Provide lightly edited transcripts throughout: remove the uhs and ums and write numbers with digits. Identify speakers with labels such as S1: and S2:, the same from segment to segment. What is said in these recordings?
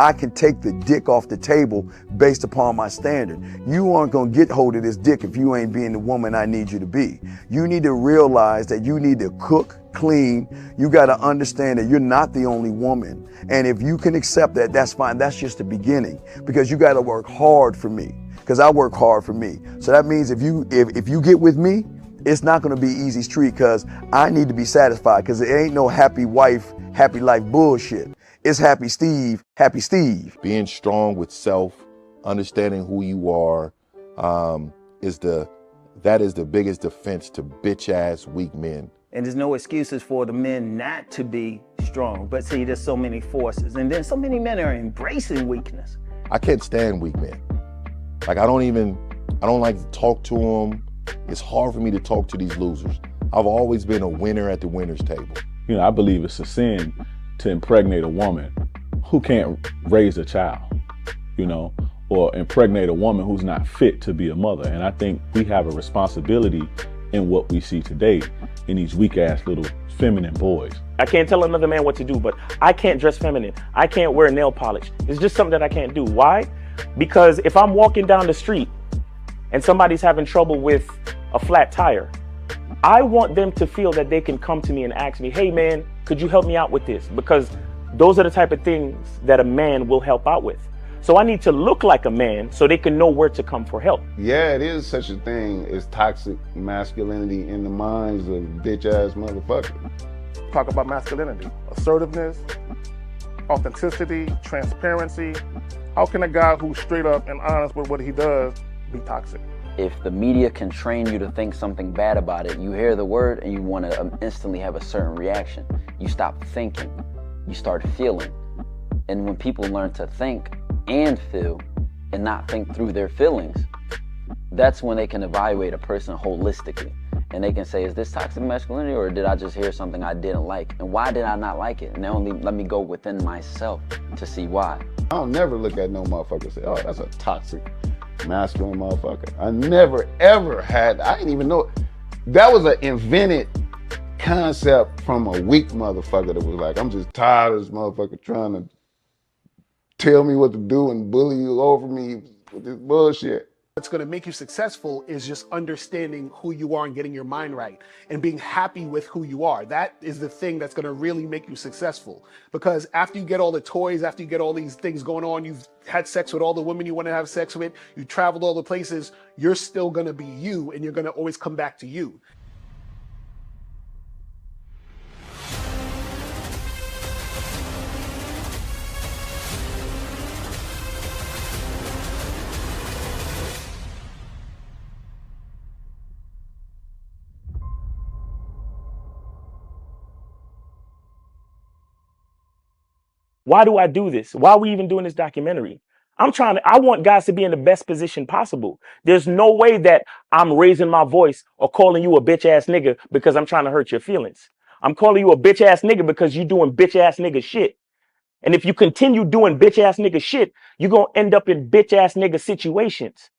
S1: I can take the dick off the table based upon my standard. You aren't gonna get hold of this dick if you ain't being the woman I need you to be. You need to realize that you need to cook, clean. You gotta understand that you're not the only woman. And if you can accept that, that's fine. That's just the beginning, because you gotta work hard for me, because I work hard for me. So that means if you get with me, it's not gonna be easy street, because I need to be satisfied, because it ain't no happy wife, happy life bullshit. It's happy Steve, happy Steve.
S2: Being strong with self, understanding who you are, that is the biggest defense to bitch ass weak men.
S3: And there's no excuses for the men not to be strong. But see, there's so many forces. And then so many men are embracing weakness.
S2: I can't stand weak men. Like, I don't like to talk to them. It's hard for me to talk to these losers. I've always been a winner at the winner's table.
S4: You know, I believe it's a sin to impregnate a woman who can't raise a child, you know, or impregnate a woman who's not fit to be a mother. And I think we have a responsibility in what we see today in these weak ass little feminine boys.
S5: I can't tell another man what to do, but I can't dress feminine. I can't wear nail polish. It's just something that I can't do. Why? Because if I'm walking down the street and somebody's having trouble with a flat tire, I want them to feel that they can come to me and ask me, hey man, could you help me out with this? Because those are the type of things that a man will help out with. So I need to look like a man so they can know where to come for help.
S6: Yeah, it is such a thing as toxic masculinity in the minds of bitch ass motherfuckers.
S7: Talk about masculinity, assertiveness, authenticity, transparency. How can a guy who's straight up and honest with what he does be toxic?
S8: If the media can train you to think something bad about it, you hear the word and you want to instantly have a certain reaction. You stop thinking, you start feeling. And when people learn to think and feel and not think through their feelings, that's when they can evaluate a person holistically. And they can say, is this toxic masculinity, or did I just hear something I didn't like? And why did I not like it? And only let me go within myself to see why.
S6: I don't never look at no motherfucker and say, oh, that's a toxic masculine motherfucker. I never ever had, I didn't even know. That was an invented concept from a weak motherfucker that was like, I'm just tired of this motherfucker trying to tell me what to do and bully you over me with this bullshit.
S9: What's going to make you successful is just understanding who you are and getting your mind right and being happy with who you are. That is the thing that's going to really make you successful. Because after you get all the toys, after you get all these things going on, you've had sex with all the women you want to have sex with, you traveled all the places, you're still going to be you, and you're going to always come back to you.
S5: Why do I do this? Why are we even doing this documentary? I want guys to be in the best position possible. There's no way that I'm raising my voice or calling you a bitch ass nigga because I'm trying to hurt your feelings. I'm calling you a bitch ass nigga because you're doing bitch ass nigga shit. And if you continue doing bitch ass nigga shit, you're going to end up in bitch ass nigga situations.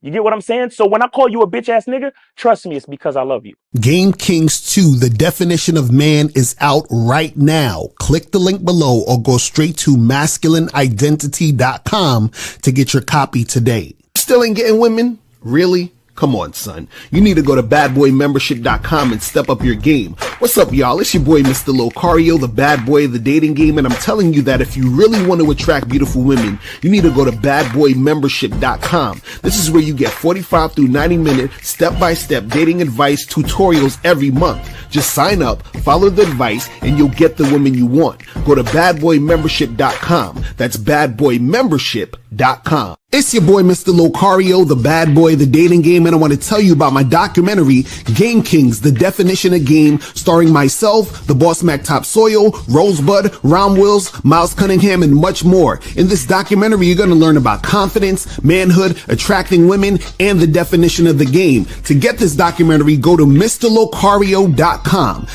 S5: You get what I'm saying? So when I call you a bitch ass nigga, trust me, it's because I love you.
S10: Game Kings 2, The Definition of Man, is out right now. Click the link below or go straight to masculineidentity.com to get your copy today. Still ain't getting women? Really? Come on, son. You need to go to badboymembership.com and step up your game. What's up, y'all? It's your boy, Mr. Locario, the bad boy of the dating game, and I'm telling you that if you really want to attract beautiful women, you need to go to badboymembership.com. This is where you get 45 through 90-minute step-by-step dating advice tutorials every month. Just sign up, follow the advice, and you'll get the woman you want. Go to badboymembership.com. That's badboymembership.com. It's your boy, Mr. Locario, the bad boy of the dating game, and I want to tell you about my documentary, Game Kings, The Definition of Game, starring myself, the Boss Mac Top Soil, Rosebud, Ron Wills, Miles Cunningham, and much more. In this documentary, you're going to learn about confidence, manhood, attracting women, and the definition of the game. To get this documentary, go to MrLocario.com.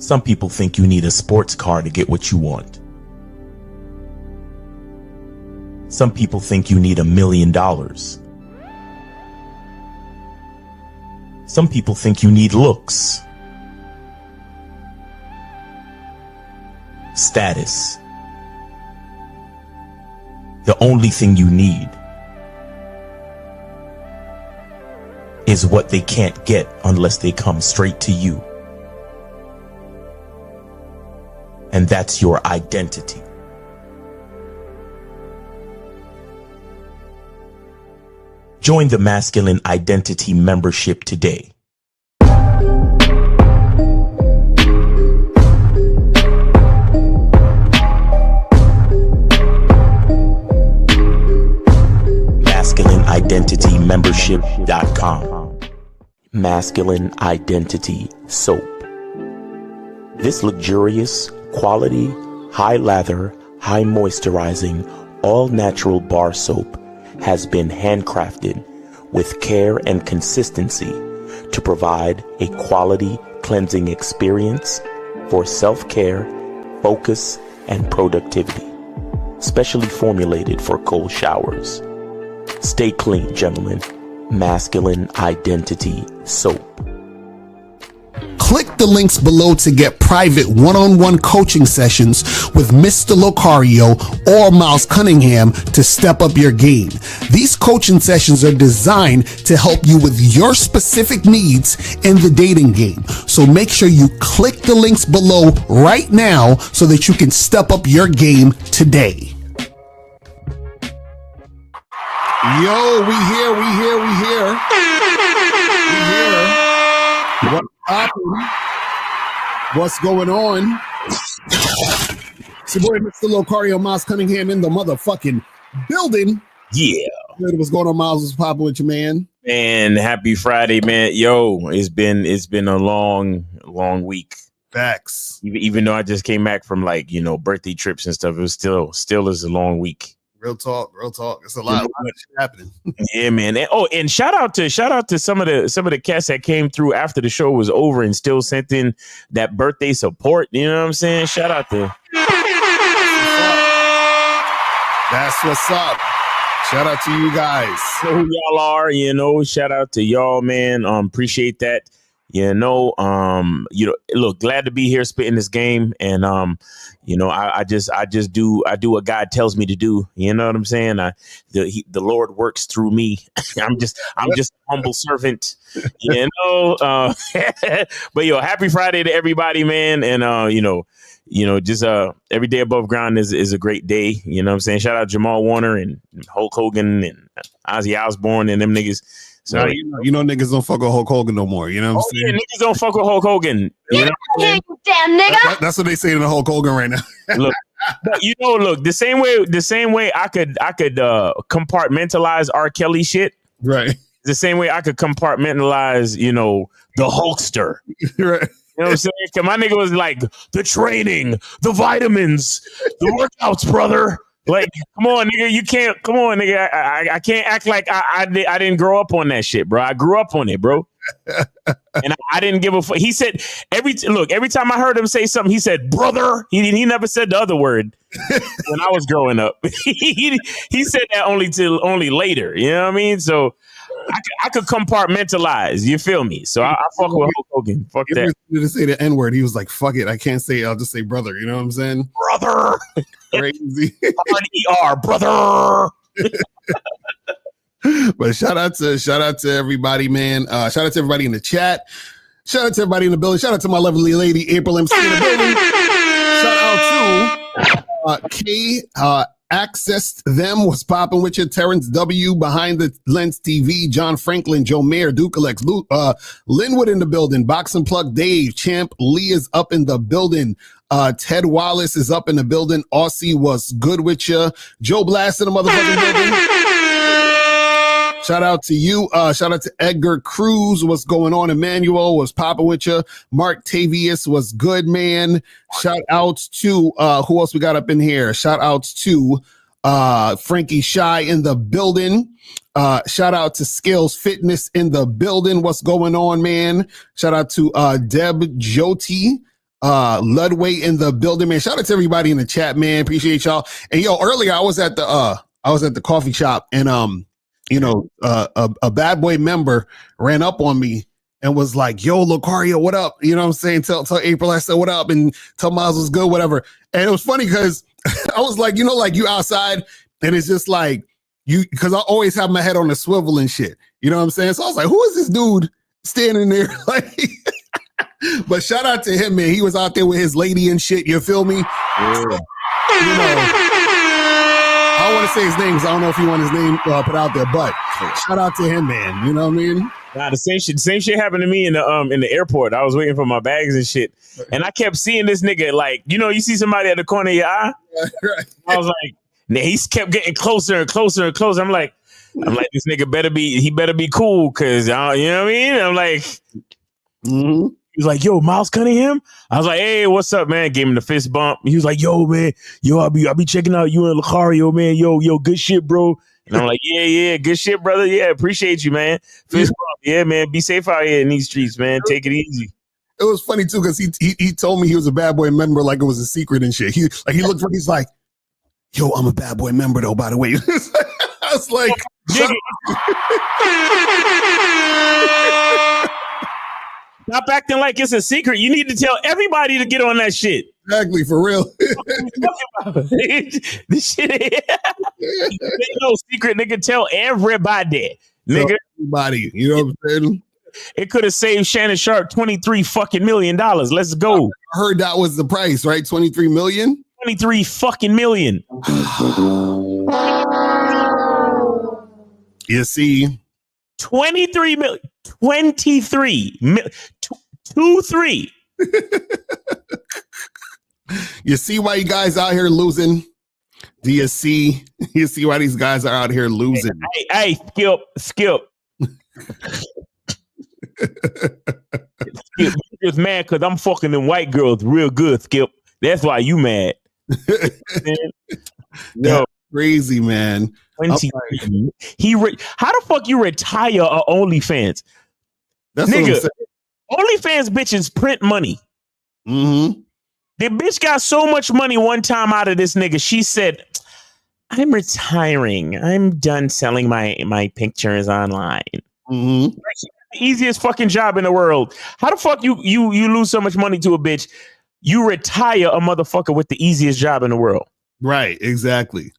S11: Some people think you need a sports car to get what you want. Some people think you need $1 million. Some people think you need looks, status. The only thing you need is what they can't get unless they come straight to you. And that's your identity. Join the Masculine Identity membership today. MasculineIdentityMembership.com. Masculine Identity Soap. This luxurious, quality, high lather, high moisturizing, all natural bar soap has been handcrafted with care and consistency to provide a quality cleansing experience for self-care, focus, and productivity. Specially formulated for cold showers. Stay clean, gentlemen. Masculine Identity Soap.
S10: Click the links below to get private one-on-one coaching sessions with Mr. Locario or Miles Cunningham to step up your game. These coaching sessions are designed to help you with your specific needs in the dating game. So make sure you click the links below right now so that you can step up your game today. Yo, we here. What's happening? What's going on? It's your boy, Mr. Locario, Miles Cunningham in the motherfucking building.
S12: Yeah.
S10: What's going on, Miles? What's popping with you, man?
S12: Man, happy Friday, man. Yo, it's been a long week.
S10: Facts.
S12: Even though I just came back from birthday trips and stuff, it was still is a long week.
S10: Real talk. It's a lot of shit happening.
S12: Yeah, man. And shout out to some of the cats that came through after the show was over and still sent in that birthday support. You know what I'm saying? Shout out to.
S10: That's what's up. Shout out to you guys.
S12: Who y'all are? Shout out to y'all, man. Appreciate that. Look, glad to be here spitting this game, and I just do what God tells me to do. You know what I'm saying? The Lord works through me. I'm just a humble servant. But happy Friday to everybody, man, and just every day above ground is a great day. You know what I'm saying? Shout out Jamal Warner and Hulk Hogan and Ozzy Osbourne and them niggas. So
S10: niggas don't fuck with Hulk Hogan no more. You know what I'm saying?
S12: Yeah, niggas don't fuck with Hulk Hogan. You
S13: damn nigga.
S10: That's what they say to the Hulk Hogan right now.
S12: Look, the same way I could compartmentalize R. Kelly shit.
S10: Right.
S12: The same way I could compartmentalize, the Hulkster.
S10: Right.
S12: You know what I'm saying? 'Cause my nigga was like, the training, the vitamins, the workouts, brother. Like, come on, nigga, you can't. Come on, nigga, I can't act like I didn't grow up on that shit, bro. I grew up on it, bro. And I didn't give a fuck. He said every time I heard him say something, he said, brother. He never said the other word when I was growing up. he said that only later. You know what I mean? So I could compartmentalize. You feel me? So I fuck with Hulk Hogan. Fuck that.
S10: To say the N word, he was like, "Fuck it, I can't say it. I'll just say brother." You know what I'm saying?
S12: Brother.
S10: Crazy.
S12: R, brother.
S10: But shout out to everybody, man. Shout out to everybody in the chat. Shout out to everybody in the building. Shout out to my lovely lady April MC in the building. Shout out to K. Accessed them, was popping with you. Terrence W. behind the lens TV. John Franklin, Joe Mayer, Dukalex, Linwood in the building. Boxing Plug Dave, Champ Lee is up in the building. Ted Wallace is up in the building. Aussie was good with you. Joe Blast in the motherfucking building. Shout out to you. Shout out to Edgar Cruz. What's going on? Emmanuel was popping with you. Mark Tavius was good, man. Shout outs to who else we got up in here? Shout outs to Frankie Shy in the building. Shout out to Scales Fitness in the building. What's going on, man? Shout out to Deb Joti. Ludway in the building, man. Shout out to everybody in the chat, man. Appreciate y'all. And yo, earlier I was at the coffee shop, and a bad boy member ran up on me and was like, yo, Lucario, what up? You know what I'm saying? Tell April I said what up, and tell Miles was good, whatever. And it was funny because I was like, like you outside, and it's just like because I always have my head on the swivel and shit. You know what I'm saying? So I was like, who is this dude standing there? Like, but shout out to him, man. He was out there with his lady and shit. You feel me? Yeah. I don't want to say his name because I don't know if he want his name put out there, but shout out to him, man. You know what I mean?
S12: Nah, the same shit happened to me in the airport. I was waiting for my bags and shit, and I kept seeing this nigga, like, you see somebody at the corner of your eye. Right. I was like, he kept getting closer and closer and closer. I'm like, this nigga better be cool, cause you know what I mean? I'm like, he was like, yo, Miles Cunningham. I was like, hey, what's up, man? Gave him the fist bump. He was like, yo, man, I'll be checking out you and Lucario, man. Yo, good shit, bro. And I'm like, yeah, good shit, brother. Yeah, appreciate you, man. Fist bump. Yeah, man, be safe out here in these streets, man. Take it easy.
S10: It was funny too, because he told me he was a bad boy member like it was a secret and shit. He looked like he's like, yo, I'm a bad boy member though, by the way. I was like,
S12: stop acting like it's a secret. You need to tell everybody to get on that shit.
S10: Exactly, for real.
S12: This shit ain't no secret, nigga. Tell everybody, nigga.
S10: Everybody, you know what I'm saying?
S12: It could have saved Shannon Sharp $23 million. Let's go.
S10: I heard that was the price, right? 23 million?
S12: 23 fucking million.
S10: You see?
S12: 23 million. 23 million. 23.
S10: You see why you guys out here losing? Do you see why these guys are out here losing?
S12: Hey, Skip. Skip is mad because I'm fucking them white girls real good, Skip. That's why you mad.
S10: No, crazy, man.
S12: How the fuck you retire a OnlyFans?
S10: That's
S12: nigga. OnlyFans bitches print money.
S10: Mm-hmm.
S12: The bitch got so much money one time out of this nigga. She said, I'm retiring. I'm done selling my pictures online.
S10: Mm-hmm.
S12: That's the easiest fucking job in the world. How the fuck you lose so much money to a bitch? You retire a motherfucker with the easiest job in the world.
S10: Right, exactly.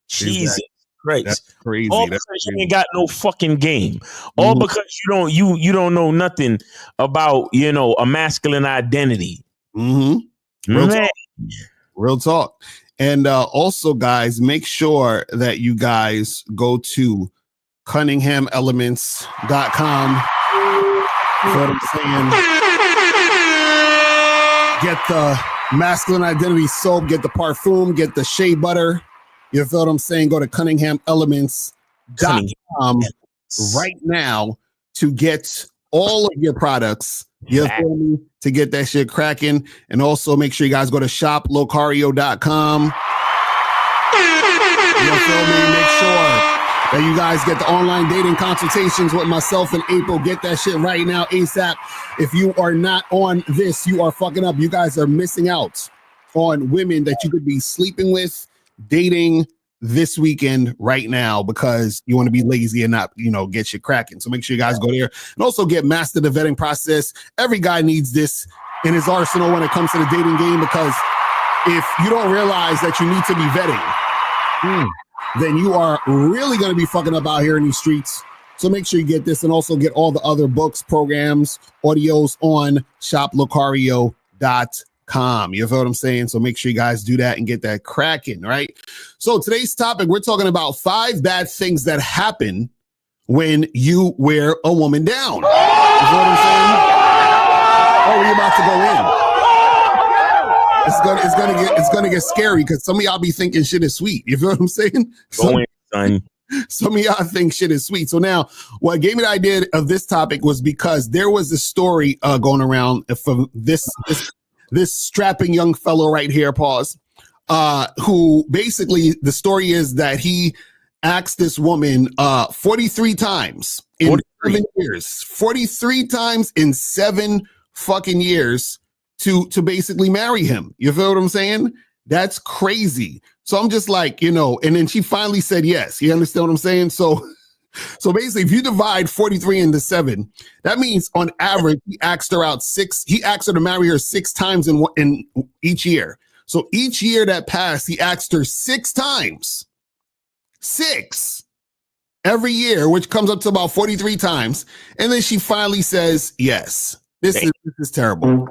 S12: Jesus Christ.
S10: That's crazy.
S12: All because you ain't got no fucking game. All because you don't know nothing about, a masculine identity.
S10: Mm-hmm. Real talk. And also, guys, make sure that you guys go to CunninghamElements.com. You know what I'm saying? Get the masculine identity soap, get the parfum, get the shea butter. You feel what I'm saying? Go to CunninghamElements.com right now to get all of your products. You feel me? To get that shit cracking. And also make sure you guys go to shoplocario.com. You feel me? Make sure that you guys get the online dating consultations with myself and April. Get that shit right now, ASAP. If you are not on this, you are fucking up. You guys are missing out on women that you could be sleeping with, dating this weekend right now because you want to be lazy and not, get shit cracking. So make sure you guys go there and also get master the vetting process. Every guy needs this in his arsenal when it comes to the dating game, because if you don't realize that you need to be vetting, then you are really going to be fucking up out here in these streets. So make sure you get this and also get all the other books, programs, audios on shoplocario.com. You feel what I'm saying? So make sure you guys do that and get that cracking, right? So today's topic, we're talking about 5 bad things that happen when you wear a woman down. You feel what I'm saying? Oh, we're about to go in. It's gonna get scary because some of y'all be thinking shit is sweet. You feel what I'm saying?
S12: Go in, son.
S10: Some of y'all think shit is sweet. So now, what gave me the idea of this topic was because there was a story going around from this strapping young fellow right here, pause, who basically the story is that he asked this woman 43 times in 7 years, 43 times in 7 fucking years to basically marry him. You feel what I'm saying? That's crazy. So I'm just like, you know, and then she finally said yes. You understand what I'm saying? So basically, if you divide 43 into 7, that means on average, he asked her to marry her 6 times in each year. So each year that passed, he asked her 6 times. 6 every year, which comes up to about 43 times. And then she finally says yes. This is terrible.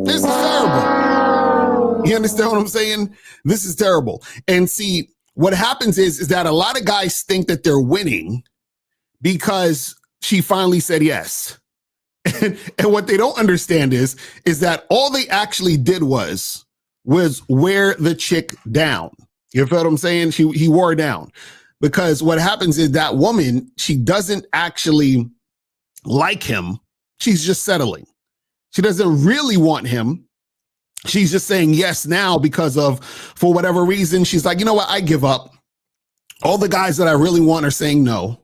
S10: This is terrible. You understand what I'm saying? This is terrible. And see, what happens is that a lot of guys think that they're winning because she finally said yes. And what they don't understand is that all they actually did was wear the chick down. You feel what I'm saying? He wore her down. Because what happens is that woman, she doesn't actually like him. She's just settling. She doesn't really want him. She's just saying yes now because for whatever reason, she's like, you know what? I give up. All the guys that I really want are saying no.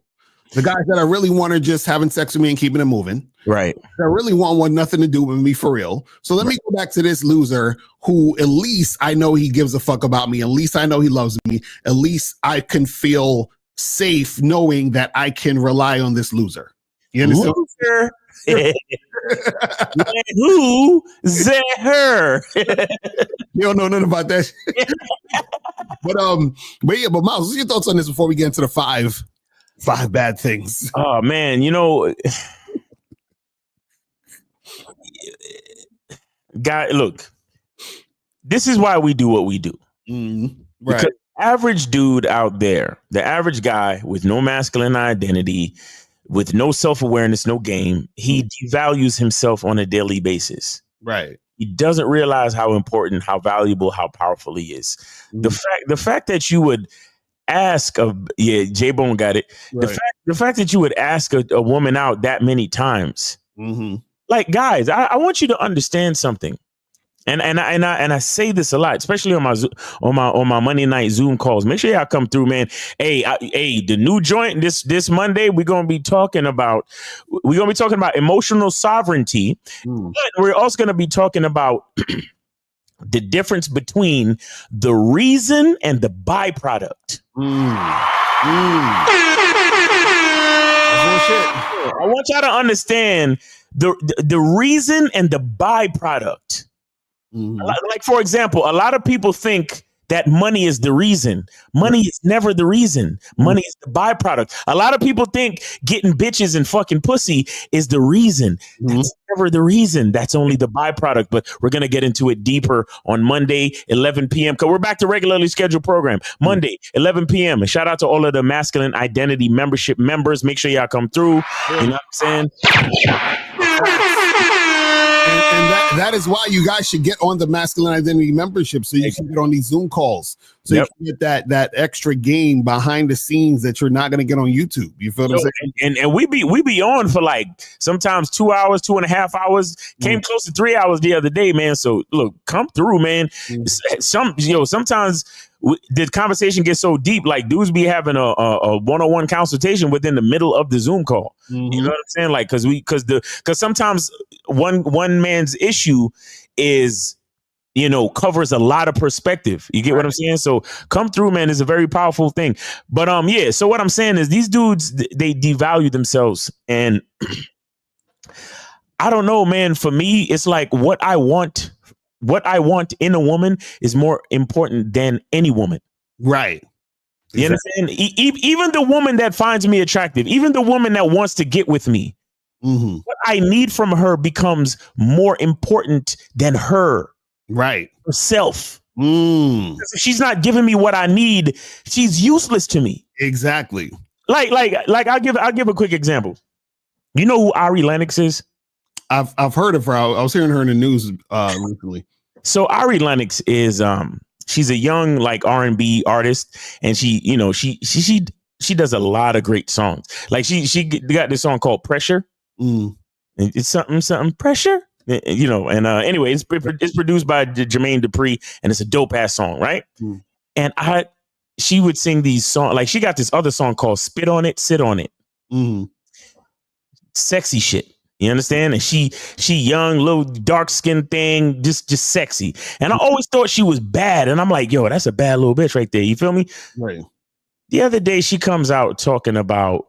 S10: The guys that I really want are just having sex with me and keeping it moving.
S12: Right.
S10: I really want nothing to do with me for real. So let me go back to this loser who at least I know he gives a fuck about me. At least I know he loves me. At least I can feel safe knowing that I can rely on this loser. You understand?
S12: Loser. Who is her?
S10: You don't know nothing about that. But Miles, what's your thoughts on this before we get into the five bad things?
S12: Oh man, you know, guy, look, this is why we do what we do.
S10: Right.
S12: Because average dude out there, the average guy with no masculine identity, with no self-awareness, no game, he devalues himself on a daily basis.
S10: Right.
S12: He doesn't realize how important, how valuable, how powerful he is. The fact that you would ask J-Bone got it. Right. The fact that you would ask a woman out that many times. Like, guys, I want you to understand something. And I say this a lot, especially on my Monday night Zoom calls. Make sure y'all come through, man. Hey, the new joint this Monday, we're gonna be talking about emotional sovereignty, but we're also gonna be talking about the difference between the reason and the byproduct. I want y'all to understand the reason and the byproduct. Like, for example, a lot of people think that money is the reason. Money is never the reason. Money is the byproduct. A lot of people think getting bitches and fucking pussy is the reason. That's never the reason. That's only the byproduct. But we're going to get into it deeper on Monday, 11 p.m. Because we're back to regularly scheduled program. Monday, 11 p.m. And shout out to all of the Masculine Identity membership members. Make sure y'all come through. You know what I'm saying?
S10: And that is why you guys should get on the Masculine Identity membership so you can get on these Zoom calls. So you can get that extra game behind the scenes that you're not going to get on YouTube. You feel what I'm saying?
S12: And we be on for like sometimes 2 hours, 2.5 hours, came close to 3 hours the other day, man. So look, come through, man. Sometimes the conversation gets so deep, like dudes be having a one-on-one consultation within the middle of the Zoom call. You know what I'm saying? Like, because sometimes one man's issue is, you know, covers a lot of perspective. You get what I'm saying? So come through, man. It's a very powerful thing. But so what I'm saying is these dudes, they devalue themselves. And I don't know, man. For me, it's like what I want in a woman is more important than any woman.
S10: Right.
S12: You understand? Even the woman that finds me attractive, even the woman that wants to get with me, what I need from her becomes more important than her.
S10: Right.
S12: Herself. Because if she's not giving me what I need, she's useless to me.
S10: Exactly.
S12: Like I'll give a quick example. You know who Ari Lennox is?
S10: I've heard of her. I was hearing her in the news recently.
S12: So Ari Lennox is she's a young like R&B artist, and she does a lot of great songs. Like she got this song called Pressure. It's something pressure. You know, and anyway, it's produced by Jermaine Dupri, and it's a dope ass song, right? And she would sing these songs. Like she got this other song called Spit on It, Sit on It. Sexy shit. You understand? And she young, little dark skinned thing, just sexy. And I always thought she was bad. And I'm like, yo, that's a bad little bitch right there. You feel me?
S10: Right.
S12: The other day she comes out talking about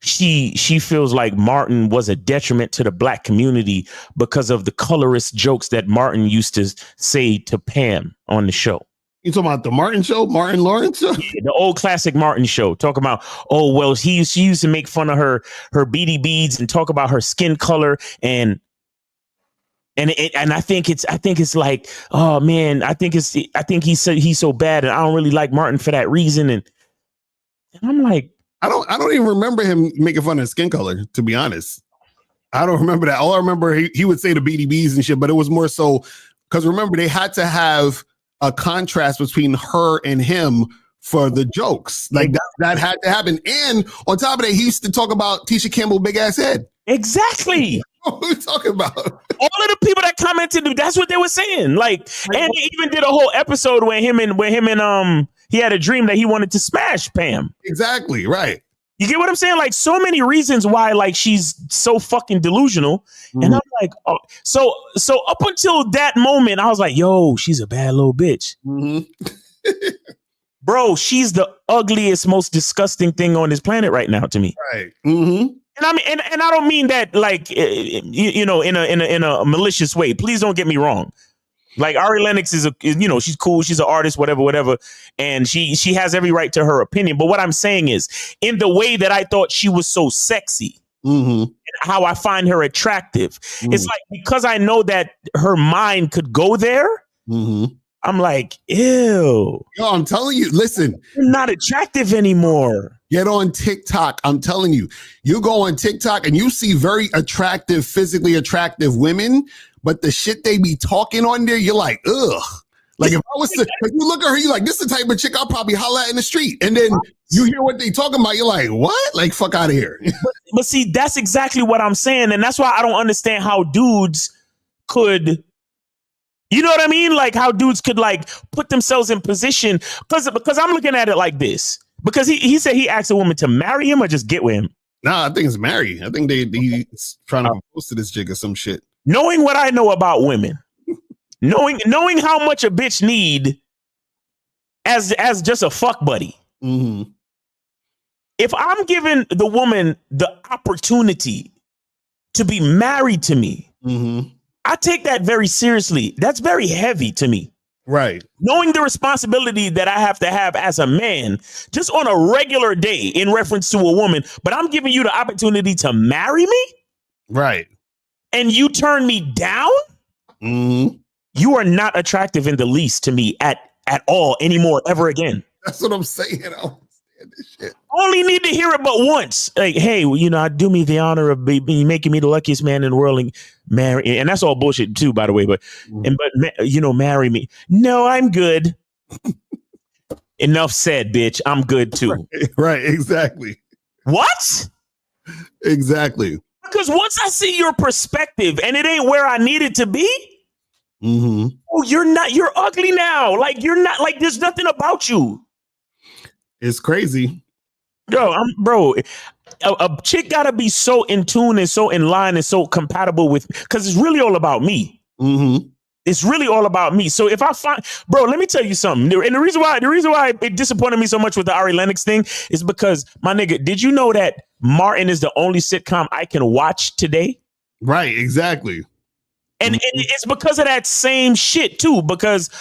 S12: she feels like Martin was a detriment to the black community because of the colorist jokes that Martin used to say to Pam on the show.
S10: You talking about the Martin show, Martin Lawrence show?
S12: Yeah, the old classic Martin show. Talk about, oh well, she used to make fun of her beady beads and talk about her skin color and I think it's like, oh man, I think he's so bad and I don't really like Martin for that reason. And I'm like,
S10: I don't even remember him making fun of skin color, to be honest. I don't remember that. All I remember, he would say the beady beads and shit, but it was more so because remember they had to have a contrast between her and him for the jokes. Like that had to happen. And on top of that, he used to talk about Tisha Campbell big ass head.
S12: Exactly.
S10: What are we talking about?
S12: All of the people that commented, that's what they were saying. Like, and they even did a whole episode where him and he had a dream that he wanted to smash Pam.
S10: Exactly, right.
S12: You get what I'm saying? Like, so many reasons why, like, she's so fucking delusional. And I'm like, oh, so up until that moment, I was like, yo, she's a bad little bitch. Bro, she's the ugliest, most disgusting thing on this planet right now to me.
S10: Right.
S12: And I mean, and I don't mean that like, you know, in a malicious way. Please don't get me wrong. Like Ari Lennox is she's cool. She's an artist, whatever. And she has every right to her opinion. But what I'm saying is in the way that I thought she was so sexy, and how I find her attractive, it's like, because I know that her mind could go there. I'm like, ew.
S10: Yo, I'm telling you, listen.
S12: You're not attractive anymore.
S10: Get on TikTok. I'm telling you, you go on TikTok and you see very attractive, physically attractive women, but the shit they be talking on there, you're like, ugh. Like if I was to, if you look at her, you're like, this is the type of chick I'll probably holler at in the street. And then you hear what they talking about, you're like, what? Like, fuck out of here.
S12: But see, that's exactly what I'm saying. And that's why I don't understand how dudes could, you know what I mean? Like how dudes could like put themselves in position. Because I'm looking at it like this. Because he said he asked a woman to marry him or just get with him.
S10: Nah, I think it's marry. I think he's trying to propose to this chick or some shit.
S12: Knowing what I know about women, knowing how much a bitch need as just a fuck buddy. If I'm giving the woman the opportunity to be married to me, I take that very seriously. That's very heavy to me.
S10: Right.
S12: Knowing the responsibility that I have to have as a man, just on a regular day in reference to a woman, but I'm giving you the opportunity to marry me.
S10: Right.
S12: And you turn me down. You are not attractive in the least to me at all anymore, ever again.
S10: That's what I'm saying. I don't understand this shit.
S12: Only need to hear it but once. Like, hey, well, do me the honor of making me the luckiest man in the world and marry. And that's all bullshit too, by the way. But marry me. No, I'm good. Enough said, bitch. I'm good too.
S10: Right. Exactly.
S12: What?
S10: Exactly.
S12: Because once I see your perspective and it ain't where I need it to be. Oh, you're ugly now. Like you're not, like there's nothing about you.
S10: It's crazy.
S12: Bro, a chick gotta be so in tune and so in line and so compatible with, because it's really all about me. It's really all about me. So if I find, bro, let me tell you something. And the reason why it disappointed me so much with the Ari Lennox thing is because, my nigga, did you know that Martin is the only sitcom I can watch today?
S10: Right, exactly.
S12: And it's because of that same shit too, because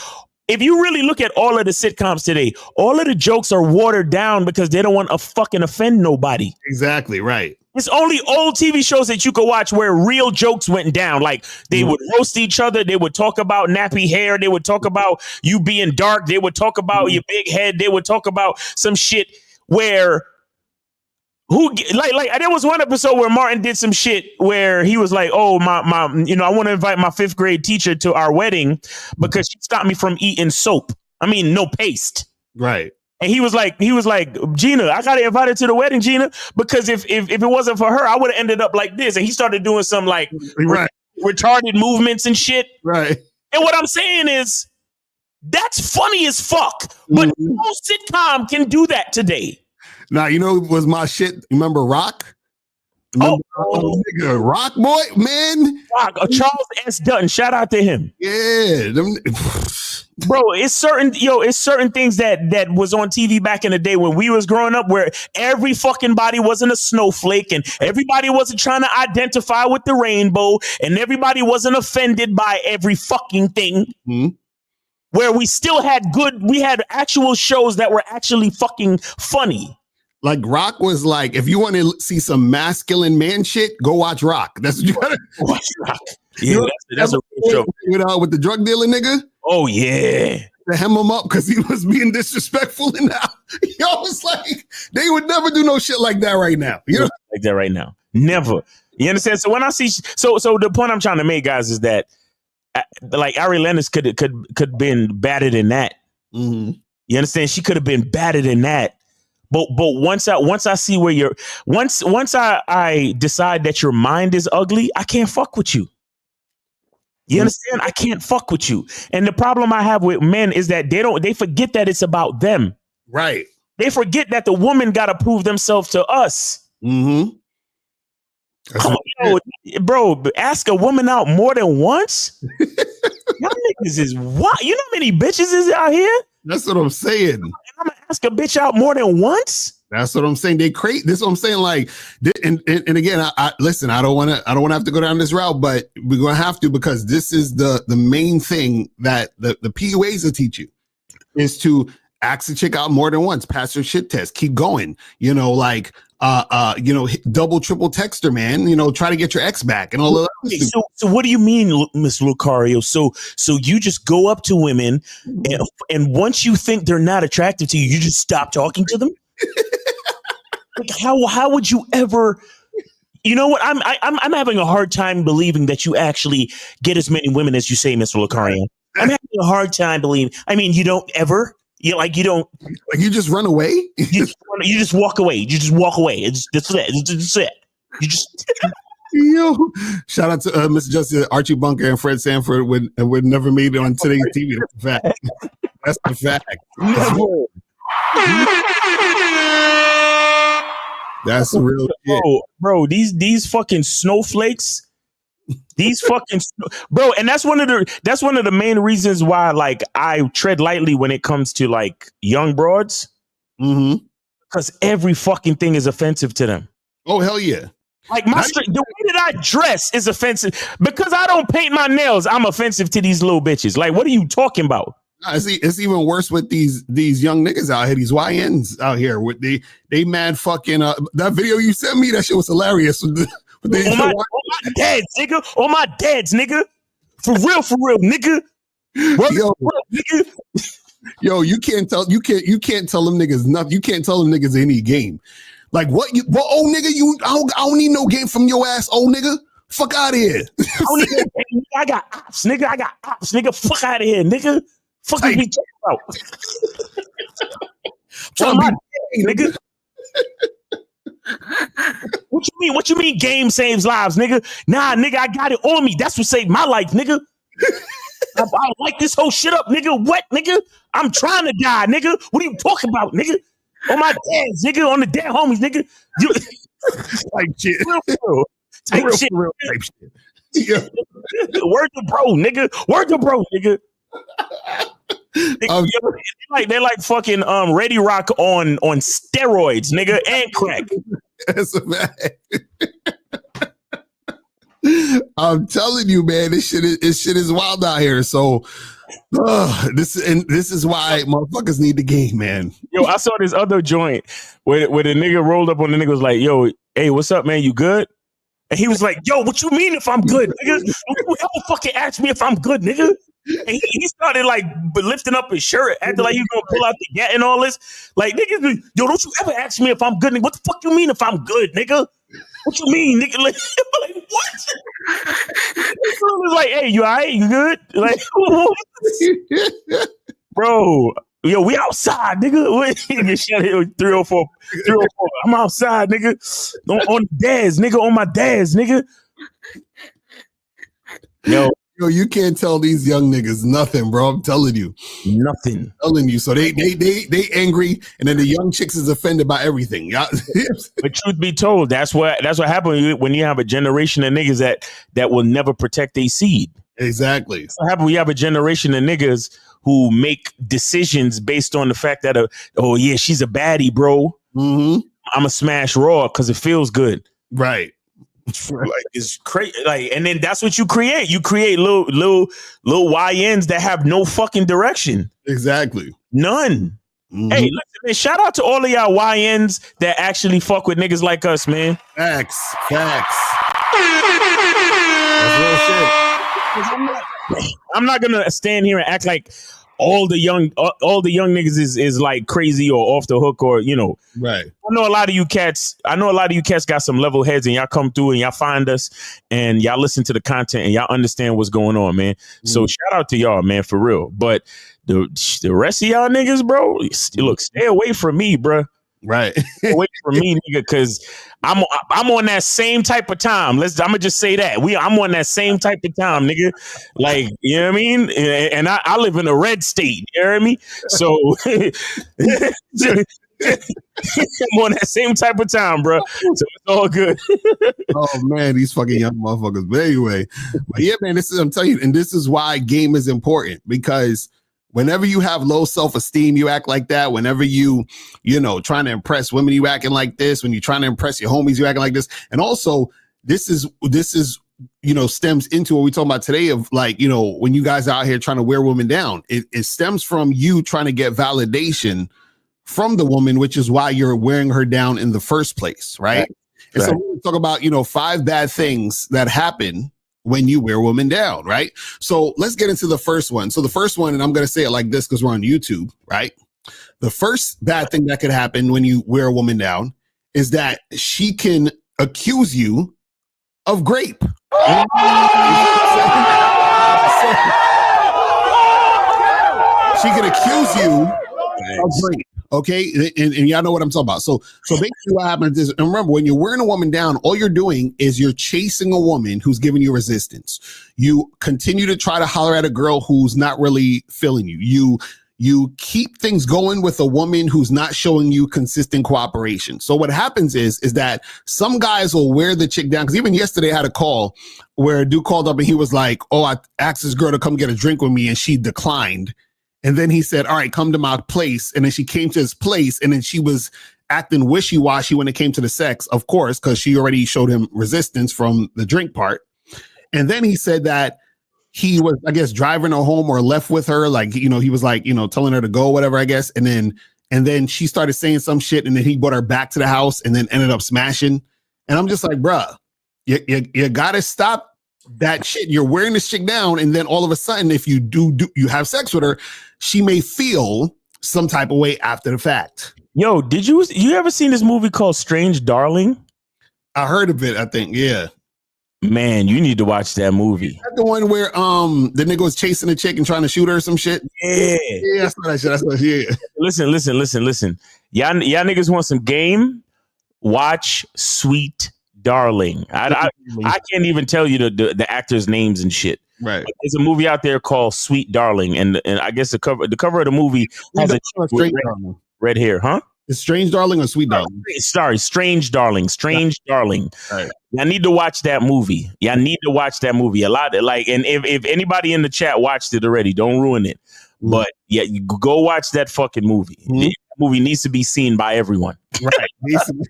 S12: if you really look at all of the sitcoms today, all of the jokes are watered down because they don't want to fucking offend nobody.
S10: Exactly, right.
S12: It's only old TV shows that you could watch where real jokes went down. Like they would roast each other. They would talk about nappy hair. They would talk about you being dark. They would talk about your big head. They would talk about some shit where there was one episode where Martin did some shit where he was like, oh, my, I want to invite my 5th grade teacher to our wedding because she stopped me from eating soap. I mean, no paste.
S10: Right.
S12: And he was like, Gina, I got to invite her to the wedding, Gina, because if it wasn't for her, I would have ended up like this. And he started doing some like retarded movements and shit.
S10: Right.
S12: And what I'm saying is that's funny as fuck. But no sitcom can do that today.
S10: Now, you know, was my shit. Remember Rock? Remember, nigga, Rock Boy, man.
S12: Rock, Charles S. Dutton. Shout out to him.
S10: Yeah,
S12: bro. It's certain things that was on TV back in the day when we was growing up, where every fucking body wasn't a snowflake, and everybody wasn't trying to identify with the rainbow, and everybody wasn't offended by every fucking thing.
S10: Mm-hmm.
S12: Where we still had we had actual shows that were actually fucking funny.
S10: Like Rock was like, if you want to see some masculine man shit, go watch Rock. That's what you gotta
S12: watch Rock. Yeah, that's a real show.
S10: With the drug dealer nigga.
S12: Oh yeah,
S10: to hem him up because he was being disrespectful. And now, it's like they would never do no shit like that right now. You know,
S12: like that right now, never. You understand? So when I see, so the point I'm trying to make, guys, is that like Ari Lennox could been better than that.
S10: Mm-hmm.
S12: You understand? She could have been better than that. But once I see where you're, once I decide that your mind is ugly, I can't fuck with you. You understand? I can't fuck with you. And the problem I have with men is that they forget that it's about them.
S10: Right.
S12: They forget that the woman got to prove themselves to us.
S10: Mm-hmm.
S12: Bro, ask a woman out more than once? Y'all niggas is what? You know how many bitches is out here?
S10: That's what I'm saying.
S12: I'm gonna ask a bitch out more than once.
S10: That's what I'm saying. They create this. What I'm saying, like, and again, I listen. I don't want to have to go down this route, but we're gonna have to, because this is the main thing that the PUAs will teach you is to ask a chick out more than once, pass her shit test, keep going. Like, double, triple text her, man. Try to get your ex back and all of that.
S12: So what do you mean, Miss Lucario? So you just go up to women and once you think they're not attractive to you, you just stop talking to them? Like how would you ever? You know what? I'm having a hard time believing that you actually get as many women as you say, Mr. Lucario. I'm having a hard time believing. I mean, you don't ever. You don't.
S10: Like you just run away.
S12: You just walk away. You just walk away. That's it. You just.
S10: Yo, shout out to Mr. Justice Archie Bunker and Fred Sanford would never made it on today's TV. That's a fact. That's the fact.
S12: Never.
S10: That's the real shit.
S12: Bro, these fucking snowflakes. These fucking bro, and that's one of the main reasons why, like, I tread lightly when it comes to like young broads.
S10: Mm-hmm.
S12: Because every fucking thing is offensive to them.
S10: Oh hell yeah!
S12: Like the way that I dress is offensive. Because I don't paint my nails, I'm offensive to these little bitches. Like, what are you talking about?
S10: It's even worse with these young niggas out here, these YNs out here with they mad fucking that video you sent me, that shit was hilarious. On
S12: my dads, nigga. On my dads, nigga. For real, nigga.
S10: Yo, you can't tell them niggas nothing. You can't tell them niggas any game. Like what? Oh nigga, I don't need no game from your ass, old nigga. Fuck out of here.
S12: I got ops, nigga. Fuck out of here, nigga. Fuck you be talking about? Nigga. What you mean game saves lives, nigga? Nah, nigga, I got it on me. That's what saved my life, nigga. I like this whole shit up, nigga. What, nigga? I'm trying to die, nigga. What are you talking about, nigga? On my dads, nigga. On the dead homies, nigga.
S10: Type shit.
S12: Type shit. Yeah. Word to bro, nigga. They're like fucking Ready Rock on steroids, nigga, and crack.
S10: That's a fact. I'm telling you, man, this shit is wild out here. So this is why motherfuckers need the game, man.
S12: Yo, I saw this other joint where the nigga rolled up on the nigga, was like, yo, hey, what's up, man? You good? And he was like, yo, what you mean if I'm good, nigga? Don't you ever fucking ask me if I'm good, nigga? And he started like lifting up his shirt, acting like he was gonna pull out the gat and all this. Like, nigga, yo, don't you ever ask me if I'm good, nigga? What the fuck you mean if I'm good, nigga? What you mean, nigga? Like what? He was like, hey, you all right? You good? Like, bro, yo, we outside, nigga. Get shut here, 304. I'm outside, nigga. On dads, nigga. On my dads, nigga. Yo,
S10: Yo, you can't tell these young niggas nothing, bro. I'm telling you.
S5: Nothing.
S10: I'm telling you. So they angry, and then the young chicks is offended by everything. Yeah.
S5: But truth be told, that's what happens when you have a generation of niggas that will never protect their seed.
S10: Exactly.
S5: That's what happens when you have a generation of niggas who make decisions based on the fact that oh yeah, she's a baddie, bro.
S10: Mm-hmm.
S5: I'm a smash raw because it feels good.
S10: Right.
S5: Like it's crazy. Like, and then that's what you create. You create little YNs that have no fucking direction.
S10: Exactly.
S5: None.
S10: Mm-hmm.
S5: Hey, listen, man, shout out to all of y'all YNs that actually fuck with niggas like us, man.
S10: Facts. That's real shit.
S5: I'm not gonna stand here and act like all the young niggas is like crazy or off the hook or
S10: Right.
S5: I know a lot of you cats got some level heads and y'all come through and y'all find us and y'all listen to the content and y'all understand what's going on, man. So shout out to y'all, man, for real. But the rest of y'all niggas, bro, look, stay away from me, bro.
S10: Right.
S5: Stay away from me, nigga, because I'm on that same type of time. I'm gonna just say that I'm on that same type of time, nigga. Like, you know what I mean? And I live in a red state. You know what I mean? So I'm on that same type of time, bro. So it's all good.
S10: Oh man, these fucking young motherfuckers. But anyway, yeah, man, I'm telling you, and this is why game is important, because whenever you have low self-esteem, you act like that. Whenever you trying to impress women, you acting like this. When you're trying to impress your homies, you acting like this. And also, this is stems into what we talking about today of like, when you guys are out here trying to wear women down, it stems from you trying to get validation from the woman, which is why you're wearing her down in the first place, right? And so we talk about, 5 bad things that happen when you wear women down, right? So let's get into the first one. So the first one, and I'm going to say it like this because we're on YouTube, right? The first bad thing that could happen when you wear a woman down is that she can accuse you of grape. She can accuse you of grape. Okay, and y'all know what I'm talking about. So basically what happens is, and remember, when you're wearing a woman down, all you're doing is you're chasing a woman who's giving you resistance. You continue to try to holler at a girl who's not really feeling you. You keep things going with a woman who's not showing you consistent cooperation. So what happens is that some guys will wear the chick down. Because even yesterday I had a call where a dude called up and he was like, oh, I asked this girl to come get a drink with me and she declined. And then he said, all right, come to my place. And then she came to his place and then she was acting wishy-washy when it came to the sex, of course, because she already showed him resistance from the drink part. And then he said that he was, I guess, driving her home or left with her. Like, he was like, telling her to go, whatever, I guess. And then she started saying some shit and then he brought her back to the house and then ended up smashing. And I'm just like, bruh, you gotta stop that shit. You're wearing this chick down, and then all of a sudden, if you do you have sex with her, she may feel some type of way after the fact.
S5: Yo, did you ever seen this movie called Strange Darling?
S10: I heard of it, I think. Yeah.
S5: Man, you need to watch that movie.
S10: Is that the one where the nigga was chasing a chick and trying to shoot her or some shit?
S5: Yeah.
S10: Yeah, that's what that shit. Yeah.
S5: Listen. Y'all niggas want some game? Watch Sweet Darling. I can't even tell you the actors' names and shit.
S10: Right.
S5: There's a movie out there called Sweet Darling, and I guess the cover of the movie has a red hair, huh?
S10: Is Strange Darling or Sweet Darling?
S5: Sorry, Strange Darling. Strange Darling.
S10: Right.
S5: Y'all need to watch that movie. A lot of, like, and if anybody in the chat watched it already, don't ruin it. But yeah, you go watch that fucking movie. That movie needs to be seen by everyone.
S10: Right. Basically.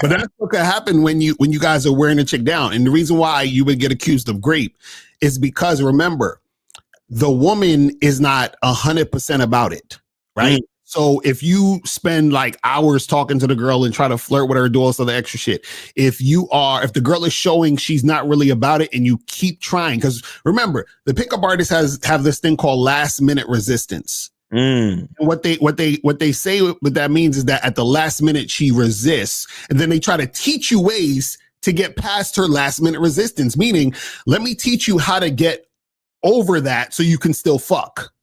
S10: But that's what could happen when you guys are wearing a chick down. And the reason why you would get accused of grape is because, remember, the woman is not 100% about it, right? So if you spend like hours talking to the girl and try to flirt with her, do all this other extra shit, if the girl is showing she's not really about it and you keep trying, because remember, the pickup artists have this thing called last minute resistance. And what they say what that means is that at the last minute she resists, and then they try to teach you ways to get past her last minute resistance, meaning, let me teach you how to get over that so you can still fuck.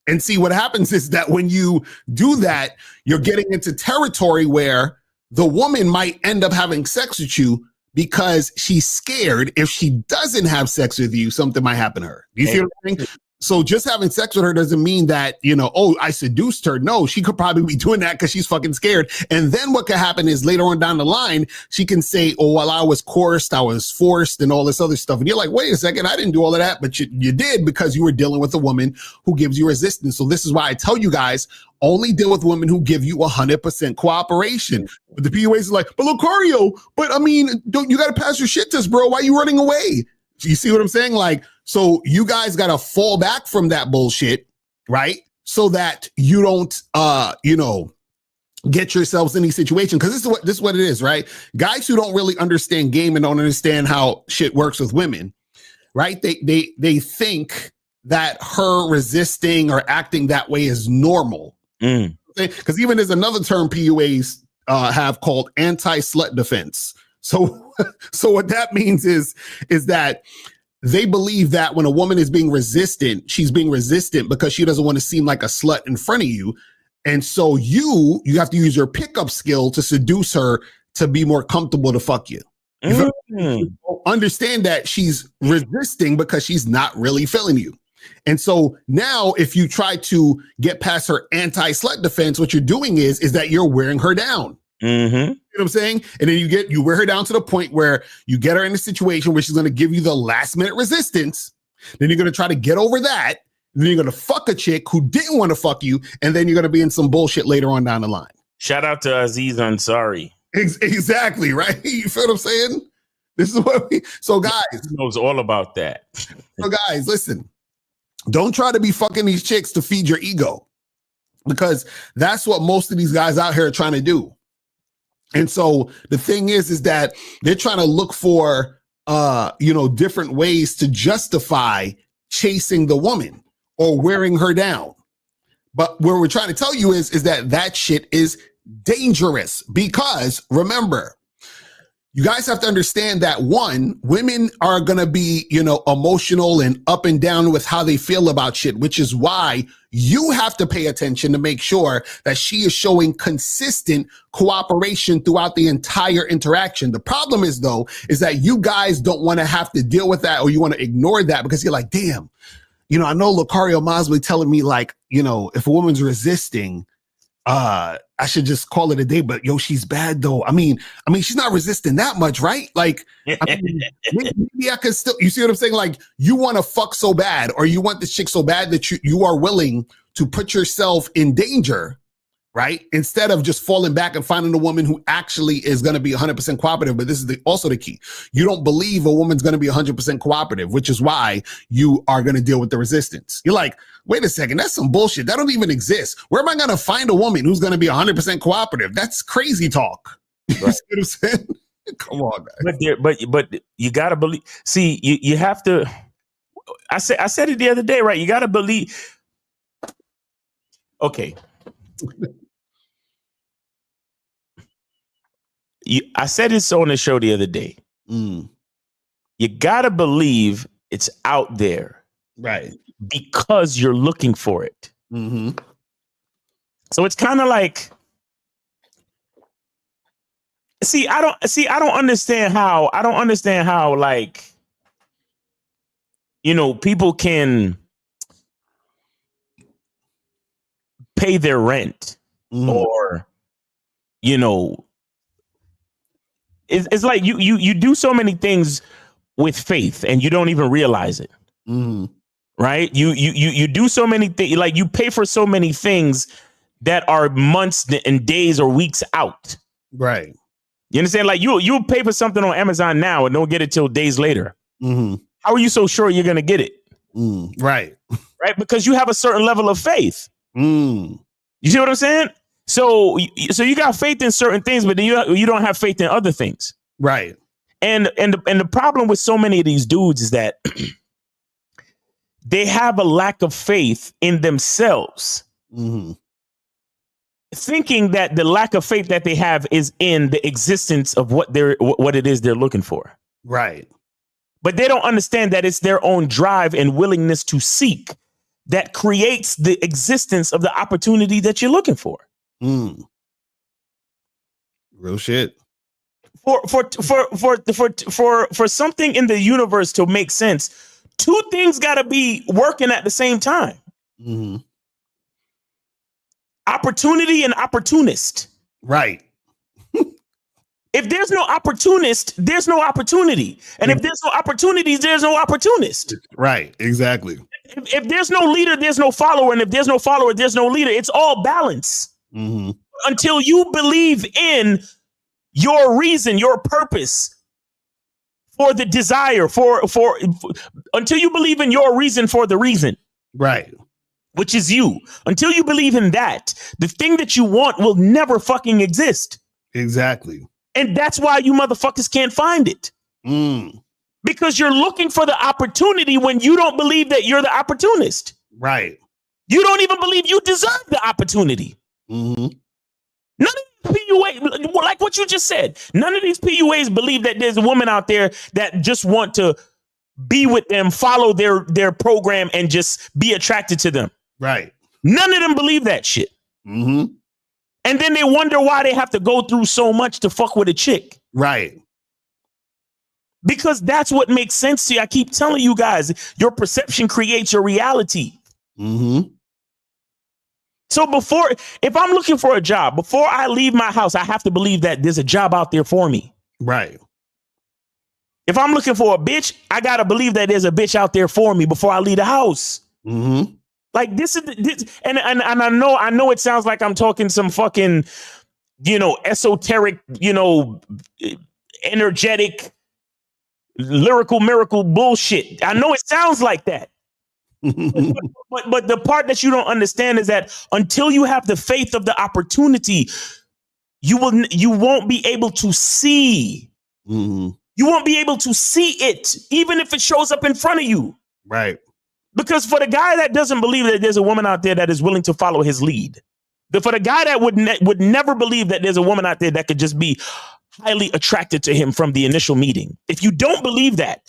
S10: And see, what happens is that when you do that, you're getting into territory where the woman might end up having sex with you because she's scared if she doesn't have sex with you, something might happen to her. Do you see what I'm saying? So just having sex with her doesn't mean that, oh, I seduced her. No, she could probably be doing that because she's fucking scared. And then what could happen is later on down the line, she can say, oh, well, I was coerced, I was forced and all this other stuff. And you're like, wait a second, I didn't do all of that. But you did because you were dealing with a woman who gives you resistance. So this is why I tell you guys, only deal with women who give you 100% cooperation. But the PUAs is like, but Lucario, but I mean, you got to pass your shit test, bro. Why are you running away? You see what I'm saying? Like, so you guys got to fall back from that bullshit, right? So that you don't, get yourselves in these situations. Because this is what it is, right? Guys who don't really understand game and don't understand how shit works with women, right? They think that her resisting or acting that way is normal. Because even there's another term PUAs have called anti-slut defense. So what that means is that they believe that when a woman is being resistant, she's being resistant because she doesn't want to seem like a slut in front of you. And so you have to use your pickup skill to seduce her to be more comfortable to fuck you. You understand that she's resisting because she's not really feeling you. And so now if you try to get past her anti-slut defense, what you're doing is that you're wearing her down. You know what I'm saying? And then you wear her down to the point where you get her in a situation where she's going to give you the last minute resistance. Then you're going to try to get over that. Then you're going to fuck a chick who didn't want to fuck you. And then you're going to be in some bullshit later on down the line.
S12: Shout out to Aziz Ansari.
S10: Exactly. Right. You feel what I'm saying? This is what so guys
S12: he knows all about that.
S10: So guys, listen, don't try to be fucking these chicks to feed your ego, because that's what most of these guys out here are trying to do. And so the thing is that they're trying to look for, different ways to justify chasing the woman or wearing her down. But what we're trying to tell you is that shit is dangerous, because remember, you guys have to understand that one, women are going to be, emotional and up and down with how they feel about shit, which is why you have to pay attention to make sure that she is showing consistent cooperation throughout the entire interaction. The problem is that you guys don't want to have to deal with that, or you want to ignore that because you're like, damn, I know Lucario Mosley telling me like, if a woman's resisting, I should just call it a day, but she's bad though. I mean, she's not resisting that much, right? Like, maybe I can still, you see what I'm saying? Like, you want to fuck so bad, or you want this chick so bad that you are willing to put yourself in danger, right? Instead of just falling back and finding a woman who actually is going to be 100% cooperative. But this is also the key. You don't believe a woman's going to be 100% cooperative, which is why you are going to deal with the resistance. You're like, wait a second, that's some bullshit. That don't even exist. Where am I going to find a woman who's going to be 100% cooperative? That's crazy talk. Right. You see what I'm saying? Come on, guys.
S12: But you got to believe. See, you have to. I said it the other day, right? You got to believe. Okay. I said this on the show the other day. You got to believe it's out there.
S10: Right.
S12: Because you're looking for it. So it's kind of like, I don't understand how like, people can pay their rent or, it's like you do so many things with faith and you don't even realize it. Right? You do so many things, like you pay for so many things that are months and days or weeks out.
S10: Right.
S12: You understand? Like you'll pay for something on Amazon now and don't get it till days later. How are you so sure you're going to get it?
S10: Right.
S12: Right. Because you have a certain level of faith. You see what I'm saying? So you got faith in certain things, but then you don't have faith in other things.
S10: Right.
S12: And the problem with so many of these dudes is that they have a lack of faith in themselves, thinking that the lack of faith that they have is in the existence of what it is they're looking for.
S10: Right.
S12: But they don't understand that it's their own drive and willingness to seek that creates the existence of the opportunity that you're looking for.
S10: Real shit.
S5: For something in the universe to make sense, two things got to be working at the same time.
S10: Mm-hmm.
S5: Opportunity and opportunist.
S10: Right.
S5: If there's no opportunist, there's no opportunity. And if there's no opportunities, there's no opportunist.
S10: Right. Exactly.
S5: If there's no leader, there's no follower. And if there's no follower, there's no leader. It's all balance.
S10: Mm-hmm.
S5: Until you believe in your reason, your purpose for the desire, for until you believe in your reason for the reason.
S10: Right.
S5: Which is you. Until you believe in that, the thing that you want will never fucking exist.
S10: Exactly.
S5: And that's why you motherfuckers can't find it. Because you're looking for the opportunity when you don't believe that you're the opportunist.
S10: Right.
S5: You don't even believe you deserve the opportunity.
S10: Mm-hmm.
S5: None of these PUA, like what you just said, none of these PUAs believe that there's a woman out there that just want to be with them, follow their program, and just be attracted to them.
S10: Right.
S5: None of them believe that shit.
S10: Mm-hmm.
S5: And then they wonder why they have to go through so much to fuck with a chick.
S10: Right.
S5: Because that's what makes sense to you. I keep telling you guys, your perception creates your reality.
S10: Mm-hmm.
S5: So if I'm looking for a job, before I leave my house, I have to believe that there's a job out there for me.
S10: Right.
S5: If I'm looking for a bitch, I got to believe that there's a bitch out there for me before I leave the house.
S10: Mm-hmm.
S5: Like this, and I know it sounds like I'm talking some fucking, esoteric, energetic, lyrical miracle bullshit. I know it sounds like that. but the part that you don't understand is that until you have the faith of the opportunity, you won't be able to see.
S10: Mm-hmm.
S5: You won't be able to see it, even if it shows up in front of you.
S10: Right.
S5: Because for the guy that doesn't believe that there's a woman out there that is willing to follow his lead, for the guy that would never believe that there's a woman out there that could just be highly attracted to him from the initial meeting, if you don't believe that,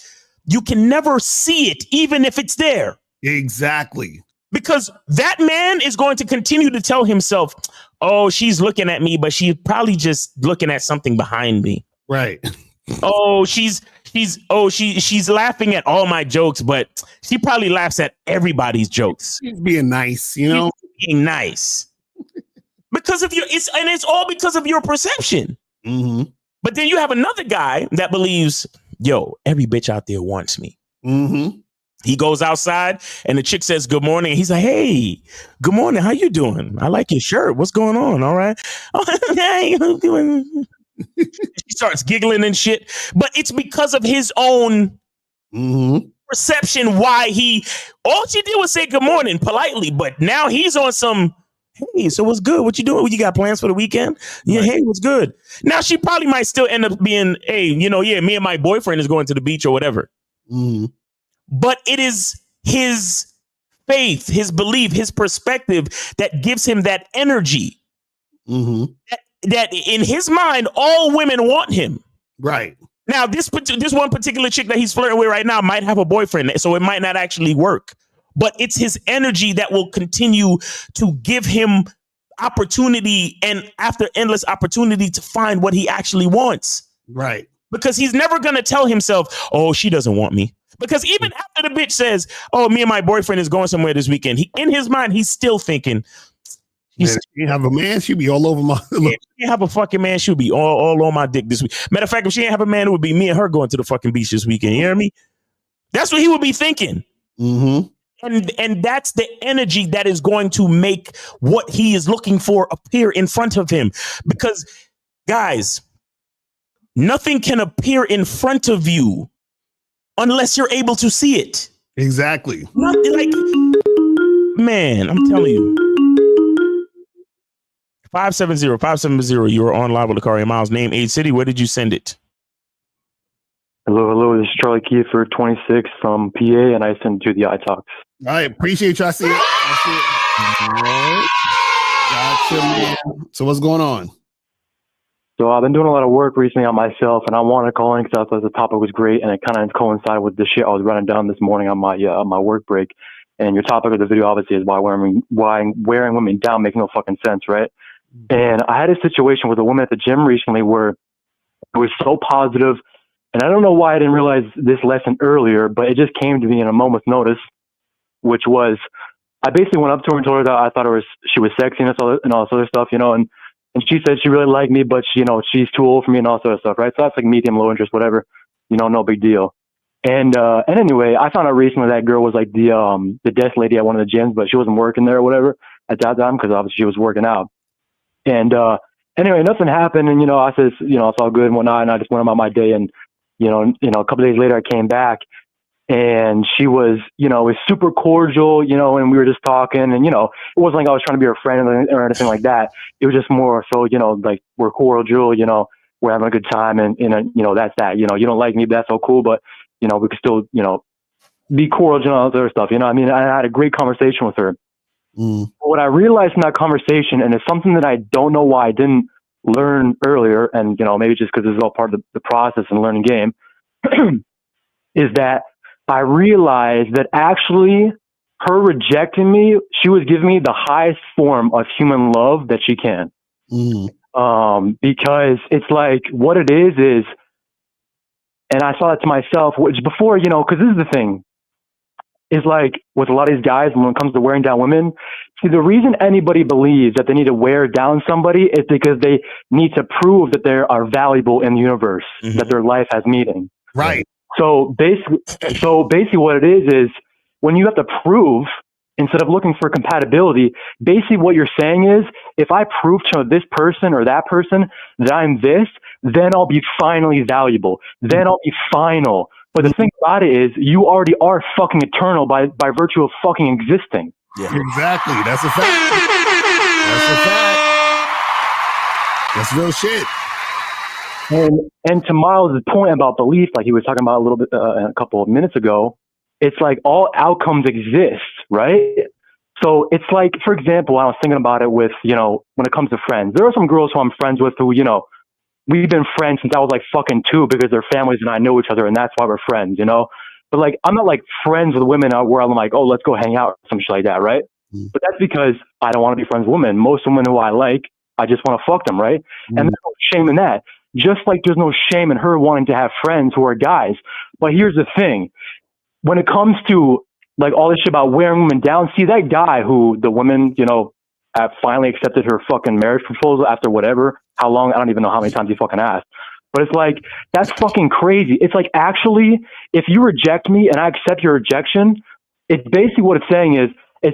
S5: you can never see it, even if it's there.
S10: Exactly.
S5: Because that man is going to continue to tell himself, oh, she's looking at me, but she's probably just looking at something behind me.
S10: Right.
S5: Oh, she's laughing at all my jokes, but she probably laughs at everybody's jokes.
S10: She's being nice, She's
S5: being nice. Because of it's all because of your perception.
S10: Mm-hmm.
S5: But then you have another guy that believes, yo, every bitch out there wants me.
S10: Mm-hmm.
S5: He goes outside and the chick says, good morning. And he's like, hey, good morning. How you doing? I like your shirt. What's going on? All right. She starts giggling and shit. But it's because of his own perception why all she did was say good morning politely. But now he's on some, hey, so what's good? What you doing? You got plans for the weekend? Yeah, hey, what's good? Now she probably might still end up being, hey, me and my boyfriend is going to the beach or whatever.
S10: Mm-hmm.
S5: But it is his faith, his belief, his perspective that gives him that energy.
S10: Mm-hmm.
S5: That in his mind, all women want him.
S10: Right.
S5: Now, this one particular chick that he's flirting with right now might have a boyfriend, so it might not actually work. But it's his energy that will continue to give him opportunity and after endless opportunity to find what he actually wants.
S10: Right.
S5: Because he's never going to tell himself, oh, she doesn't want me. Because even after the bitch says, oh, me and my boyfriend is going somewhere this weekend, in his mind, he's still thinking,
S10: you have a man, she'd be all over my.
S5: If she have a fucking man, she'll be all on my dick this week. Matter of fact, if she didn't have a man, it would be me and her going to the fucking beach this weekend. You hear me? That's what he would be thinking.
S10: Mm-hmm.
S5: And that's the energy that is going to make what he is looking for appear in front of him. Because, guys, nothing can appear in front of you unless you're able to see it.
S10: Exactly.
S5: Nothing like, man, I'm telling you. 570, you are on live with Lucario. Miles, name, age, city. Where did you send it?
S14: Hello. This is Charlie Kefir, 26 from PA, and I sent it to the iTalks.
S10: All right. Appreciate you. I see it. All right. Gotcha, man. So what's going on?
S14: So I've been doing a lot of work recently on myself, and I wanted to call in because I thought the topic was great, and it kind of coincided with the shit I was running down this morning on my work break. And your topic of the video, obviously, is why wearing women down makes no fucking sense, right? And I had a situation with a woman at the gym recently where It was so positive, and I don't know why I didn't realize this lesson earlier, but it just came to me in a moment's notice, which was I basically went up to her and told her that I thought she was sexy and all this other stuff, you know, and she said she really liked me, but she, you know, she's too old for me and all sort of stuff, right? So that's like medium, low interest, whatever, you know, no big deal. And anyway, I found out recently that girl was like the desk lady at one of the gyms, but she wasn't working there or whatever at that time because obviously she was working out. And anyway, nothing happened, and you know, I said, you know, it's all good and whatnot, and I just went about my day. And you know, a couple of days later, I came back, and she was, you know, it was super cordial, you know, and we were just talking, and you know, it wasn't like I was trying to be her friend or anything like that. It was just more so, you know, like we're cordial, you know, we're having a good time, and you know, that's that. You know, you don't like me, but that's all cool, but you know, we could still, you know, be cordial and all that other stuff. You know, I mean, I had a great conversation with her. But what I realized in that conversation, and it's something that I don't know why I didn't learn earlier, and you know, maybe just because this is all part of the process and learning game, is that I realized that actually her rejecting me, she was giving me the highest form of human love that she can. Because it's like what it is, and I saw that to myself, which before, you know, because this is the thing, is like with a lot of these guys, when it comes to wearing down women, see, the reason anybody believes that they need to wear down somebody is because they need to prove that they are valuable in the universe, that their life has meaning.
S15: Right.
S14: So basically what it is when you have to prove instead of looking for compatibility, basically what you're saying is, if I prove to this person or that person that I'm this, then I'll be finally valuable. Then I'll be final. But the thing about it is, you already are fucking eternal by virtue of fucking existing.
S15: Yeah, exactly. That's a fact. That's a fact. That's real shit.
S14: And to Miles' point about belief, like he was talking about a little bit a couple of minutes ago, it's like all outcomes exist, right? So it's like, for example, I was thinking about it with, you know, when it comes to friends, there are some girls who I'm friends with who, you know, we've been friends since I was like fucking 2 because their families and I know each other, and that's why we're friends, you know? But like, I'm not like friends with women where I'm like, oh, let's go hang out or some shit like that, right? But that's because I don't want to be friends with women. Most women who I like, I just want to fuck them, right? And there's no shame in that. Just like there's no shame in her wanting to have friends who are guys. But here's the thing. When it comes to like all this shit about wearing women down, see that guy who the women, you know, have finally accepted her fucking marriage proposal after whatever, how long, I don't even know how many times he fucking asked. But it's like, that's fucking crazy. It's like, actually, if you reject me and I accept your rejection, it's basically what it's saying is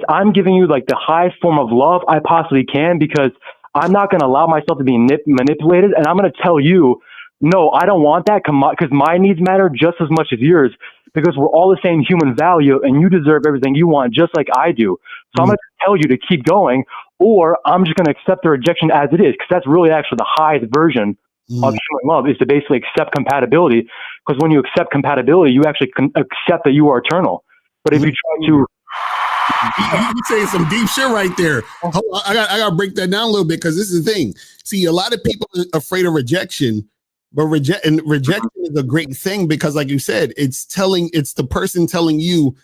S14: I'm giving you like the highest form of love I possibly can, because I'm not going to allow myself to be manipulated. And I'm going to tell you, no, I don't want that, because my needs matter just as much as yours, because we're all the same human value and you deserve everything you want just like I do. So I'm going to tell you to keep going, or I'm just going to accept the rejection as it is, because that's really actually the highest version of human love, is to basically accept compatibility. Because when you accept compatibility, you actually can accept that you are eternal. But if you try to...
S15: You saying some deep shit right there. I got to break that down a little bit, because this is the thing. See, a lot of people are afraid of rejection, but rejection is a great thing, because like you said, it's the person telling you,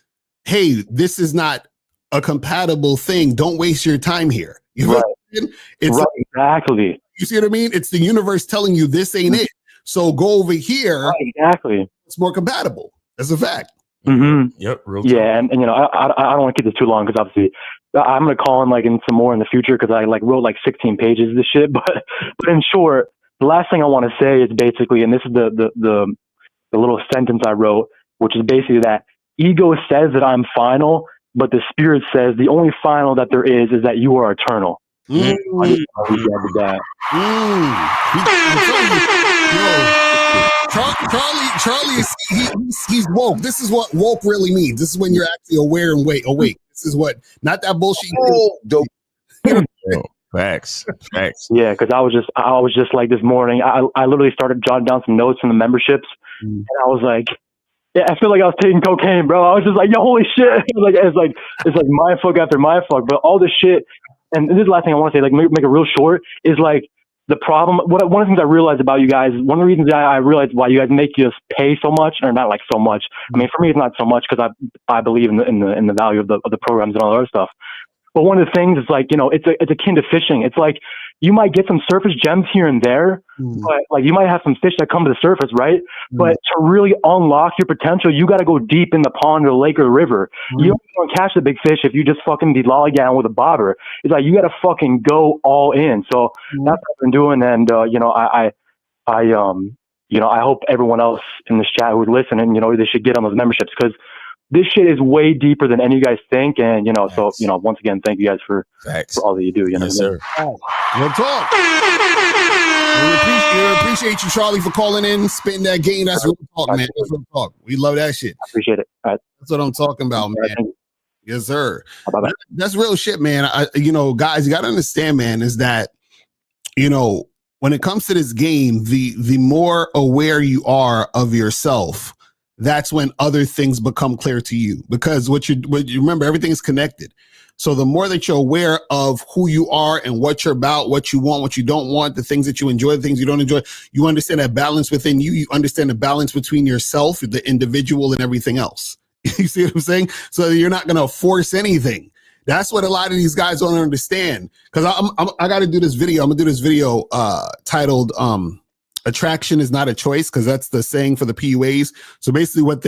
S15: hey, this is not a compatible thing. Don't waste your time here. You know what I mean? It's
S14: right, exactly.
S15: You see what I mean? It's the universe telling you this ain't it. So go over here.
S14: Right, exactly.
S15: It's more compatible. That's a fact.
S12: Yep. Real true.
S14: Yeah, and you know, I don't want to keep this too long, because obviously I'm gonna call in like in some more in the future, because I like wrote like 16 pages of this shit. But in short, the last thing I want to say is basically, and this is the little sentence I wrote, which is basically that ego says that I'm final, but the spirit says the only final that there is that you are eternal.
S15: Charlie, he's woke. This is what woke really means. This is when you're actually aware and awake. This is what, not that bullshit.
S12: Facts.
S14: Yeah, because I was just like this morning. I literally started jotting down some notes from the memberships, and I was like, yeah, I feel like I was taking cocaine, bro. I was just like, yo, holy shit! It's like mind fuck after mind fuck. But all this shit, and this is the last thing I want to say, like make it real short, is like the problem. One of the things I realized about you guys, one of the reasons I realized why you guys make us pay so much, or not like so much. I mean, for me, it's not so much, because I believe in the value of the programs and all that other stuff. But one of the things is like, you know, it's akin to fishing. It's like you might get some surface gems here and there, but like you might have some fish that come to the surface, right? But to really unlock your potential, you got to go deep in the pond or the lake or the river. You don't catch the big fish if you just fucking be lollygagging with a bobber. It's like you got to fucking go all in. So that's what I've been doing, and you know, I hope everyone else in this chat who's listening, you know, they should get on those memberships because this shit is way deeper than any of you guys think. And, you know, so, you know, once again, thank you guys for all that you do. You know,
S15: sir. Real talk. We appreciate you, Charlie, for calling in, spitting that game. That's real talk, man. That's real talk. We love that shit.
S14: I appreciate it.
S15: That's what I'm talking about, man. Yes, sir. That's real shit, man. You know, guys, you got to understand, man, is that, you know, when it comes to this game, the more aware you are of yourself, that's when other things become clear to you, because what you remember, everything is connected. So the more that you're aware of who you are and what you're about, what you want, what you don't want, the things that you enjoy, the things you don't enjoy, you understand that balance within you. You understand the balance between yourself, the individual, and everything else. You see what I'm saying? So you're not going to force anything. That's what a lot of these guys don't understand. Because I got to do this video. I'm going to do this video titled "Attraction is not a choice," because that's the saying for the PUAs. So basically, what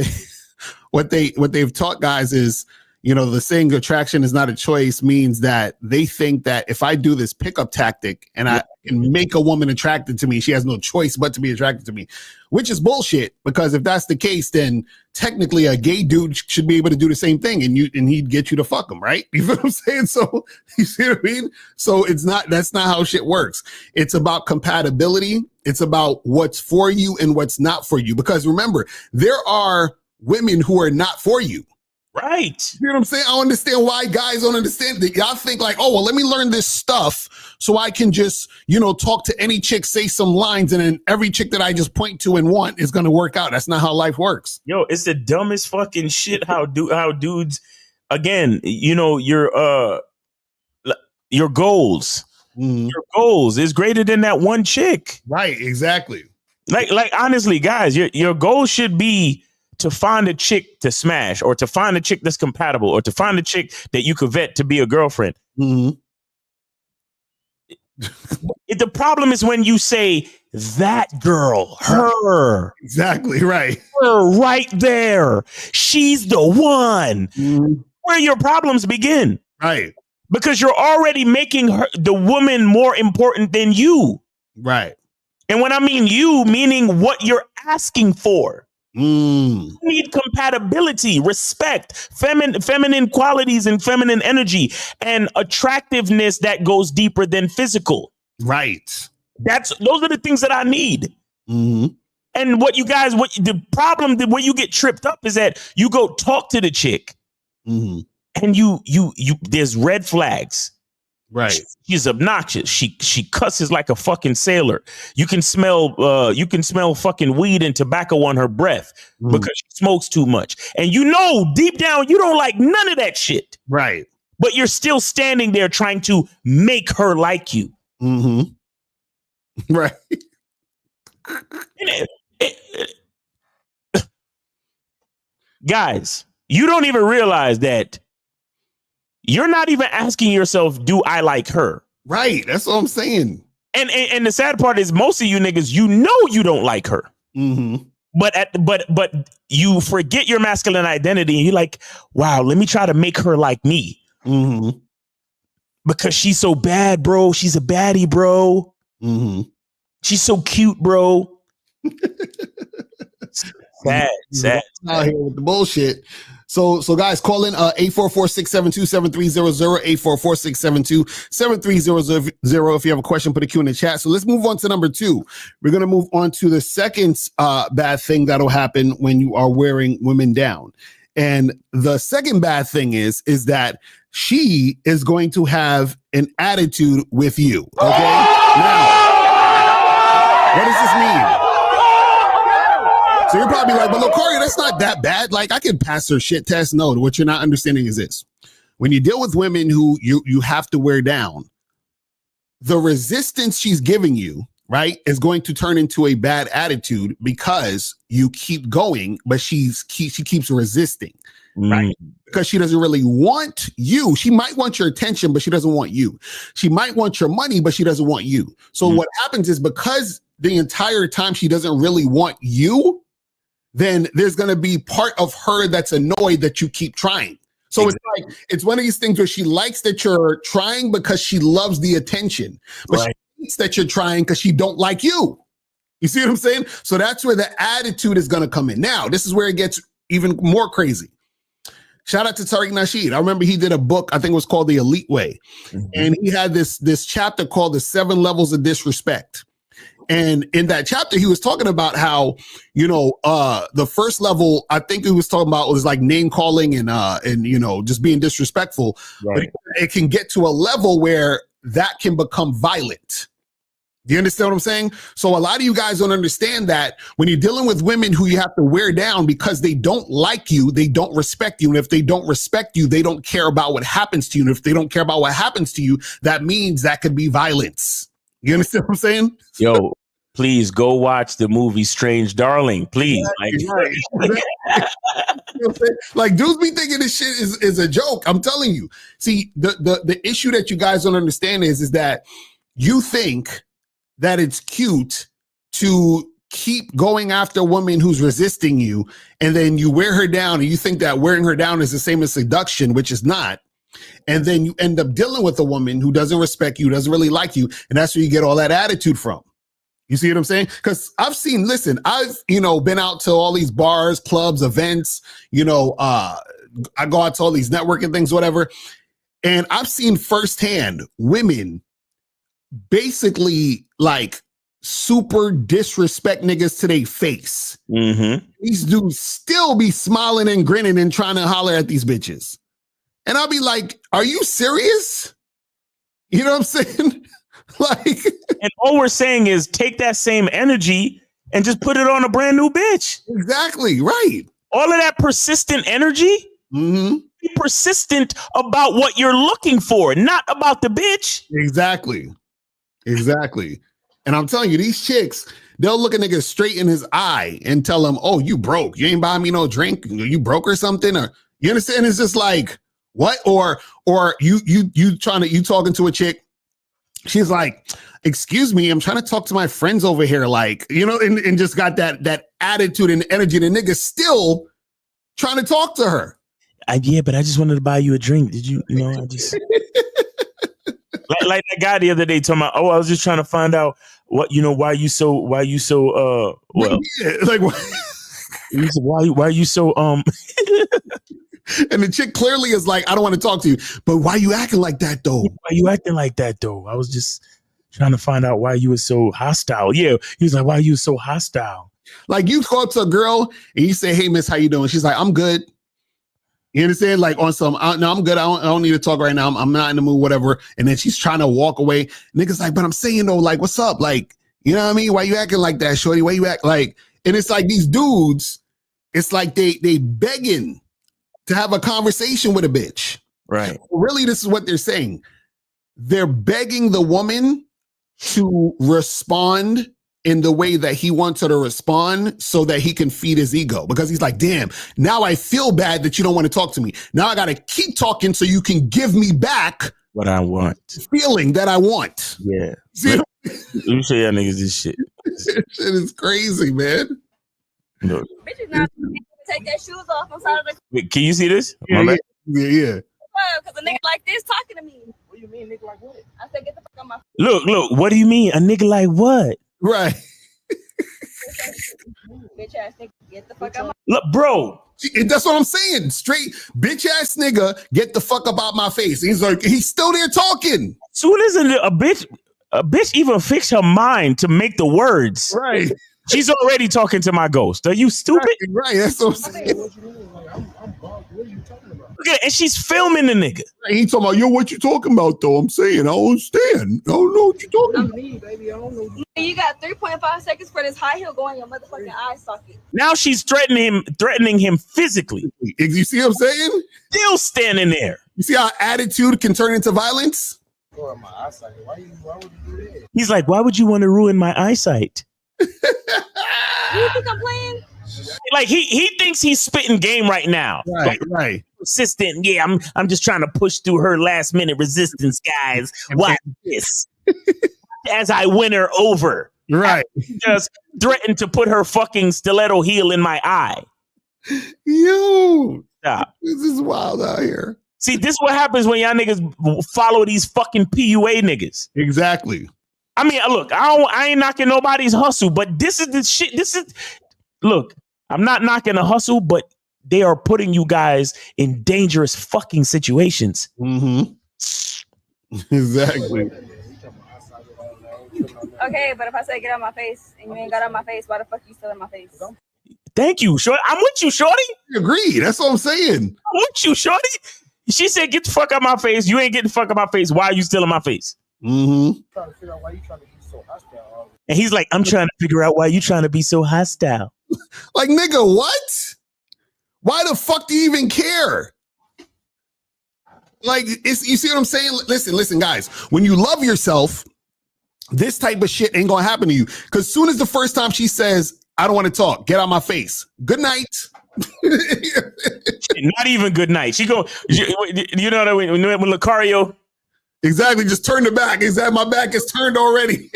S15: they've taught guys is, you know, the saying "attraction is not a choice" means that they think that if I do this pickup tactic and I can make a woman attracted to me, she has no choice but to be attracted to me, which is bullshit. Because if that's the case, then technically a gay dude should be able to do the same thing, and he'd get you to fuck him, right? You know what I'm saying? So you see what I mean? So that's not how shit works. It's about compatibility. It's about what's for you and what's not for you. Because remember, there are women who are not for you.
S12: Right.
S15: You know what I'm saying? I don't understand why guys don't understand that. Y'all think like, oh, well, let me learn this stuff so I can just, you know, talk to any chick, say some lines, and then every chick that I just point to and want is going to work out. That's not how life works.
S12: Yo, it's the dumbest fucking shit how dudes, again, you know, your goals. Your goals is greater than that one chick.
S15: Right, exactly.
S12: Like honestly, guys, your goal should be to find a chick to smash, or to find a chick that's compatible, or to find a chick that you could vet to be a girlfriend.
S15: Mm-hmm.
S12: The problem is when you say that girl, her.
S15: Exactly right.
S12: Her right there. She's the one.
S15: Mm-hmm.
S12: Where your problems begin.
S15: Right.
S12: Because you're already making the woman more important than you.
S15: Right.
S12: And when I mean you, meaning what you're asking for.
S15: You
S12: need compatibility, respect, feminine qualities and feminine energy, and attractiveness that goes deeper than physical.
S15: Right.
S12: Those are the things that I need.
S15: Mm-hmm.
S12: And the problem that where you get tripped up is that you go talk to the chick, and you there's red flags.
S15: Right.
S12: She's obnoxious. She cusses like a fucking sailor. You can smell fucking weed and tobacco on her breath because she smokes too much. And you know deep down you don't like none of that shit.
S15: Right.
S12: But you're still standing there trying to make her like you.
S15: Mm-hmm. Right.
S12: Guys, you don't even realize that you're not even asking yourself, do I like her?
S15: Right. That's what I'm saying.
S12: And the sad part is most of you niggas, you know you don't like her.
S15: Mm-hmm.
S12: But you forget your masculine identity and you're like, wow, let me try to make her like me.
S15: Mm-hmm.
S12: Because she's so bad, bro. She's a baddie, bro.
S15: Mm-hmm.
S12: She's so cute, bro. Sad.
S15: Out here with the bullshit. So guys, call in 844-672-7300, 844-672-7300. If you have a question, put a Q in the chat. So let's move on to number 2. We're going to move on to the second bad thing that'll happen when you are wearing women down. And the second bad thing is that she is going to have an attitude with you. Okay? Now, what does this mean? So you're probably like, but Lucario, that's not that bad. Like, I can pass her shit test. No, what you're not understanding is this. When you deal with women who you have to wear down, the resistance she's giving you, right, is going to turn into a bad attitude because you keep going, but she keeps resisting. right? Because she doesn't really want you. She might want your attention, but she doesn't want you. She might want your money, but she doesn't want you. So what happens is, because the entire time she doesn't really want you, then there's going to be part of her that's annoyed that you keep trying. So it's like, it's one of these things where she likes that you're trying because she loves the attention, but she hates that you're trying because she don't like you. You see what I'm saying? So that's where the attitude is going to come in. Now, this is where it gets even more crazy. Shout out to Tariq Nasheed. I remember he did a book, I think it was called The Elite Way. And he had this chapter called The 7 Levels of Disrespect. And in that chapter, he was talking about how, you know, the first level, I think he was talking about was like name calling and you know, just being disrespectful. But it can get to a level where that can become violent. Do you understand what I'm saying? So a lot of you guys don't understand that when you're dealing with women who you have to wear down because they don't like you, they don't respect you. And if they don't respect you, they don't care about what happens to you. And if they don't care about what happens to you, that means that could be violence. You understand what I'm saying?
S12: Yo, please go watch the movie Strange Darling, please.
S15: Like dudes be thinking this shit is a joke. I'm telling you. See, the issue that you guys don't understand is that you think that it's cute to keep going after a woman who's resisting you, and then you wear her down, and you think that wearing her down is the same as seduction, which is not. And then you end up dealing with a woman who doesn't respect you, doesn't really like you, and that's where you get all that attitude from. You see what I'm saying? Because I've been out to all these bars, clubs, events, I go out to all these networking things, whatever, and I've seen firsthand women basically like super disrespect niggas to their face. These dudes still be smiling and grinning and trying to holler at these bitches. And I'll be like, are you serious? You know what I'm saying?
S12: And all we're saying is take that same energy and just put it on a brand new bitch.
S15: Exactly, right.
S12: All of that persistent energy, be persistent about what you're looking for, not about the bitch.
S15: Exactly. And I'm telling you, these chicks, they'll look a nigga straight in his eye and tell him, oh, you broke. You ain't buying me no drink. You broke or something? Or you understand? It's just like, what? Or you talking to a chick. She's like, excuse me, I'm trying to talk to my friends over here. Like, and just got that attitude and energy. The nigga still trying to talk to her.
S12: Yeah, but I just wanted to buy you a drink. Did you, I just... Like that guy the other day talking about, I was just trying to find out why you so well.
S15: Yeah, like what?
S12: He said, why are you so
S15: And the chick clearly is like, I don't want to talk to you, but why you acting like that though?
S12: Why you acting like that though? I was just trying to find out why you were so hostile. Yeah, he was like, why are you so hostile?
S15: Like you go up to a girl and you say, hey miss, how you doing? She's like, I'm good. You understand? Like on some, no, I'm good. I don't need to talk right now. I'm not in the mood, whatever. And then she's trying to walk away. Niggas like, but I'm saying though, like, what's up? Like, you know what I mean? Why you acting like that, shorty? Why you act like? And it's like these dudes, it's like they begging to have a conversation with a bitch.
S12: Right.
S15: Really, this is what they're saying. They're begging the woman to respond in the way that he wants her to respond so that he can feed his ego. Because he's like, damn, now I feel bad that you don't want to talk to me. Now I got to keep talking so you can give me back
S12: what I want.
S15: Feeling that I want.
S12: Yeah. Let me show y'all niggas this shit.
S15: This shit is crazy, man.
S12: No.
S13: Bitches not take their shoes off on side of the...
S12: Wait, can you see this?
S15: Yeah.
S13: Because a nigga like this talking to me. What do you mean, nigga like what? I said, get the fuck on my...
S12: Look, what do you mean? A nigga like what?
S15: Right.
S13: Bitch ass nigga, get the fuck out my...
S12: Look, bro.
S15: That's what I'm saying. Straight bitch ass nigga, get the fuck up out my face. He's like, he's still there talking.
S12: Soon as a bitch even fix her mind to make the words.
S15: Right.
S12: She's already talking to my ghost. Are you stupid?
S15: Right. That's what I'm saying.
S12: Look at it, and she's filming the nigga.
S15: He talking about, yo, what you talking about though? I'm saying, I don't understand. I don't know what you talking about.
S13: Me, baby, I don't know. You got 3.5 seconds for this high heel going in your motherfucking eye socket.
S12: Now she's threatening him physically.
S15: You see what I'm saying?
S12: Still standing there.
S15: You see how attitude can turn into violence?
S16: Or my eyesight. Why would you do that?
S12: He's like, why would you want to ruin my eyesight?
S13: You think I'm playing?
S12: Like he thinks he's spitting game right now.
S15: Right.
S12: Persistent. Yeah, I'm just trying to push through her last minute resistance, guys. Watch this. As I win her over.
S15: Right.
S12: She just threatened to put her fucking stiletto heel in my eye.
S15: Yo.
S12: Stop.
S15: This is wild out here.
S12: See, this is what happens when y'all niggas follow these fucking PUA niggas.
S15: Exactly.
S12: I mean, look, I ain't knocking nobody's hustle, but this is the shit. Look, I'm not knocking the hustle, but they are putting you guys in dangerous fucking situations.
S15: Mm-hmm. Exactly.
S13: Okay, but if I say get out my face and you ain't got out my face, why the fuck you still in my face?
S12: Thank you, Shorty. I'm with you, Shorty.
S15: I agree. That's what I'm saying.
S12: I'm with you, Shorty. She said, get the fuck out my face. You ain't getting the fuck out my face. Why are you still in my face?
S15: Mm-hmm.
S16: Trying to figure out why you trying to be so hostile.
S12: And he's like, I'm trying to figure out why you trying to be so hostile.
S15: Like, nigga, what? Why the fuck do you even care? Like, you see what I'm saying? Listen, guys. When you love yourself, this type of shit ain't gonna happen to you. Because soon as the first time she says, I don't want to talk, get out my face. Good night.
S12: Not even good night. She go, you know that when Lucario.
S15: Exactly, just turn the back. Exactly, my back is turned already.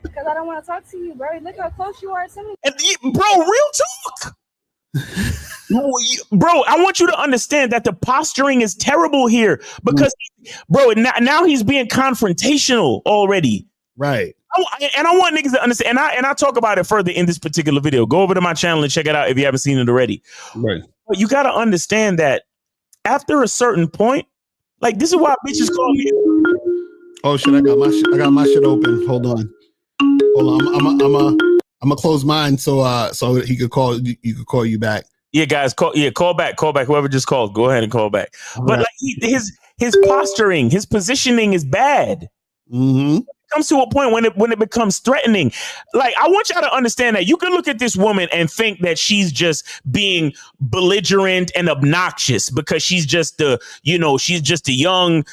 S13: Because I don't want to talk to you, bro. Look how close you are to me.
S12: Bro, real talk. Bro, I want you to understand that the posturing is terrible here because, bro, now he's being confrontational already.
S15: Right.
S12: And I want niggas to understand, and I talk about it further in this particular video. Go over to my channel and check it out if you haven't seen it already.
S15: Right.
S12: But you got to understand that after a certain point, like this is why bitches call me.
S15: Oh shit! I got my shit open. Hold on. I'm gonna close mine so he could call you back.
S12: Yeah, guys, call back. Whoever just called, go ahead and call back. But like his posturing, his positioning is bad.
S15: Mm-hmm.
S12: It comes to a point when it becomes threatening. Like, I want y'all to understand that you can look at this woman and think that she's just being belligerent and obnoxious because she's just a young,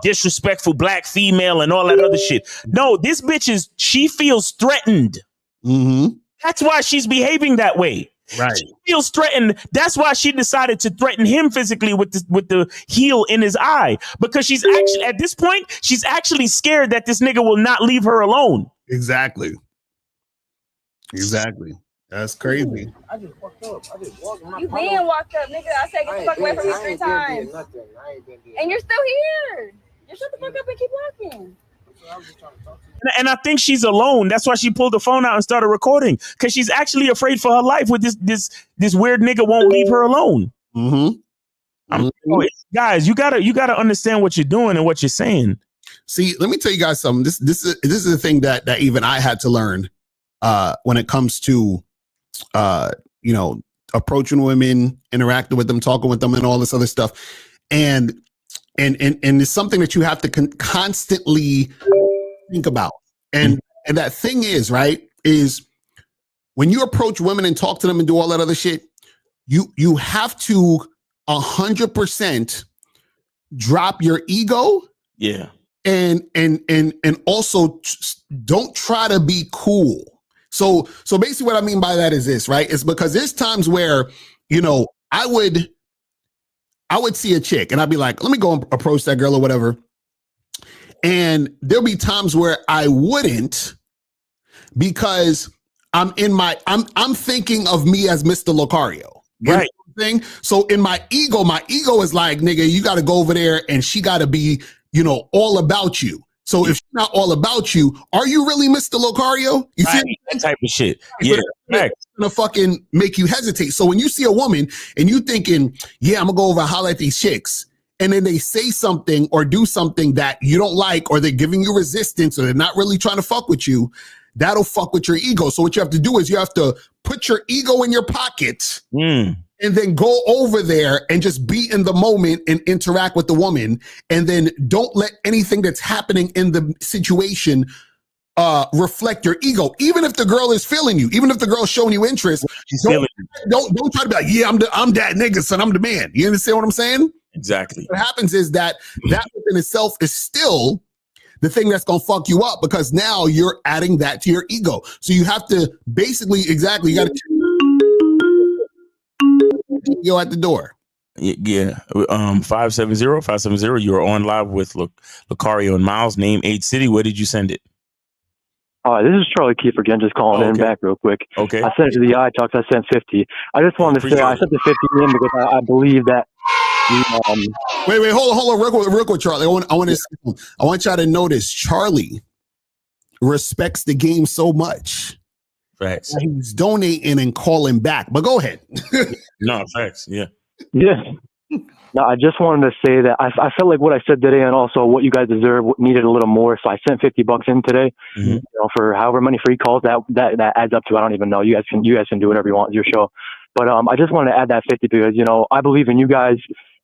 S12: disrespectful black female and all that other shit. No, this bitch she feels threatened.
S15: Mm-hmm.
S12: That's why she's behaving that way.
S15: Right.
S12: She feels threatened. That's why she decided to threaten him physically with the heel in his eye, because she's actually at this point, she's actually scared that this nigga will not leave her alone.
S15: Exactly. That's crazy.
S16: I just walked up.
S13: You been walked up, nigga. I said get the fuck away from me 3 times. And you're still here. Just shut the fuck up and keep walking.
S12: And I think she's alone. That's why she pulled the phone out and started recording, because she's actually afraid for her life with this weird nigga won't leave her alone.
S15: Mm-hmm.
S12: Guys, you gotta understand what you're doing and what you're saying.
S15: See, let me tell you guys something. This is the thing that even I had to learn when it comes to approaching women, interacting with them, talking with them, and all this other stuff. And it's something that you have to constantly think about. And that thing is when you approach women and talk to them and do all that other shit, you have to 100% drop your ego.
S12: Yeah.
S15: And also don't try to be cool. So basically what I mean by that is this, right? It's because there's times where, I would see a chick and I'd be like, let me go and approach that girl or whatever. And there'll be times where I wouldn't, because I'm thinking of me as Mr. Locario.
S12: Right.
S15: Thing. So in my ego is like, nigga, you got to go over there and she got to be, all about you. So if she's not all about you, are you really Mr. Locario? You
S12: right.
S15: see
S12: That type of shit. Yeah.
S15: It's gonna fucking make you hesitate. So when you see a woman and you thinking, yeah, I'm gonna go over and holler at these chicks, and then they say something or do something that you don't like, or they're giving you resistance, or they're not really trying to fuck with you, that'll fuck with your ego. So what you have to do is you have to put your ego in your pocket and then go over there and just be in the moment and interact with the woman. And then don't let anything that's happening in the situation reflect your ego. Even if the girl is feeling you, even if the girl's showing you interest, don't try to be like, yeah, I'm that nigga, son, I'm the man. You understand what I'm saying?
S12: Exactly.
S15: What happens is that within itself is still the thing that's going to fuck you up, because now you're adding that to your ego. So you have to basically, exactly, you got to go at the door.
S12: Yeah. 570. You are on live with Lucario and Miles. Name, age, city. Where did you send it?
S14: All right, this is Charlie Kefir again, just calling in back real quick.
S12: Okay.
S14: I sent it to the iTalks. I sent 50. I just wanted to say I sent the 50 in because I believe that.
S15: Wait, hold on, real quick, Charlie. I want y'all to notice Charlie respects the game so much.
S12: Facts.
S15: He's donating and calling back. But go ahead.
S12: No, facts. Yeah.
S14: Yeah. No, I just wanted to say that I felt like what I said today, and also what you guys deserve, needed a little more. So I sent $50 in today, you know, for however many free calls that adds up to. I don't even know. You guys can do whatever you want. It's your show. But I just wanted to add that 50 because, you know, I believe in you guys,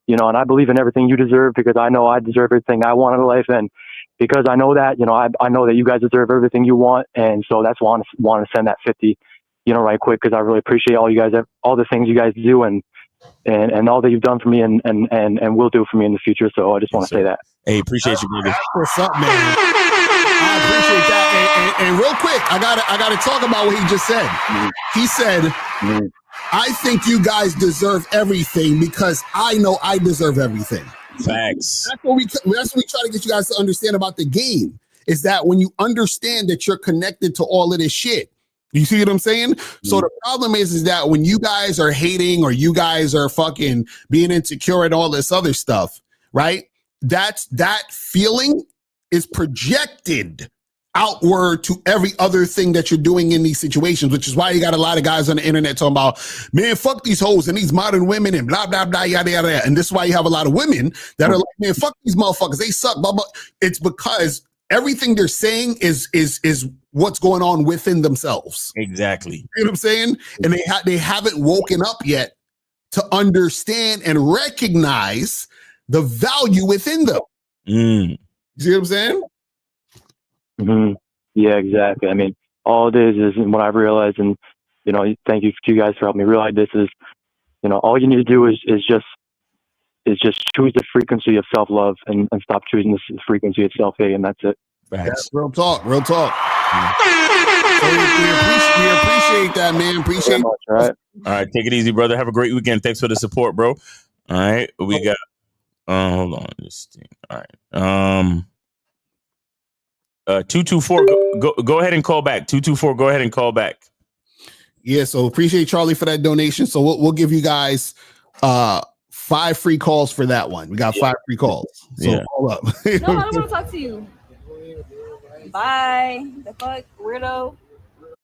S14: you know, and I believe in everything you deserve because I know I deserve everything I want in life, and because I know that, you know, I know that you guys deserve everything you want, and so that's why I want to send that 50, you know, right quick, because I really appreciate all you guys, all the things you guys do, and all that you've done for me and will do for me in the future. So I just want to say that.
S12: Hey, appreciate you, brother.
S15: What's up, man? I appreciate that. And real quick, I gotta talk about what he just said. He said, I think you guys deserve everything because I know I deserve everything.
S12: Facts.
S15: That's what we try to get you guys to understand about the game, is that when you understand that you're connected to all of this shit. You see what I'm saying? So the problem is that when you guys are hating or you guys are fucking being insecure and all this other stuff, right? That feeling is projected outward to every other thing that you're doing in these situations, which is why you got a lot of guys on the internet talking about, man, fuck these hoes and these modern women and blah, blah, blah, yada, yada, yada. And this is why you have a lot of women that are like, man, fuck these motherfuckers. They suck, blah, blah. It's because everything they're saying is what's going on within themselves.
S12: Exactly.
S15: You know what I'm saying? And they haven't woken up yet to understand and recognize the value within them. You see what I'm saying?
S14: Mm-hmm. Yeah, exactly. I mean, all it is what I've realized, and, you know, thank you to you guys for helping me realize this is, you know, all you need to do is just choose the frequency of self-love and stop choosing the frequency of self-hate, and that's it.
S15: Yeah, real talk. So we appreciate that, man. Appreciate it.
S14: All right.
S12: All right. Take it easy, brother. Have a great weekend. Thanks for the support, bro. All right. We got, hold on. This thing. All right. 224. Go ahead and call back. 224. Go ahead and call back.
S15: Yeah. So appreciate Charlie for that donation. So we'll give you guys 5 free calls for that one. We got 5 free calls. So call up.
S13: No, I don't want to talk to you. Bye. The fuck, weirdo.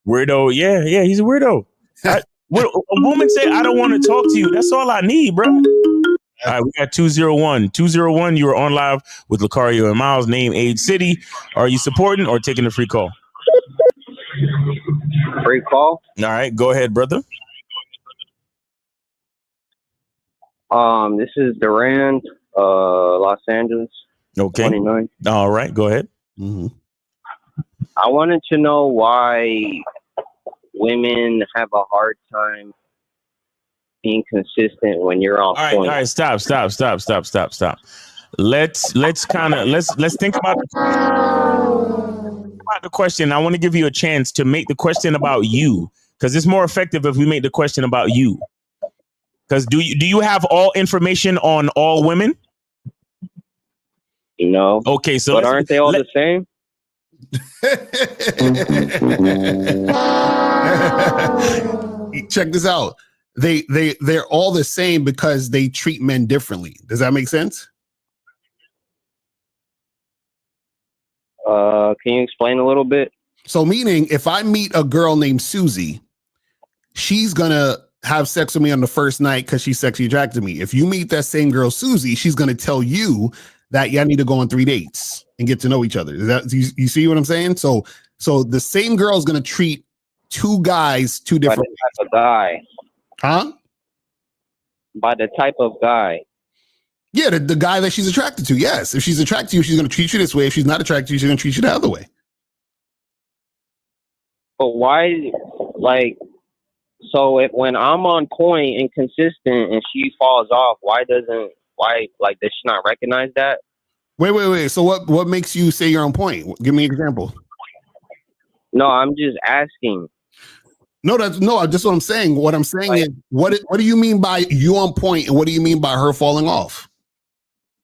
S12: Weirdo. Yeah. He's a weirdo. A woman say, I don't want to talk to you. That's all I need, bro. All right, we got 201. 201, you are on live with Lucario and Miles. Name, age, city. Are you supporting or taking a free call?
S17: Free call.
S12: All right, go ahead, brother.
S17: This is Durand, Los Angeles.
S12: Okay.
S17: 29.
S12: All right, go ahead.
S17: I wanted to know why women have a hard time being consistent when you're on point.
S12: All right, stop. Let's think about the question. I want to give you a chance to make the question about you, because it's more effective if we make the question about you. Because do you have all information on all women?
S17: No.
S12: Okay, so
S17: but aren't they all the same?
S15: Check this out. They're all the same because they treat men differently. Does that make sense?
S17: Can you explain a little bit?
S15: So meaning if I meet a girl named Susie, she's gonna have sex with me on the first night because she's sexually attracted to me. If you meet that same girl, Susie, she's gonna tell you that y'all need to go on 3 dates and get to know each other. Is that you see what I'm saying? So the same girl is gonna treat 2 guys 2 different
S17: By the type of guy.
S15: Huh?
S17: By the type of guy.
S15: Yeah, the guy that she's attracted to. Yes. If she's attracted to you, she's going to treat you this way. If she's not attracted to you, she's going to treat you the other way.
S17: But why, like, so when I'm on point and consistent and she falls off, does she not recognize that?
S15: Wait. So what makes you say you're on point? Give me an example.
S17: No, I'm just asking.
S15: No, that's what I'm saying. What I'm saying is, what do you mean by you on point, and what do you mean by her falling off?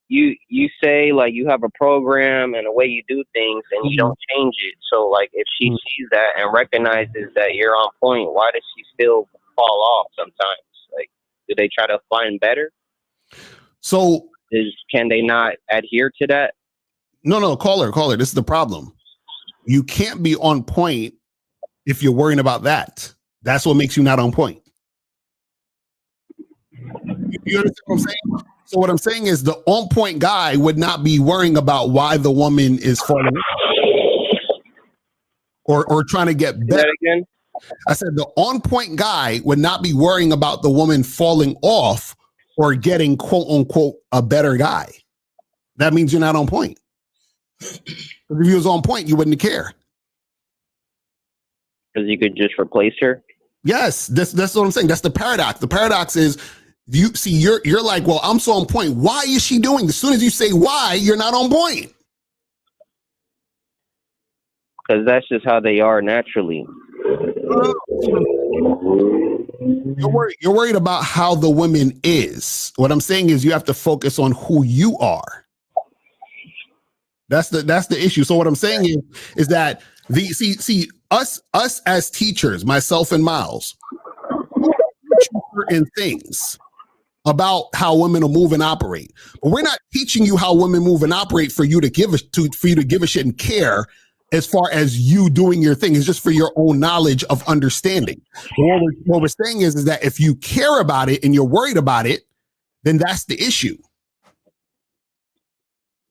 S17: You say like you have a program and a way you do things, and you don't change it. So like, if she sees that and recognizes that you're on point, why does she still fall off sometimes? Like, do they try to find better?
S15: So
S17: can they not adhere to that?
S15: No, caller. This is the problem. You can't be on point if you're worrying about that. That's what makes you not on point. You understand what I'm saying? So what I'm saying is the on point guy would not be worrying about why the woman is falling or trying to get better.
S17: Again?
S15: I said the on point guy would not be worrying about the woman falling off or getting quote unquote a better guy. That means you're not on point. If you was on point, you wouldn't care.
S17: Because you could just replace her.
S15: Yes, that's what I'm saying. That's the paradox. The paradox is you're like, well, I'm so on point. Why is she doing this? As soon as you say why, you're not on point.
S17: Because that's just how they are naturally.
S15: You're worried about how the woman is. What I'm saying is you have to focus on who you are. That's the issue. So what I'm saying is that us as teachers, myself and Miles, certain things about how women will move and operate, but we're not teaching you how women move and operate for you to give a shit and care. As far as you doing your thing, it's just for your own knowledge of understanding. What we're saying is that if you care about it and you're worried about it, then that's the issue.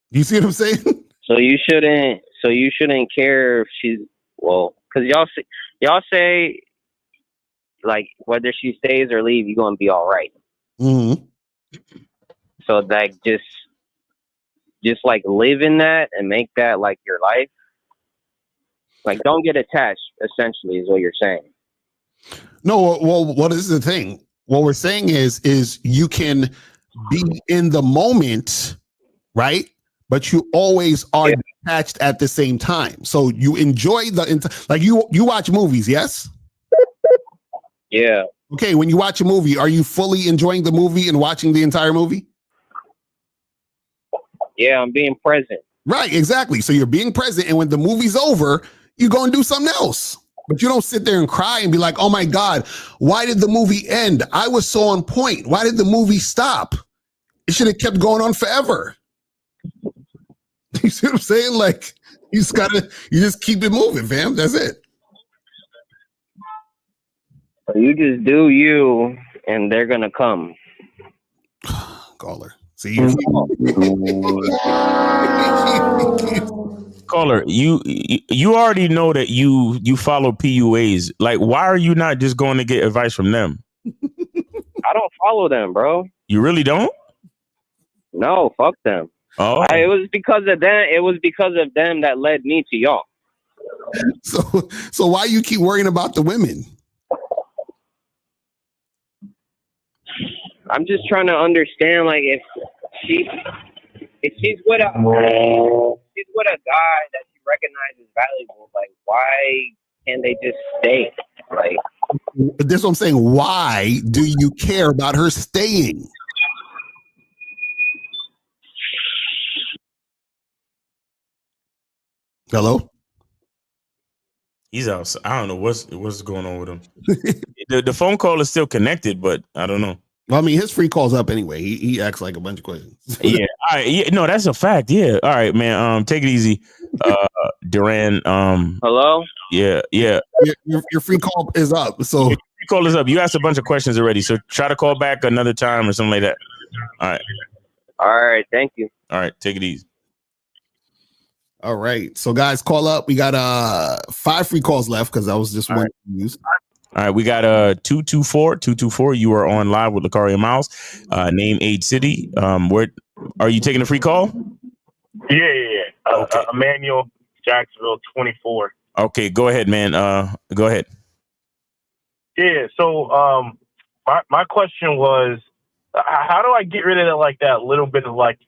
S15: You see what I'm saying?
S17: So you shouldn't care if she's because y'all say like whether she stays or leave, you're gonna be all right.
S15: Mm-hmm.
S17: So like just like live in that and make that like your life. Like, don't get attached, essentially, is what you're saying.
S15: No, well, what is the thing? What we're saying is you can be in the moment, right? But you always are detached at the same time. So you enjoy like you watch movies, yes?
S17: Yeah.
S15: Okay, when you watch a movie, are you fully enjoying the movie and watching the entire movie?
S17: Yeah, I'm being present.
S15: Right, exactly. So you're being present, and when the movie's over, you go and do something else. But you don't sit there and cry and be like, oh my God, why did the movie end? I was so on point. Why did the movie stop? It should have kept going on forever. You see what I'm saying? Like, you just keep it moving, fam. That's it.
S17: You just do you, and they're gonna come.
S15: Caller. See,
S12: Caller, you already know that you follow PUAs. Like, why are you not just going to get advice from them?
S17: I don't follow them, bro.
S12: You really don't?
S17: No, fuck them.
S12: Oh,
S17: it was because of them. It was because of them that led me to y'all.
S15: So why you keep worrying about the women?
S17: I'm just trying to understand, like, if she's with a guy that she recognizes valuable, like, why can't they just stay? Like,
S15: this is what I'm saying. Why do you care about her staying? Hello?
S12: he's out. I don't know what's going on with him. The phone call is still connected, but I don't know.
S15: Well, I mean, his free call's up anyway. He acts like a bunch of questions.
S12: Yeah. All right. Yeah. No, that's a fact. Yeah. All right, man. Take it easy. Duran.
S17: Hello?
S12: Yeah. Yeah.
S15: Your free call is up. So
S12: your free call is up. You asked a bunch of questions already. So try to call back another time or something like that. All right.
S17: All right. Thank you.
S12: All right. Take it easy.
S15: All right. So guys, call up. We got 5 free calls left because I was just one to use.
S12: All right, we got 224. You are on live with Lucario Miles. Name, age, city. Where are you taking a free call?
S5: Yeah.
S12: Okay.
S5: Emmanuel, Jacksonville, 24.
S12: Okay, go ahead, man. Go ahead.
S5: Yeah. So, my question was, how do I get rid of that little bit of like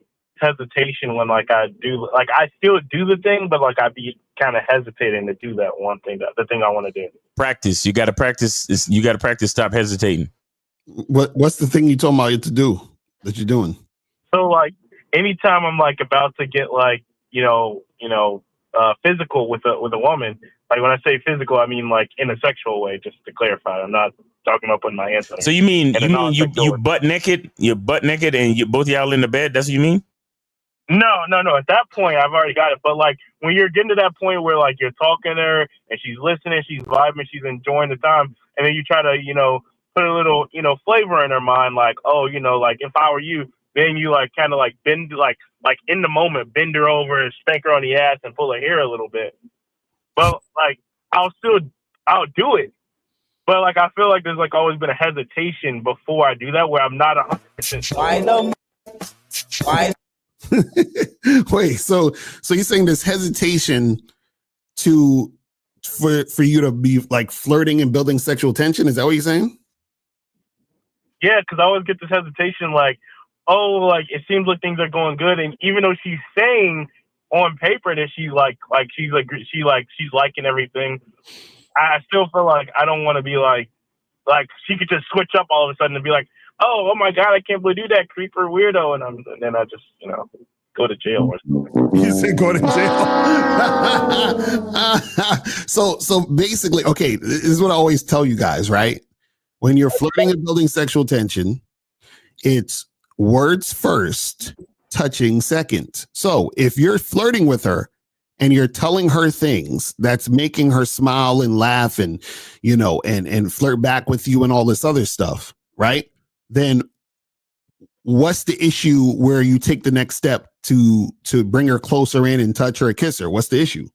S18: hesitation when like I do, like I still do the thing, but like I be kind of hesitating to do that one thing, the thing I want to do.
S12: Practice. You got to practice. You got to practice. Stop hesitating.
S15: What's the thing you told me to do that you're doing?
S18: So like anytime I'm like about to get like, physical with a woman, like when I say physical, I mean like in a sexual way, just to clarify. I'm not talking about putting my hands on her.
S12: So you mean you butt naked? You're butt naked and you both y'all in the bed? That's what you mean?
S18: No. At that point, I've already got it. But like when you're getting to that point where like you're talking to her and she's listening, she's vibing, she's enjoying the time, and then you try to, put a little, flavor in her mind, like, oh, like if I were you, then you like kind of like bend, like in the moment, bend her over and spank her on the ass and pull her hair a little bit. But like I'll do it. But like I feel like there's like always been a hesitation before I do that where I'm not 100%.
S15: I know. Why? Wait, so you're saying there's hesitation for you to be like flirting and building sexual tension? Is that what you're saying?
S18: Yeah, because I always get this hesitation, like, oh, like it seems like things are going good, and even though she's saying on paper that she's liking everything, I still feel like I don't want to be like she could just switch up all of a sudden and be like, oh my God, I can't believe you do that, creeper weirdo, and then I just go to jail or something.
S15: You say go to jail. So basically, okay, this is what I always tell you guys, right? When you're flirting and building sexual tension, it's words first, touching second. So if you're flirting with her and you're telling her things that's making her smile and laugh and, and flirt back with you and all this other stuff, right? Then what's the issue where you take the next step to bring her closer in and touch her or kiss her? What's the issue?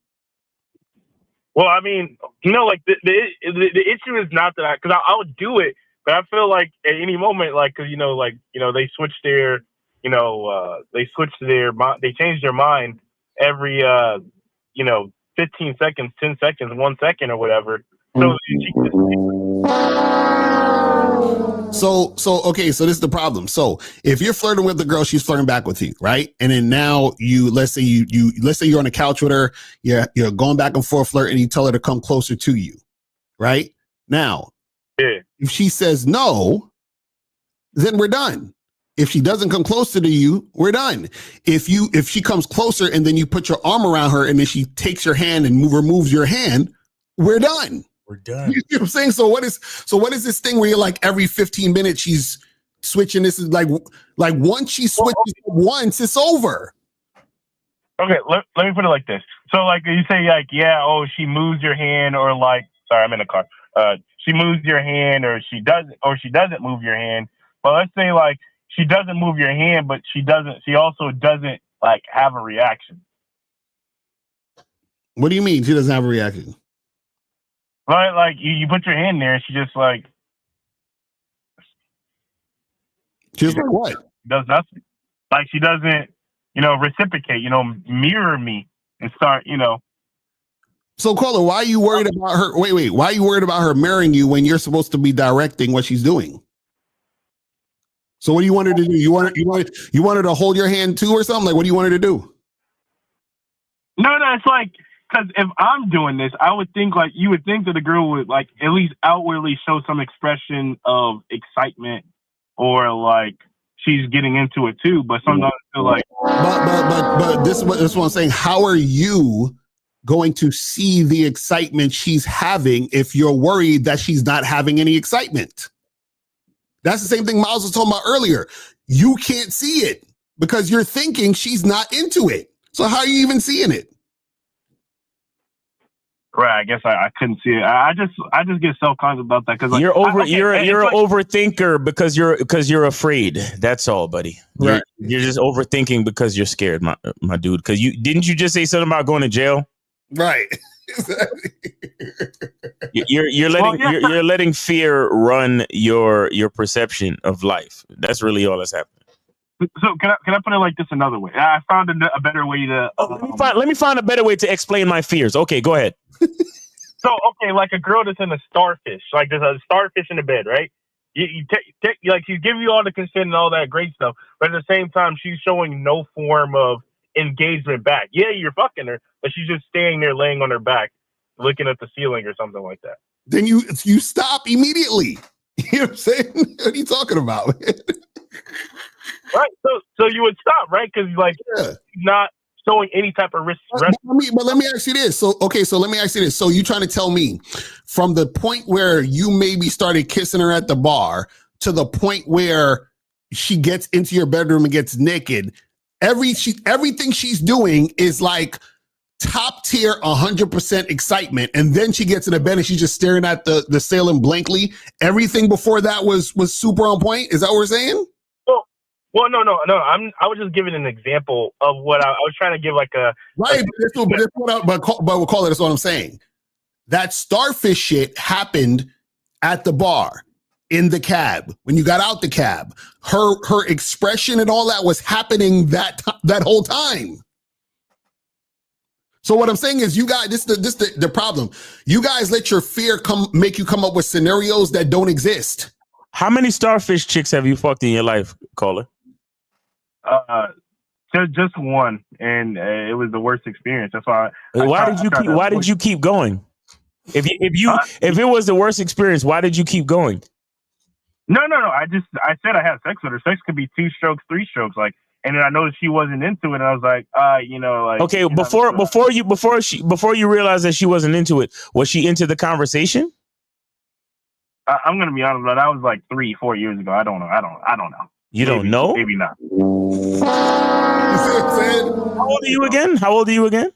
S18: Well, I mean, like the issue is not that because I would do it, but I feel like at any moment, like, cause they switched their, they changed their mind every, 15 seconds, 10 seconds, 1 second or whatever.
S15: So okay, so this is the problem. So if you're flirting with the girl, she's flirting back with you, right? And then now let's say you're on the couch with her, you're going back and forth flirting, and you tell her to come closer to you, right? Now, if she says no, then we're done. If she doesn't come closer to you, we're done. If she comes closer and then you put your arm around her and then she takes your hand and removes your hand, we're done.
S12: We're done.
S15: You see what I'm saying? So what is this thing where you're like every 15 minutes she's switching? This is like once she switches once, it's over.
S18: Okay, let me put it like this. So like you say like, she moves your hand, or like, sorry, I'm in a car. She moves your hand, or she doesn't move your hand. But let's say like she doesn't move your hand, but she also doesn't like have a reaction.
S15: What do you mean she doesn't have a reaction?
S18: Right, like you put your hand there, and she just like
S15: what?
S18: Does nothing. Like she doesn't, reciprocate, mirror me and start,
S15: So Carla, why are you worried about her? Wait, why are you worried about her marrying you when you're supposed to be directing what she's doing? So what do you want her to do? You want her to hold your hand too or something? Like what do you want her to do?
S18: No, it's like, because if I'm doing this, you would think that the girl would like at least outwardly show some expression of excitement, or like she's getting into it too. But sometimes I feel like,
S15: but this is what I'm saying. How are you going to see the excitement she's having if you're worried that she's not having any excitement? That's the same thing Miles was talking about earlier. You can't see it because you're thinking she's not into it. So how are you even seeing it?
S18: Right, I guess I couldn't see it. I just get self-conscious about that because like,
S12: you're an overthinker because you're afraid. That's all, buddy.
S15: Right.
S12: You're just overthinking because you're scared, my dude. Because didn't you just say something about going to jail?
S15: Right.
S12: You're letting fear run your perception of life. That's really all that's happening.
S18: So can I put it like this another way? I found a better way to.
S12: Let me find a better way to explain my fears. Okay, go ahead.
S18: So okay, like a girl that's in a starfish, like there's a starfish in the bed, right? You take like she's giving you all the consent and all that great stuff, but at the same time she's showing no form of engagement back. Yeah, you're fucking her, but she's just staying there laying on her back, looking at the ceiling or something like that.
S15: Then you stop immediately. You know what I'm saying? What are you talking about?
S18: Right. So you would stop, right? Because like not showing any type of risk.
S15: But let me ask you this. So let me ask you this. So you trying to tell me from the point where you maybe started kissing her at the bar to the point where she gets into your bedroom and gets naked, everything she's doing is like top tier 100% excitement, and then she gets in the bed and she's just staring at the ceiling blankly. Everything before that was super on point. Is that what we're saying?
S18: Well, no. I was just giving an example of what I was trying to give, like a
S15: right. But we'll call it. That's what I'm saying. That starfish shit happened at the bar, in the cab, when you got out the cab. Her expression and all that was happening that whole time. So what I'm saying is, you guys, this the problem. You guys let your fear make you come up with scenarios that don't exist.
S12: How many starfish chicks have you fucked in your life, caller?
S18: Just one, and it was the worst experience. That's why.
S12: Why did you keep going? If it was the worst experience, why did you keep going?
S18: No. I said I had sex with her. Sex could be 2 strokes, 3 strokes, like. And then I noticed she wasn't into it, and I was like, like.
S12: Okay, before you realized that she wasn't into it, was she into the conversation?
S18: I'm gonna be honest, but that was like 3-4 years ago. I don't know.
S12: You don't know?
S18: Maybe not.
S12: How old are you again?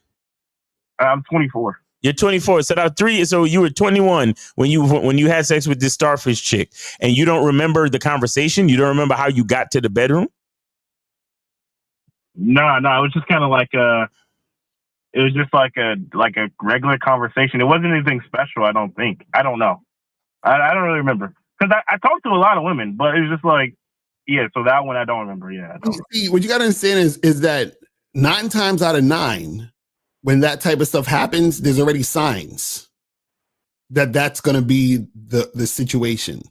S18: I'm 24.
S12: You're 24. So you were 21 when you had sex with this starfish chick, and you don't remember the conversation. You don't remember how you got to the bedroom.
S18: No, it was just kind of like a regular conversation. It wasn't anything special, I don't think. I don't know. I don't really remember, because I talked to a lot of women, but it was just like, yeah. So that one I don't remember. Yeah.
S15: See, what you got to understand is that 9 times out of 9, when that type of stuff happens, there's already signs that that's going to be the situation.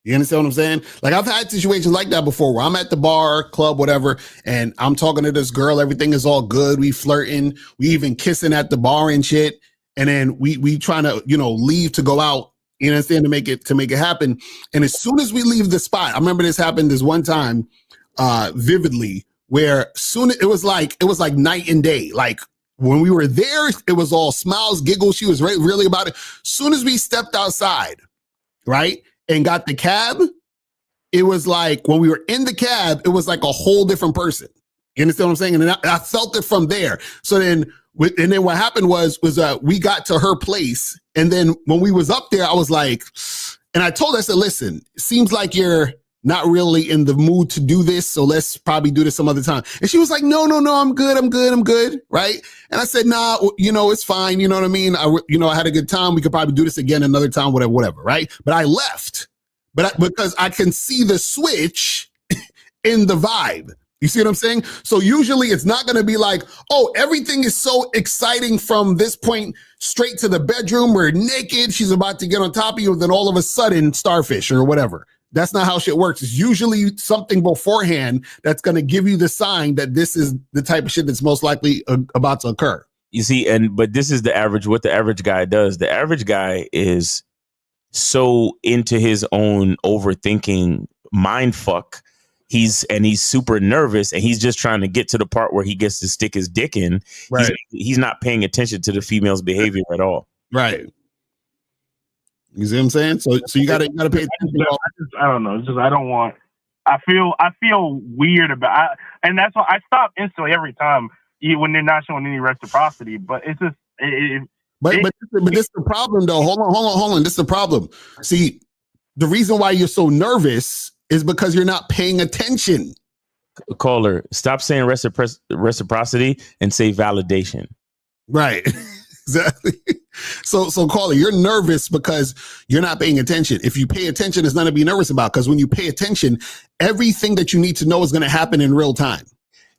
S15: You understand what I'm saying? Like, I've had situations like that before where I'm at the bar, club, whatever, and I'm talking to this girl. Everything is all good. We flirting. We even kissing at the bar and shit. And then we trying to, leave to go out, you understand, to make it happen. And as soon as we leave the spot, I remember this happened this one time vividly, where soon it was like night and day. Like, when we were there, it was all smiles, giggles. She was really about it. Soon as we stepped outside, right, and got the cab, it was like, when we were in the cab, it was like a whole different person. You understand what I'm saying? And then I felt it from there. So then, what happened was we got to her place, and then when we was up there, I was like, and I told her, I said, listen, it seems like you're not really in the mood to do this, so let's probably do this some other time. And she was like, no, I'm good, right? And I said, nah, it's fine, you know what I mean? I had a good time. We could probably do this again another time, whatever, right? But I left, because I can see the switch in the vibe. You see what I'm saying? So usually it's not going to be like, oh, everything is so exciting from this point straight to the bedroom. We're naked. She's about to get on top of you. And then all of a sudden, starfish or whatever. That's not how shit works. It's usually something beforehand that's going to give you the sign that this is the type of shit that's most likely about to occur.
S12: You see, but this is what the average guy does. The average guy is so into his own overthinking mind fuck. He's super nervous, and he's just trying to get to the part where he gets to stick his dick in. Right. He's not paying attention to the female's behavior at all.
S15: Right. You see what I'm saying? So you gotta pay attention.
S18: I don't know. It's just, I don't want. I feel weird about. And that's why I stop instantly every time when they're not showing any reciprocity. But it's just.
S15: But this is the problem, though. Hold on. This is the problem. See, the reason why you're so nervous is because you're not paying attention.
S12: Caller, stop saying reciprocity and say validation.
S15: Right. Exactly. So caller, you're nervous because you're not paying attention. If you pay attention, there's nothing to be nervous about, because when you pay attention, everything that you need to know is going to happen in real time.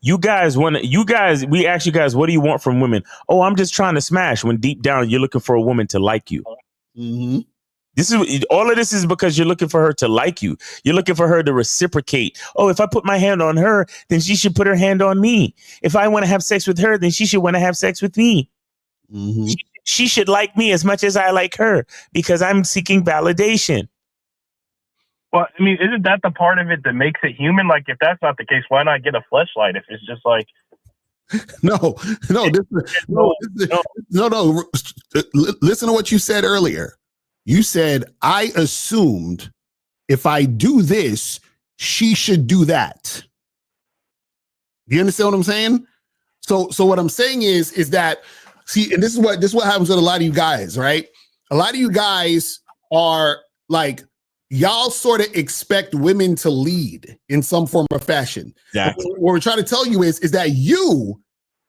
S12: We ask you guys, what do you want from women? Oh, I'm just trying to smash, when deep down you're looking for a woman to like you.
S15: Mm-hmm.
S12: All of this is because you're looking for her to like you. You're looking for her to reciprocate. Oh, if I put my hand on her, then she should put her hand on me. If I want to have sex with her, then she should want to have sex with me.
S15: Mm-hmm.
S12: She should like me as much as I like her because I'm seeking validation.
S18: Well, I mean, isn't that the part of it that makes it human? Like, if that's not the case, why not get a fleshlight? If it's just like,
S15: no. Listen to what you said earlier. You said, I assumed if I do this, she should do that. You understand what I'm saying? So what I'm saying is that, see, and this is what happens with a lot of you guys, right? A lot of you guys are like, y'all sort of expect women to lead in some form or fashion.
S12: Exactly.
S15: What we're trying to tell you is that you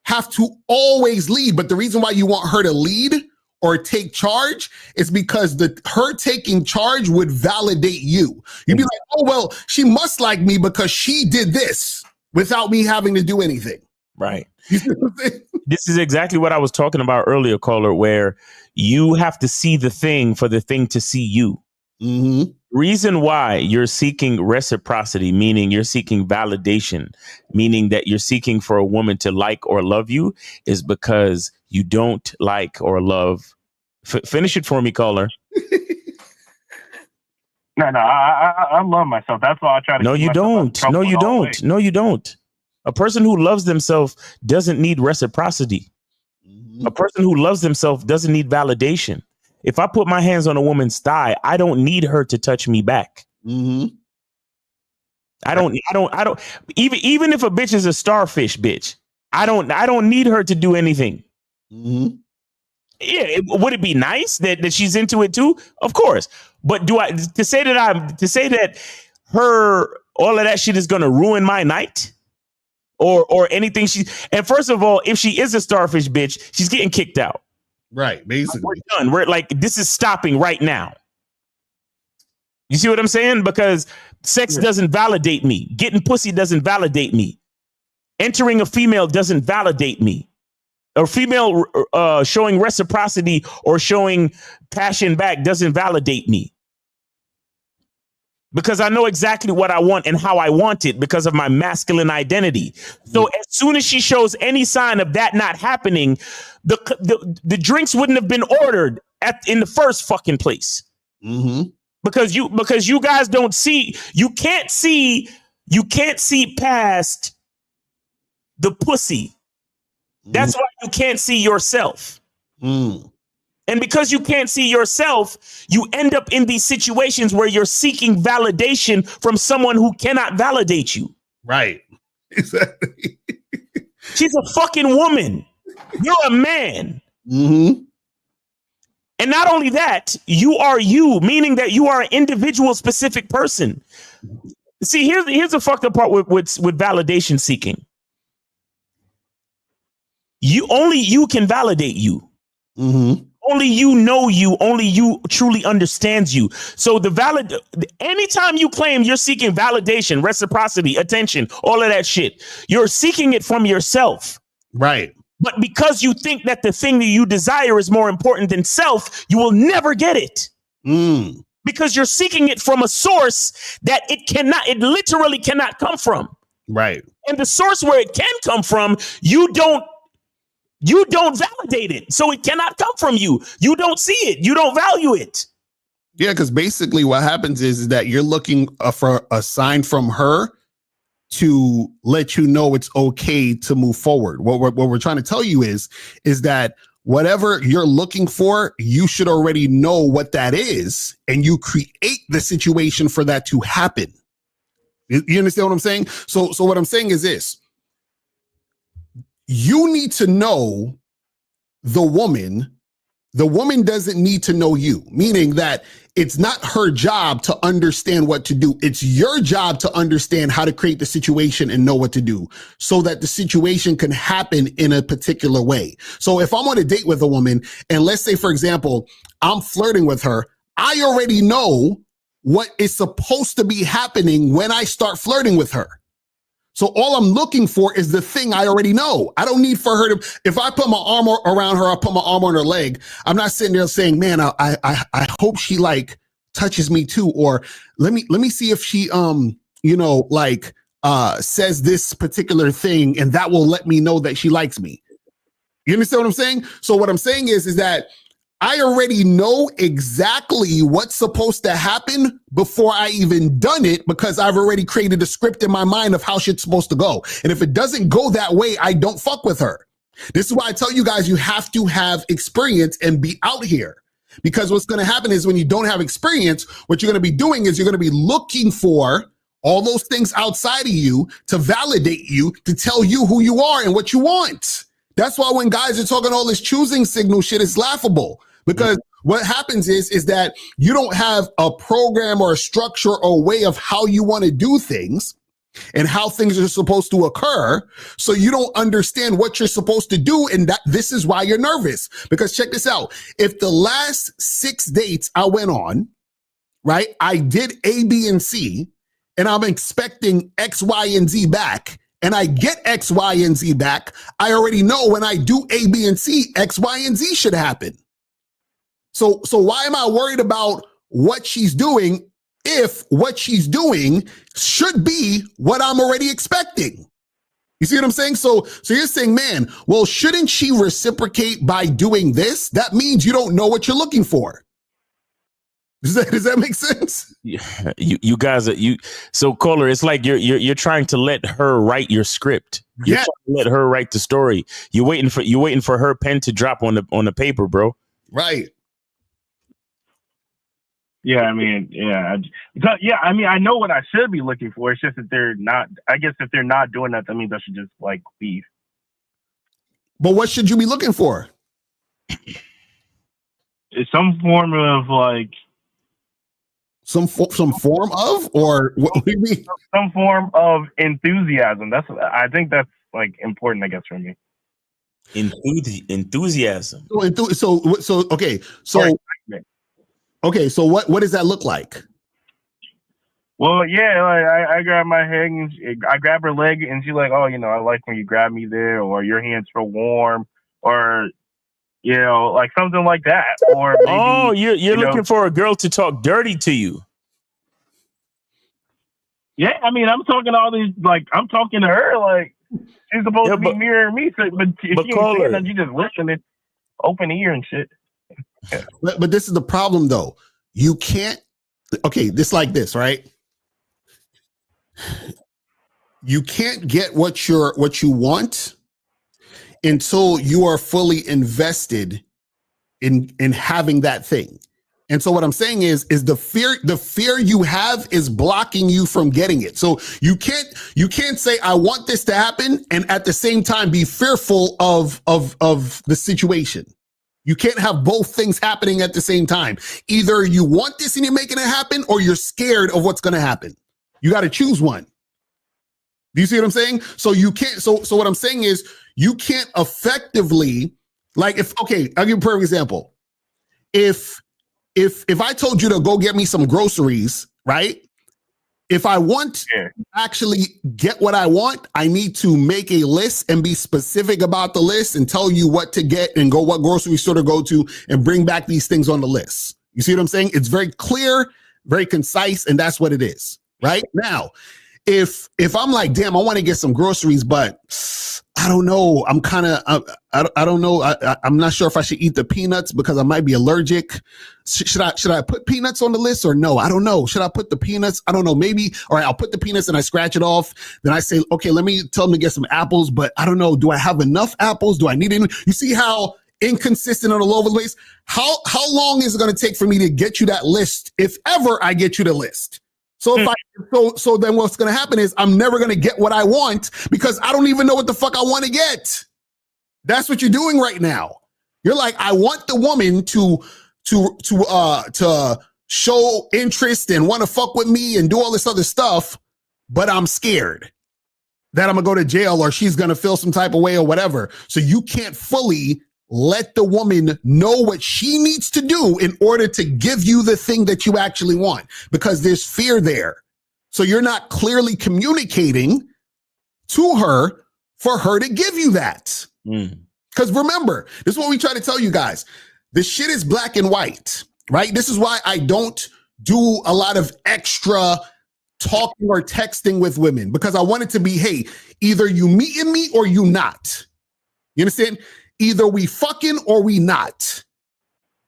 S15: have to always lead. But the reason why you want her to lead or take charge is because her taking charge would validate you. You'd be like, oh, well, she must like me because she did this without me having to do anything.
S12: Right. This is exactly what I was talking about earlier, caller, where you have to see the thing for the thing to see you.
S15: Mm-hmm.
S12: Reason why you're seeking reciprocity, meaning you're seeking validation, meaning that you're seeking for a woman to like or love you, is because you don't like or love. Finish it for me, caller.
S18: No, I love myself. That's why I try to.
S12: No, you don't. No, you don't. No, you don't. A person who loves themselves doesn't need reciprocity. A person who loves themselves doesn't need validation. If I put my hands on a woman's thigh, I don't need her to touch me back.
S15: Mm-hmm.
S12: I don't. Even if a bitch is a starfish bitch, I don't need her to do anything.
S15: Mm-hmm.
S12: Yeah, would it be nice that she's into it too? Of course. But to say that her all of that shit is gonna ruin my night or anything and first of all, if she is a starfish bitch, she's getting kicked out.
S15: Right, basically.
S12: We're done. We're like, this is stopping right now. You see what I'm saying? Because sex doesn't validate me. Getting pussy doesn't validate me. Entering a female doesn't validate me. A female showing reciprocity or showing passion back doesn't validate me. Because I know exactly what I want and how I want it because of my masculine identity. So as soon as she shows any sign of that not happening, the drinks wouldn't have been ordered in the first fucking place.
S15: Mm-hmm.
S12: Because you guys don't see, you can't see past the pussy. That's why you can't see yourself.
S15: Mm.
S12: And because you can't see yourself, you end up in these situations where you're seeking validation from someone who cannot validate you.
S15: Right. Exactly.
S12: She's a fucking woman. You're a man.
S15: Mm-hmm.
S12: And not only that, you are you, meaning that you are an individual specific person. See, here's the fucked up part with validation seeking. Only you can validate you.
S15: Mm-hmm.
S12: Only you know you. Only you truly understands you. So anytime you claim you're seeking validation, reciprocity, attention, all of that shit, you're seeking it from yourself.
S15: Right.
S12: But because you think that the thing that you desire is more important than self, you will never get it.
S15: Mm.
S12: Because you're seeking it from a source that it literally cannot come from.
S15: Right.
S12: And the source where it can come from, you don't validate it. So it cannot come from you. You don't see it. You don't value it.
S15: Yeah, because basically what happens is that you're looking for a sign from her to let you know it's okay to move forward. What we're trying to tell you is that whatever you're looking for, you should already know what that is, and you create the situation for that to happen. You understand what I'm saying? So what I'm saying is this. You need to know the woman. The woman doesn't need to know you, meaning that it's not her job to understand what to do. It's your job to understand how to create the situation and know what to do so that the situation can happen in a particular way. So if I'm on a date with a woman and let's say, for example, I'm flirting with her, I already know what is supposed to be happening when I start flirting with her. So all I'm looking for is the thing I already know. I don't need for her to, if I put my arm around her, I put my arm on her leg. I'm not sitting there saying, man, I hope she like touches me too. Or let me see if she, says this particular thing and that will let me know that she likes me. You understand what I'm saying? So what I'm saying is that I already know exactly what's supposed to happen before I even done it, because I've already created a script in my mind of how shit's supposed to go. And if it doesn't go that way, I don't fuck with her. This is why I tell you guys, you have to have experience and be out here. Because what's going to happen is when you don't have experience, what you're going to be doing is you're going to be looking for all those things outside of you to validate you, to tell you who you are and what you want. That's why when guys are talking all this choosing signal shit, it's laughable. Because what happens is that you don't have a program or a structure or a way of how you want to do things and how things are supposed to occur. So you don't understand what you're supposed to do. And that this is why you're nervous. Because check this out. If the last 6 dates I went on, right, I did A, B, and C, and I'm expecting X, Y, and Z back, and I get X, Y, and Z back, I already know when I do A, B, and C, X, Y, and Z should happen. So why am I worried about what she's doing if what she's doing should be what I'm already expecting? You see what I'm saying? So you're saying, man, well, shouldn't she reciprocate by doing this? That means you don't know what you're looking for. Does that make sense?
S12: Yeah, you guys are so caller. It's like you're trying to let her write your script. You're trying to let her write the story. You're waiting for her pen to drop on the paper, bro.
S15: Right.
S18: Yeah, I mean, I mean, I know what I should be looking for. It's just that they're not. I guess if they're not doing that, that means I should just like leave.
S15: But what should you be looking for?
S18: It's some form of like
S15: some form of, or what do you mean?
S18: Some form of enthusiasm. I think that's like important, I guess, for me.
S12: Enthusiasm.
S15: Okay, so what does that look like?
S18: Well, yeah, like I grab my head and I grab her leg and she's like, oh, I like when you grab me there, or your hands feel warm, or like something like that. Or maybe,
S12: you're looking for a girl to talk dirty to you.
S18: Yeah, I mean, I'm talking all these, like I'm talking to her like she's supposed to be mirroring me, but if she ain't saying that, you just listening, open ear and shit.
S15: But this is the problem, though. You can't. Okay, this like this, right? You can't get what you want until you are fully invested in having that thing. And so what I'm saying is the fear you have is blocking you from getting it. So you can't say I want this to happen and at the same time be fearful of the situation. You can't have both things happening at the same time. Either you want this and you're making it happen, or you're scared of what's going to happen. You got to choose one. Do you see what I'm saying? So you can't. So what I'm saying is you can't effectively, like, I'll give you a perfect example. If I told you to go get me some groceries, right? If I want to actually get what I want, I need to make a list and be specific about the list and tell you what to get and go what grocery store to go to and bring back these things on the list. You see what I'm saying? It's very clear, very concise, and that's what it is. Right now, if I'm like, damn, I want to get some groceries, but I don't know. I'm kind of, I don't know. I'm not sure if I should eat the peanuts because I might be allergic. Should I put peanuts on the list or no? I don't know. Should I put the peanuts? I don't know. Maybe. All right, I'll put the peanuts and I scratch it off. Then I say, okay, let me tell them to get some apples, but I don't know. Do I have enough apples? Do I need any? You see how inconsistent and all over the place? How long is it going to take for me to get you that list? If ever I get you the list. So so then what's going to happen is I'm never going to get what I want because I don't even know what the fuck I want to get. That's what you're doing right now. You're like, I want the woman to show interest and want to fuck with me and do all this other stuff, but I'm scared that I'm going to go to jail or she's going to feel some type of way or whatever. So you can't fully let the woman know what she needs to do in order to give you the thing that you actually want, because there's fear there. So you're not clearly communicating to her for her to give you that. Because remember, this is what we try to tell you guys. The shit is black and white, right? This is why I don't do a lot of extra talking or texting with women, because I want it to be, hey, either you meeting me or you not. You understand? Either we fucking or we not.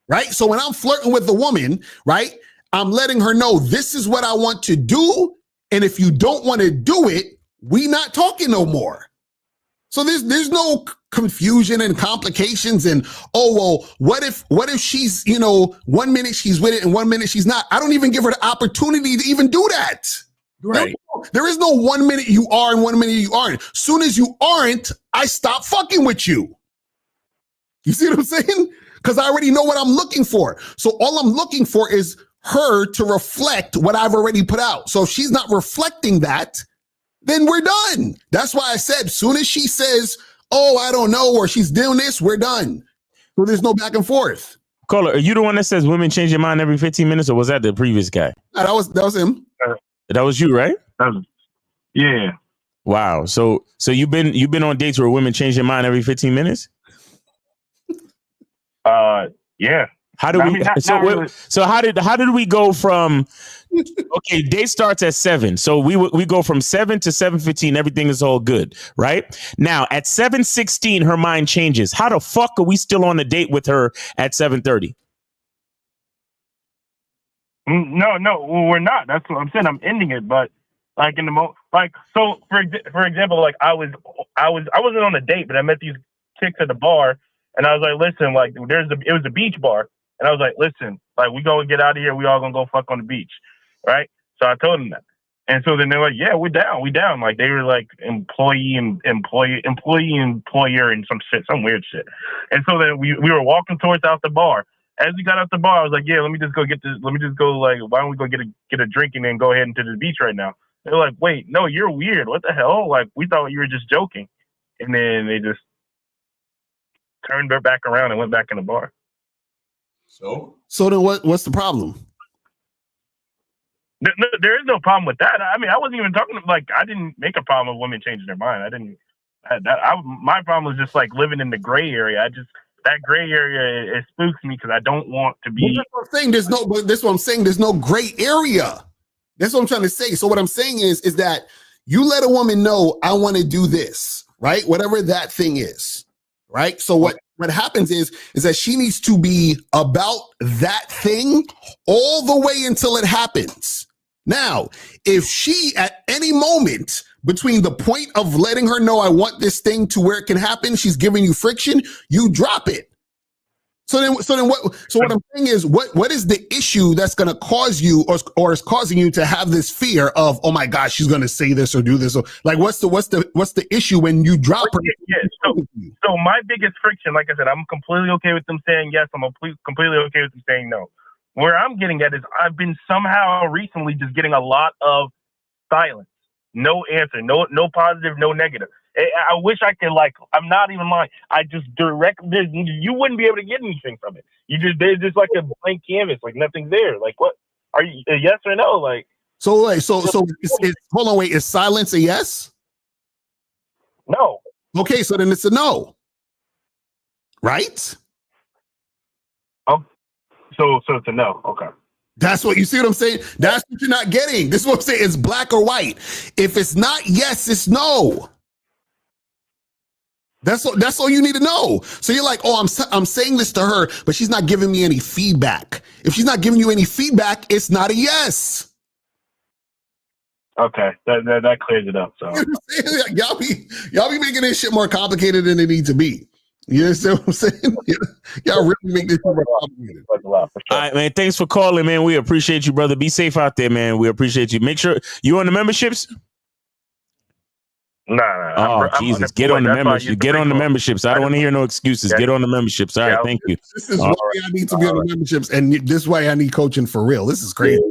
S15: Right? So when I'm flirting with the woman, right, I'm letting her know this is what I want to do. And if you don't want to do it, we not talking no more. So there's no confusion and complications and, oh, well, what if she's, 1 minute she's with it and 1 minute she's not? I don't even give her the opportunity to even do that.
S12: Right.
S15: There is no 1 minute you are and 1 minute you aren't. Soon as you aren't, I stop fucking with you. You see what I'm saying? Because I already know what I'm looking for. So all I'm looking for is her to reflect what I've already put out. So if she's not reflecting that, then we're done. That's why I said, soon as she says, oh, I don't know, or she's doing this, we're done. So there's no back and forth.
S12: Caller, are you the one that says women change their mind every 15 minutes, or was that the previous guy?
S15: No, that was him.
S12: That was you, right?
S18: Yeah.
S12: Wow. So you've been on dates where women change their mind every 15 minutes?
S18: Yeah.
S12: How do we? So how did we go from? Okay, day starts at 7, so we go from 7 to 7:15. Everything is all good, right? Now at 7:16, her mind changes. How the fuck are we still on a date with her at 7:30?
S18: No, we're not. That's what I'm saying. I'm ending it, but like in the so for example, like I wasn't on a date, but I met these chicks at the bar, and I was like, listen, like it was a beach bar. And I was like, listen, like we gonna get out of here. We all gonna go fuck on the beach. Right. So I told them that. And so then they're like, yeah, we down. Like they were like employee and employer and some weird shit. And so then we were walking towards out the bar. As we got out the bar, I was like, yeah, let me just go like, why don't we go get a drink and then go ahead into the beach right now? They're like, wait, no, you're weird. What the hell? Like we thought you were just joking. And then they just turned their back around and went back in the bar.
S15: So then what's the problem?
S18: There is no problem with that. I mean, I wasn't even talking like I didn't make a problem with women changing their mind. My problem was just like living in the gray area. That gray area, it spooks me because I don't want to be.
S15: That's what I'm saying. There's no gray area. That's what I'm trying to say. So what I'm saying is that you let a woman know I want to do this, right? Whatever that thing is, right? So what happens is that she needs to be about that thing all the way until it happens. Now, if she at any moment between the point of letting her know I want this thing to where it can happen, she's giving you friction, you drop it. So what I'm saying is what is the issue that's going to cause you or is causing you to have this fear of, oh my gosh, she's going to say this or do this, or like what's the issue when you drop her?
S18: Yeah. So my biggest friction, like I said, I'm completely okay with them saying yes. I'm completely okay with them saying no. Where I'm getting at is I've been somehow recently just getting a lot of silence, no answer, no positive, no negative. I wish I could, like, I'm not even lying. I just you wouldn't be able to get anything from it. There's just like a blank canvas, like nothing's there. Like, what are you, a yes or no? Like,
S15: so hold on, wait, is silence a yes?
S18: No.
S15: Okay, so then it's a no, right?
S18: Oh, so it's a no. Okay.
S15: That's what you see what I'm saying? That's what you're not getting. This is what I'm saying. It's black or white. If it's not yes, it's no. That's all you need to know. So you're like, oh, I'm saying this to her, but she's not giving me any feedback. If she's not giving you any feedback, it's not a yes.
S18: Okay, that clears it up. So
S15: y'all be making this shit more complicated than it needs to be. You understand what I'm saying? Y'all really make this more complicated.
S12: All right, man. Thanks for calling, man. We appreciate you, brother. Be safe out there, man. We appreciate you. Make sure you on the memberships.
S18: Nah.
S12: Oh, Jesus. Get on the memberships. Get on the memberships. I don't want to hear no excuses. Get on the memberships. All right. Thank you.
S15: This is why I need to be on the memberships, and this is why I need coaching for real. This is crazy.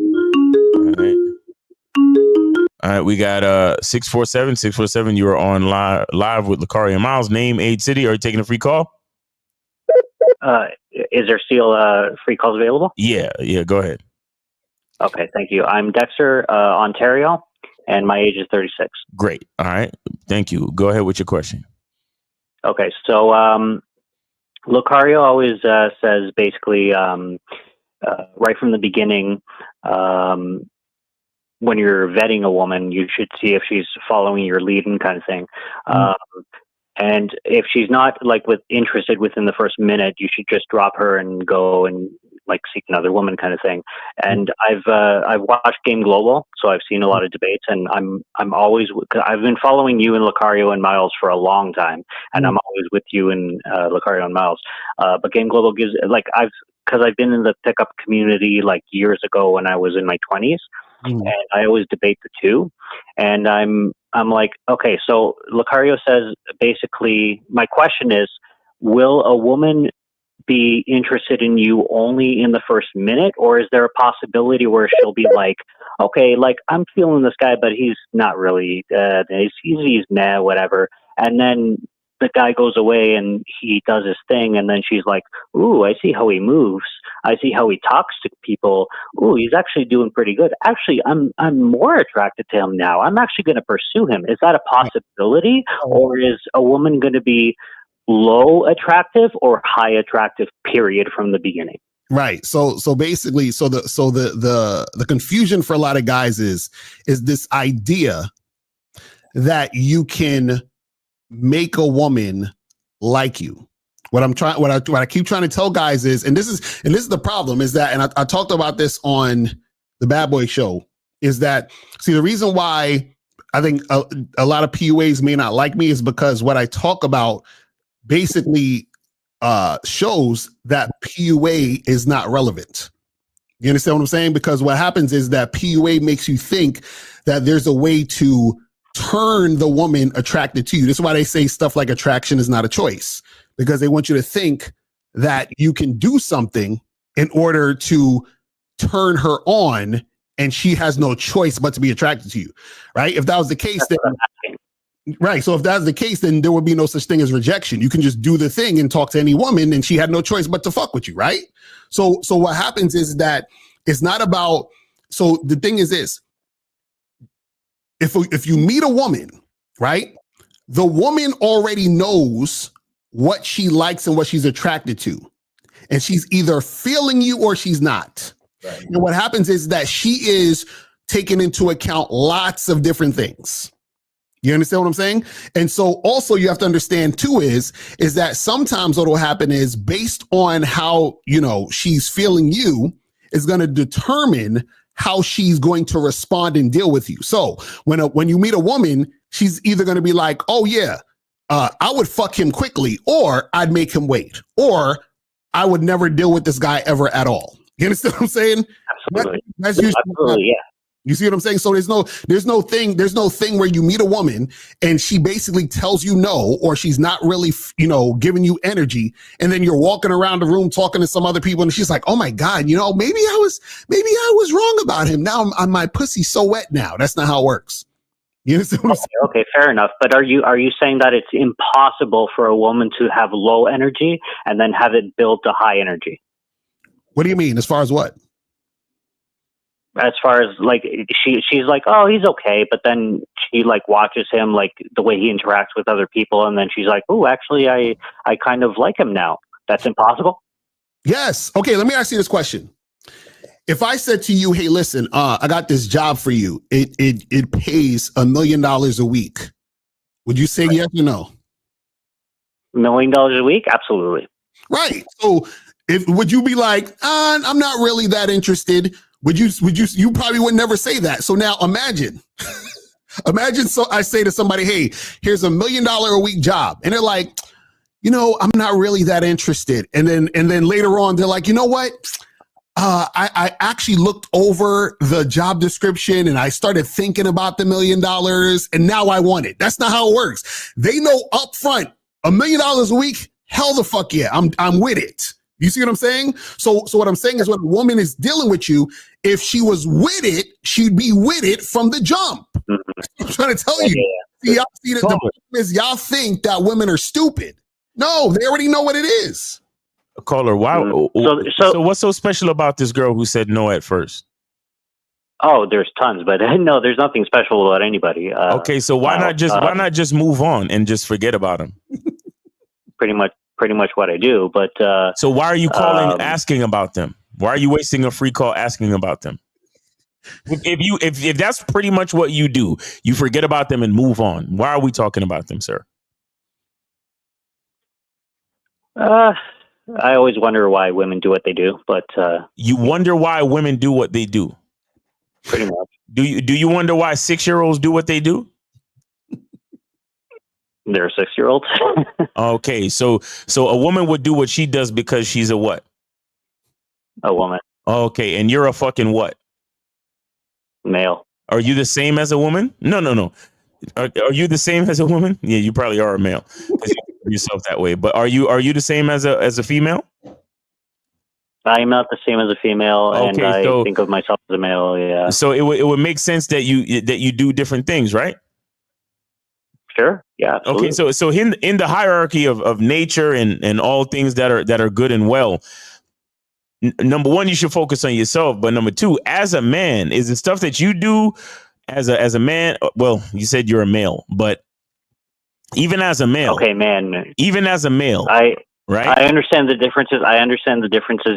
S12: All right. We got 647. You are on live with Lucario Miles. Name, age, city. Are you taking a free call?
S19: Is there still free calls available?
S12: Yeah. Go ahead.
S19: Okay, thank you. I'm Dexter, Ontario. and my age is 36.
S12: Great. All right. Thank you. Go ahead with your question.
S19: Okay, so Lucario always says basically right from the beginning, when you're vetting a woman, you should see if she's following your lead and kind of thing. And if she's not interested within the first minute, you should just drop her and go and seek another woman kind of thing. And I've watched Game Global, so I've seen a lot of debates, and I'm always, cause I've been following you and Lucario and Miles for a long time, and I'm always with you and Lucario and Miles. But Game Global gives because I've been in the pickup community years ago when I was in my 20s. And I always debate the two. And I'm like, okay, so Lucario says basically, my question is, will a woman be interested in you only in the first minute, or is there a possibility where she'll be like, okay, I'm feeling this guy, but he's not really, he's nah, whatever. And then the guy goes away and he does his thing, and then she's like, ooh, I see how he moves. I see how he talks to people. Ooh, he's actually doing pretty good. Actually, I'm more attracted to him now. I'm actually going to pursue him. Is that a possibility, or is a woman going to be low attractive or high attractive period from the beginning?
S15: Right. So basically, the confusion for a lot of guys is this idea that you can make a woman like you. What I keep trying to tell guys is, and this is the problem, is that, and I talked about this on the Bad Boy Show, is that, see, the reason why I think a lot of PUAs may not like me is because what I talk about basically shows that PUA is not relevant. You understand what I'm saying? Because what happens is that PUA makes you think that there's a way to turn the woman attracted to you. This is why they say stuff like attraction is not a choice, because they want you to think that you can do something in order to turn her on, and she has no choice but to be attracted to you, right? If that was the case, then right. So if that's the case, then there would be no such thing as rejection. You can just do the thing and talk to any woman, and she had no choice but to fuck with you, right? So what happens is that it's not about. So the thing is this: if you meet a woman, right, the woman already knows what she likes and what she's attracted to, and she's either feeling you or she's not. Right. And what happens is that she is taking into account lots of different things. You understand what I'm saying? And so also you have to understand too is that sometimes what will happen is based on how, she's feeling you is going to determine how she's going to respond and deal with you. So when you meet a woman, she's either going to be like, oh yeah, I would fuck him quickly, or I'd make him wait, or I would never deal with this guy ever at all. You understand what I'm saying?
S19: Absolutely.
S15: That's usually,
S19: absolutely, yeah.
S15: You see what I'm saying? So there's no thing where you meet a woman and she basically tells you no, or she's not really, giving you energy. And then you're walking around the room talking to some other people and she's like, oh my God, maybe I was wrong about him. Now my pussy's so wet now. That's not how it works. You understand what I'm saying?
S19: Okay, fair enough. But are you saying that it's impossible for a woman to have low energy and then have it build to high energy?
S15: What do you mean? As far as what?
S19: As far as she's like, oh, he's okay, but then she watches him the way he interacts with other people, and then she's like, oh, actually, I kind of like him now. That's impossible.
S15: Yes. Okay. Let me ask you this question. If I said to you, hey, listen, I got this job for you. It pays $1 million a week. Would you say yes or no?
S19: $1 million a week? Absolutely.
S15: Right. So would you be like, I'm not really that interested? You probably would never say that. So now imagine, so I say to somebody, hey, here's $1 million a week job. And they're like, I'm not really that interested. And then later on, they're like, you know what? I actually looked over the job description and I started thinking about the $1 million, and now I want it. That's not how it works. They know up front, $1 million a week. Hell the fuck yeah. I'm with it. You see what I'm saying? So what I'm saying is when a woman is dealing with you, if she was with it, she'd be with it from the jump. I'm trying to tell you. Yeah. The problem is y'all think that women are stupid. No, they already know what it is.
S12: Caller, why? So what's so special about this girl who said no at first?
S19: Oh, there's tons, but no, there's nothing special about anybody.
S12: Okay, so why not just move on and just forget about them?
S19: Pretty much what I do. But
S12: so why are you calling asking about them? Why are you wasting a free call asking about them? If that's pretty much what you do, you forget about them and move on. Why are we talking about them, sir?
S19: I always wonder why women do what they do, but
S12: you wonder why women do what they do.
S19: Pretty much.
S12: Do you wonder why 6-year-olds do what they do?
S19: They're 6-year-olds.
S12: Okay, so a woman would do what she does because she's a what?
S19: A woman.
S12: Okay, and you're a fucking what?
S19: Male.
S12: Are you the same as a woman? No. Are you the same as a woman? Yeah, you probably are a male. You yourself that way. But are you the same as a female?
S19: I'm not the same as a female, and
S12: Okay,
S19: I
S12: so-
S19: think of myself as a male. Yeah.
S12: So it would make sense that you do different things, right?
S19: Sure. Yeah. Absolutely.
S12: Okay, so in the hierarchy of nature and all things that are good and well, number one, you should focus on yourself. But number two, as a man, is the stuff that you do as a man? Well, you said you're a male, but even as a male,
S19: Okay, man.
S12: even as a male, right?
S19: I understand the differences.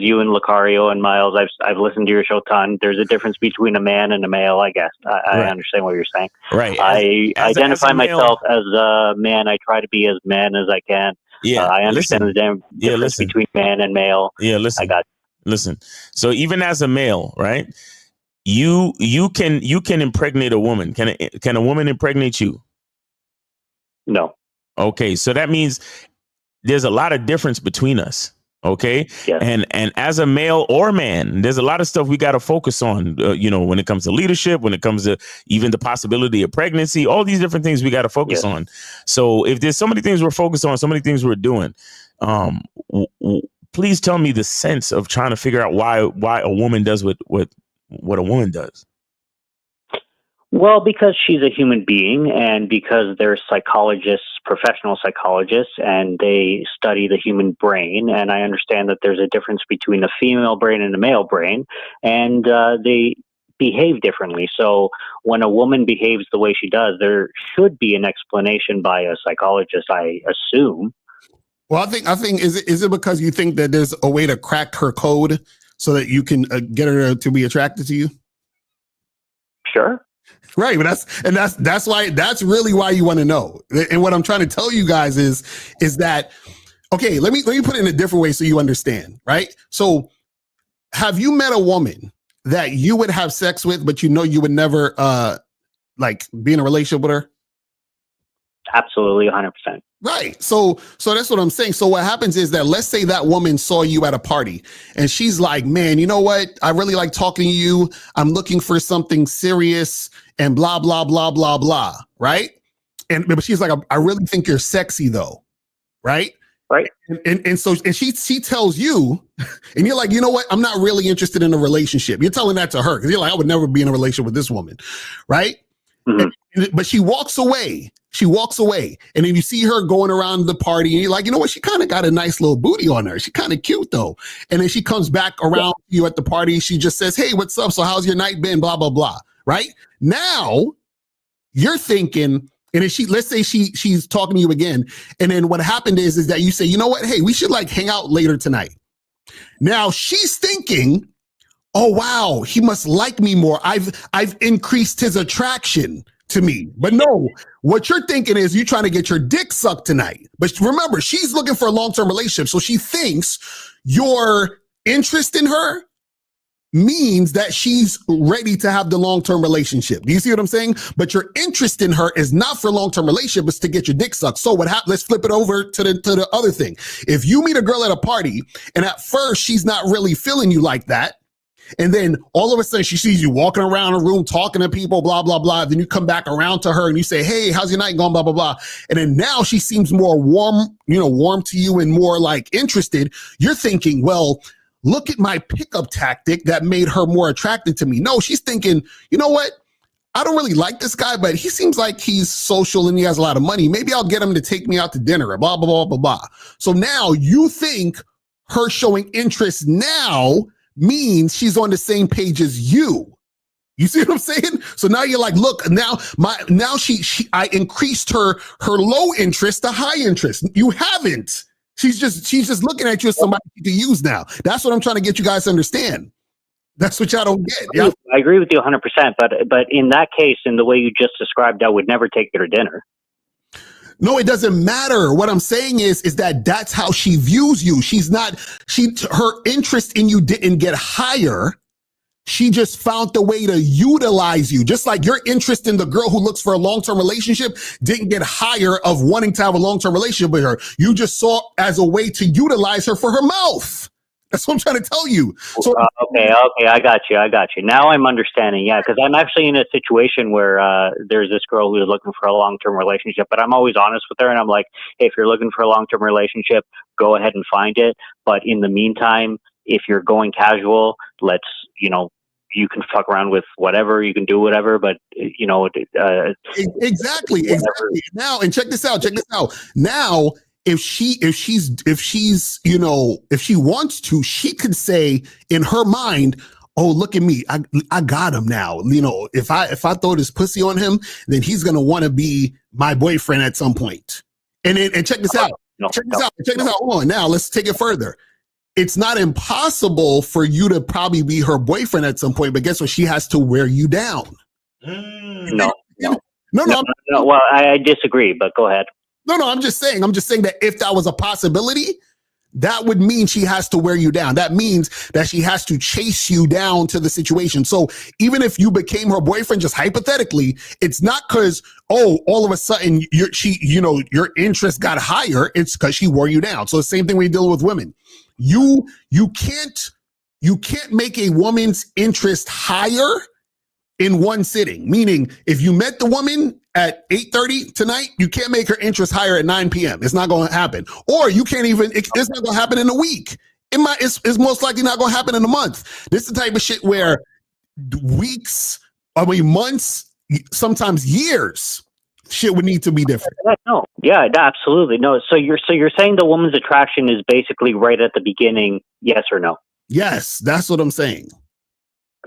S19: You and Lucario and Miles. I've listened to your show a ton. There's a difference between a man and a male, I guess. I
S12: Right.
S19: understand what you're saying.
S12: Right.
S19: I
S12: As
S19: identify
S12: a male-
S19: myself as a man. I try to be as man as I can.
S12: Yeah,
S19: I understand
S12: listen.
S19: the difference between man and male.
S12: Yeah, listen.
S19: I got.
S12: Listen. So even as a male, right? You can impregnate a woman. Can a woman impregnate you?
S19: No.
S12: Okay, so that means there's a lot of difference between us. Okay.
S19: Yes.
S12: And as a male or man, there's a lot of stuff we got to focus on, when it comes to leadership, when it comes to even the possibility of pregnancy, all these different things we got to focus on. So if there's so many things we're focused on, so many things we're doing, please tell me the sense of trying to figure out why a woman does what a woman does.
S19: Well, because she's a human being, and because they're psychologists, professional psychologists, and they study the human brain. And I understand that there's a difference between a female brain and a male brain, and they behave differently. So when a woman behaves the way she does, there should be an explanation by a psychologist, I assume.
S15: Well, I think is it because you think that there's a way to crack her code so that you can get her to be attracted to you?
S19: Sure.
S15: Right, but that's really why you want to know. And what I'm trying to tell you guys is that, okay, let me put it in a different way so you understand, right? So have you met a woman that you would have sex with, but you would never be in a relationship with her?
S19: Absolutely, 100%.
S15: Right. So that's what I'm saying. So what happens is that, let's say that woman saw you at a party and she's like, man, you know what? I really like talking to you. I'm looking for something serious and blah, blah, blah, blah, blah. Right. But she's like, I really think you're sexy though. Right.
S19: Right.
S15: And so she tells you, and you're like, you know what? I'm not really interested in a relationship. You're telling that to her because you're like, I would never be in a relationship with this woman. Right. Mm-hmm. But she walks away. And then you see her going around the party and you're like, you know what? She kind of got a nice little booty on her. She kind of cute though. And then she comes back around you at the party. She just says, hey, what's up? So how's your night been? Blah, blah, blah. Right now you're thinking, and then let's say she's talking to you again. And then what happened is that you say, you know what? Hey, we should hang out later tonight. Now she's thinking, oh, wow, he must like me more. I've increased his attraction to me. But no, what you're thinking is you're trying to get your dick sucked tonight. But remember, she's looking for a long-term relationship. So she thinks your interest in her means that she's ready to have the long-term relationship. Do you see what I'm saying? But your interest in her is not for long-term relationship, it's to get your dick sucked. So let's flip it over to the other thing. If you meet a girl at a party and at first she's not really feeling you like that, and then all of a sudden she sees you walking around a room, talking to people, blah, blah, blah. Then you come back around to her and you say, hey, how's your night going? Blah, blah, blah. And then now she seems more warm to you and more interested. You're thinking, well, look at my pickup tactic that made her more attracted to me. No, she's thinking, you know what? I don't really like this guy, but he seems like he's social and he has a lot of money. Maybe I'll get him to take me out to dinner, blah, blah, blah, blah, blah. So now you think her showing interest now means she's on the same page as you. You see what I'm saying? So now you're like, look, now I increased her low interest to high interest. You haven't. She's just looking at you as somebody to use now. That's what I'm trying to get you guys to understand. That's what y'all don't get. Yeah.
S19: I agree with you 100%. But in that case, in the way you just described, I would never take her to dinner.
S15: No, it doesn't matter. What I'm saying is that that's how she views you. Her interest in you didn't get higher. She just found the way to utilize you. Just like your interest in the girl who looks for a long-term relationship didn't get higher of wanting to have a long-term relationship with her. You just saw as a way to utilize her for her mouth. That's what I'm trying to tell you. So
S19: okay, I got you. Now I'm understanding. Yeah, because I'm actually in a situation where there's this girl who's looking for a long-term relationship, but I'm always honest with her, and I'm like, hey, if you're looking for a long-term relationship, go ahead and find it. But in the meantime, if you're going casual, let's, you can fuck around with whatever, you can do whatever, but
S15: exactly. Now, and check this out. Now, if she wants to, she could say in her mind, oh, look at me, I got him now. If I throw this pussy on him, then he's gonna want to be my boyfriend at some point. And check this out. Check this out. Hold on. Now let's take it further. It's not impossible for you to probably be her boyfriend at some point, but guess what? She has to wear you down.
S19: No.
S15: Well,
S19: I disagree, but go ahead.
S15: No, I'm just saying that if that was a possibility, that would mean she has to wear you down. That means that she has to chase you down to the situation. So even if you became her boyfriend, just hypothetically, it's not because, all of a sudden your interest got higher. It's because she wore you down. So the same thing when you deal with women. You can't make a woman's interest higher in one sitting. Meaning, if you met the woman at 8:30 tonight, you can't make her interest higher at 9 p.m. It's not going to happen. Or you can't even. It's not going to happen in a week. It's most likely not going to happen in a month. This is the type of shit where months, sometimes years, shit would need to be different.
S19: No, yeah, absolutely. No. So you're saying the woman's attraction is basically right at the beginning, yes or no?
S15: Yes, that's what I'm saying.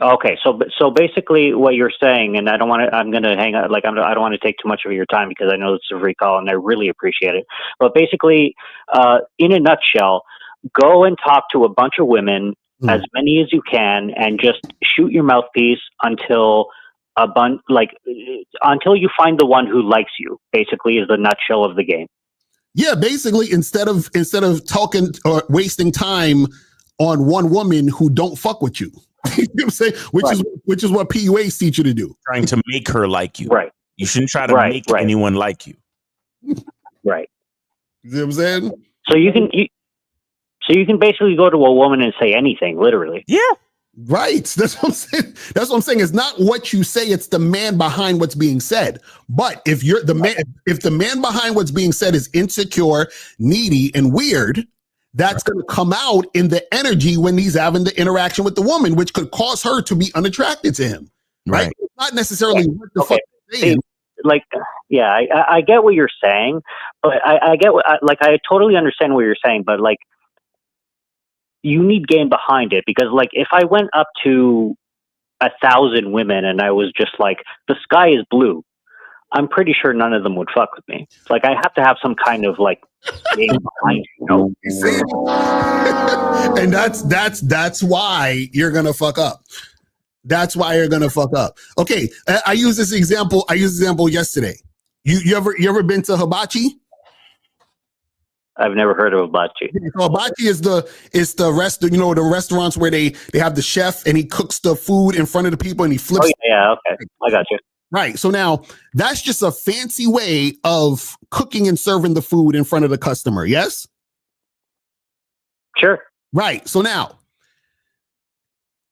S19: Okay, so basically what you're saying, and I don't want to. I'm going to hang out. I don't want to take too much of your time because I know it's a free call, and I really appreciate it. But basically, in a nutshell, go and talk to a bunch of women, as many as you can, and just shoot your mouthpiece until until you find the one who likes you. Basically, is the nutshell of the game.
S15: Yeah, basically, instead of talking or wasting time on one woman who don't fuck with you. You know what I'm saying? Which is what PUAs teach you to do.
S12: Trying to make her like you.
S19: Right.
S12: You shouldn't try to make anyone like you.
S19: Right.
S15: You know what I'm saying?
S19: So you can basically go to a woman and say anything, literally.
S12: Yeah.
S15: Right. That's what I'm saying. That's what I'm saying. It's not what you say, it's the man behind what's being said. But if you're the man, if the man behind what's being said is insecure, needy, and weird, that's going to come out in the energy when he's having the interaction with the woman, which could cause her to be unattracted to him. Right? It's not necessarily what the fuck you're saying.
S19: I get what you're saying, but I get what, I totally understand what you're saying, but you need game behind it, because if I went up to 1,000 women and I was just like, the sky is blue, I'm pretty sure none of them would fuck with me. I have to have some kind of game behind it,
S15: And that's why you're gonna fuck up. That's why you're gonna fuck up. Okay, I use this example. Yesterday. You ever been to Hibachi?
S19: I've never heard of hibachi.
S15: Hibachi is the the restaurants where they have the chef and he cooks the food in front of the people and he flips.
S19: Oh yeah, okay, I got you.
S15: Right. So now that's just a fancy way of cooking and serving the food in front of the customer. Yes.
S19: Sure.
S15: Right. So now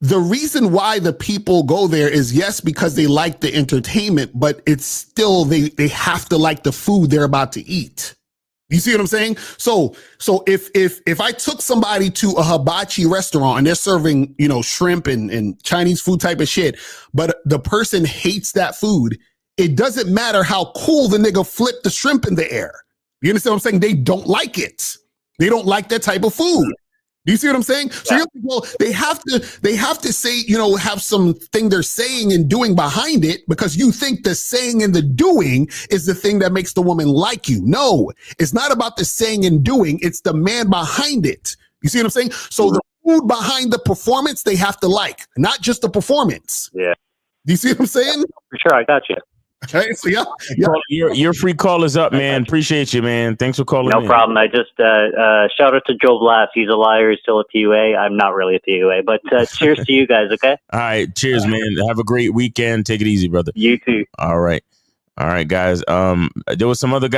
S15: the reason why the people go there is, yes, because they like the entertainment, but it's still they have to like the food they're about to eat. You see what I'm saying? So if I took somebody to a hibachi restaurant and they're serving, shrimp and Chinese food type of shit, but the person hates that food, it doesn't matter how cool the nigga flipped the shrimp in the air. You understand what I'm saying? They don't like it. They don't like that type of food. Do you see what I'm saying? So you're like, well, they have to say, have something they're saying and doing behind it, because you think the saying and the doing is the thing that makes the woman like you. No, it's not about the saying and doing. It's the man behind it. You see what I'm saying? So the food behind the performance, they have to like, not just the performance.
S19: Yeah.
S15: Do you see what I'm saying?
S19: For sure, I got you.
S15: Okay, so
S12: Your free call is up, man. Appreciate you, man. Thanks for calling.
S19: No problem. I just shout out to Joe Blass. He's a liar. He's still a PUA. I'm not really a PUA, but cheers to you guys. Okay.
S12: All right. Cheers, man. Have a great weekend. Take it easy, brother.
S19: You too.
S12: All right, guys. There was some other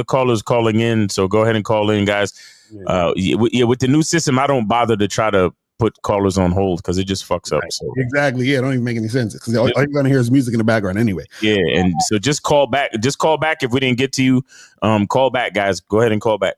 S12: callers calling in, so go ahead and call in, guys. With the new system, I don't bother to try to put callers on hold because it just fucks up. So.
S15: Exactly. Yeah, it don't even make any sense because all you're gonna hear is music in the background anyway.
S12: Yeah, and so just call back. Just call back if we didn't get to you. Call back, guys. Go ahead and call back.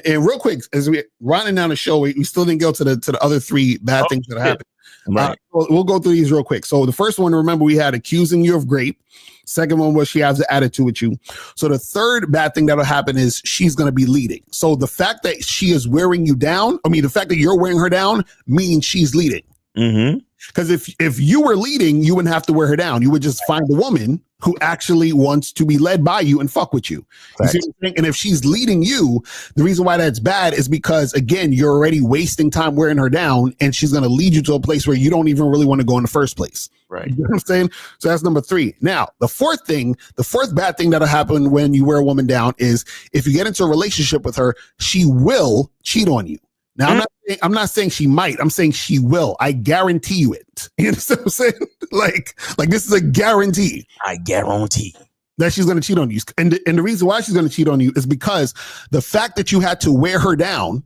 S15: And real quick, as we running down the show, we still didn't go to the other three bad things that happened. Right. We'll go through these real quick. So the first one, remember, we had accusing you of grape. Second one was she has an attitude with you. So the third bad thing that'll happen is she's going to be leading. So the fact that she is wearing you down, the fact that you're wearing her down means she's leading.
S12: Mm-hmm.
S15: Because if you were leading, you wouldn't have to wear her down. You would just find a woman who actually wants to be led by you and fuck with you. You see what I'm saying? And if she's leading you, the reason why that's bad is because, again, you're already wasting time wearing her down, and she's going to lead you to a place where you don't even really want to go in the first place.
S12: Right.
S15: You know what I'm saying? So that's number 3. Now, the fourth bad thing that'll happen when you wear a woman down is if you get into a relationship with her, she will cheat on you. Now, I'm not saying she might. I'm saying she will. I guarantee you it. You understand what I'm saying? Like this is a guarantee.
S12: I guarantee
S15: that she's going to cheat on you. And the reason why she's going to cheat on you is because the fact that you had to wear her down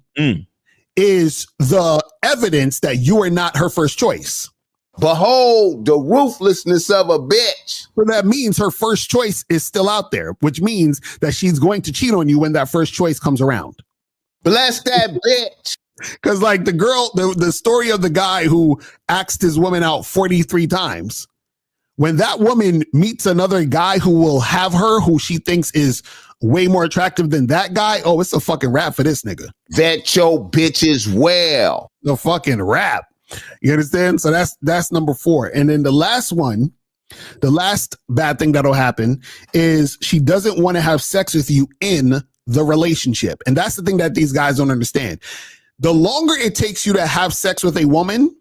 S15: is the evidence that you are not her first choice.
S6: Behold the ruthlessness of a bitch.
S15: So that means her first choice is still out there, which means that she's going to cheat on you when that first choice comes around.
S6: Bless that bitch.
S15: Because like the story of the guy who asked his woman out 43 times, when that woman meets another guy who will have her, who she thinks is way more attractive than that guy, oh, it's a fucking rap for this nigga.
S6: That your bitch is well.
S15: The fucking rap. You understand? So that's number 4. And then the last one, the last bad thing that'll happen is she doesn't want to have sex with you in the relationship. And that's the thing that these guys don't understand. The longer it takes you to have sex with a woman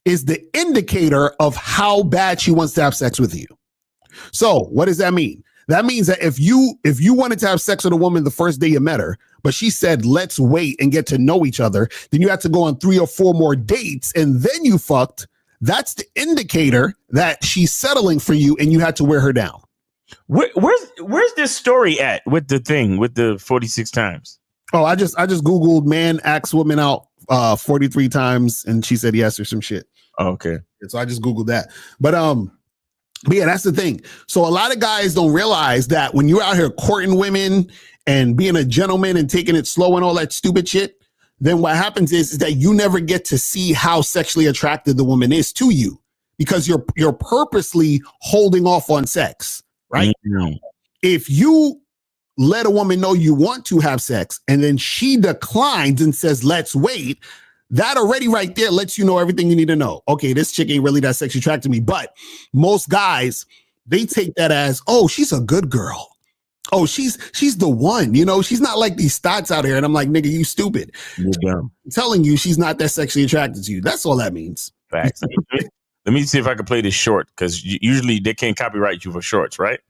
S15: is the indicator of how bad she wants to have sex with you. So what does that mean? That means that if you wanted to have sex with a woman the first day you met her, but she said, let's wait and get to know each other, then you had to go on 3 or 4 more dates and then you fucked. That's the indicator that she's settling for you and you had to wear her down.
S12: Where's this story at with the 46 times?
S15: Oh, I just Googled man asks woman out 43 times and she said yes or some shit.
S12: Oh, okay.
S15: So I just Googled that. But yeah, that's the thing. So a lot of guys don't realize that when you're out here courting women and being a gentleman and taking it slow and all that stupid shit, then what happens is that you never get to see how sexually attracted the woman is to you because you're purposely holding off on sex, right?
S12: Mm-hmm.
S15: If you let a woman know you want to have sex and then she declines and says, let's wait, that already right there lets you know everything you need to know. Okay, this chick ain't really that sexually attracted to me. But most guys, they take that as, oh, she's a good girl. Oh, she's the one, she's not like these thoughts out here. And I'm like, nigga, you stupid.
S12: You're dumb.
S15: I'm telling you, she's not that sexually attracted to you. That's all that means.
S12: Facts. Let me see if I can play this short because usually they can't copyright you for shorts, right?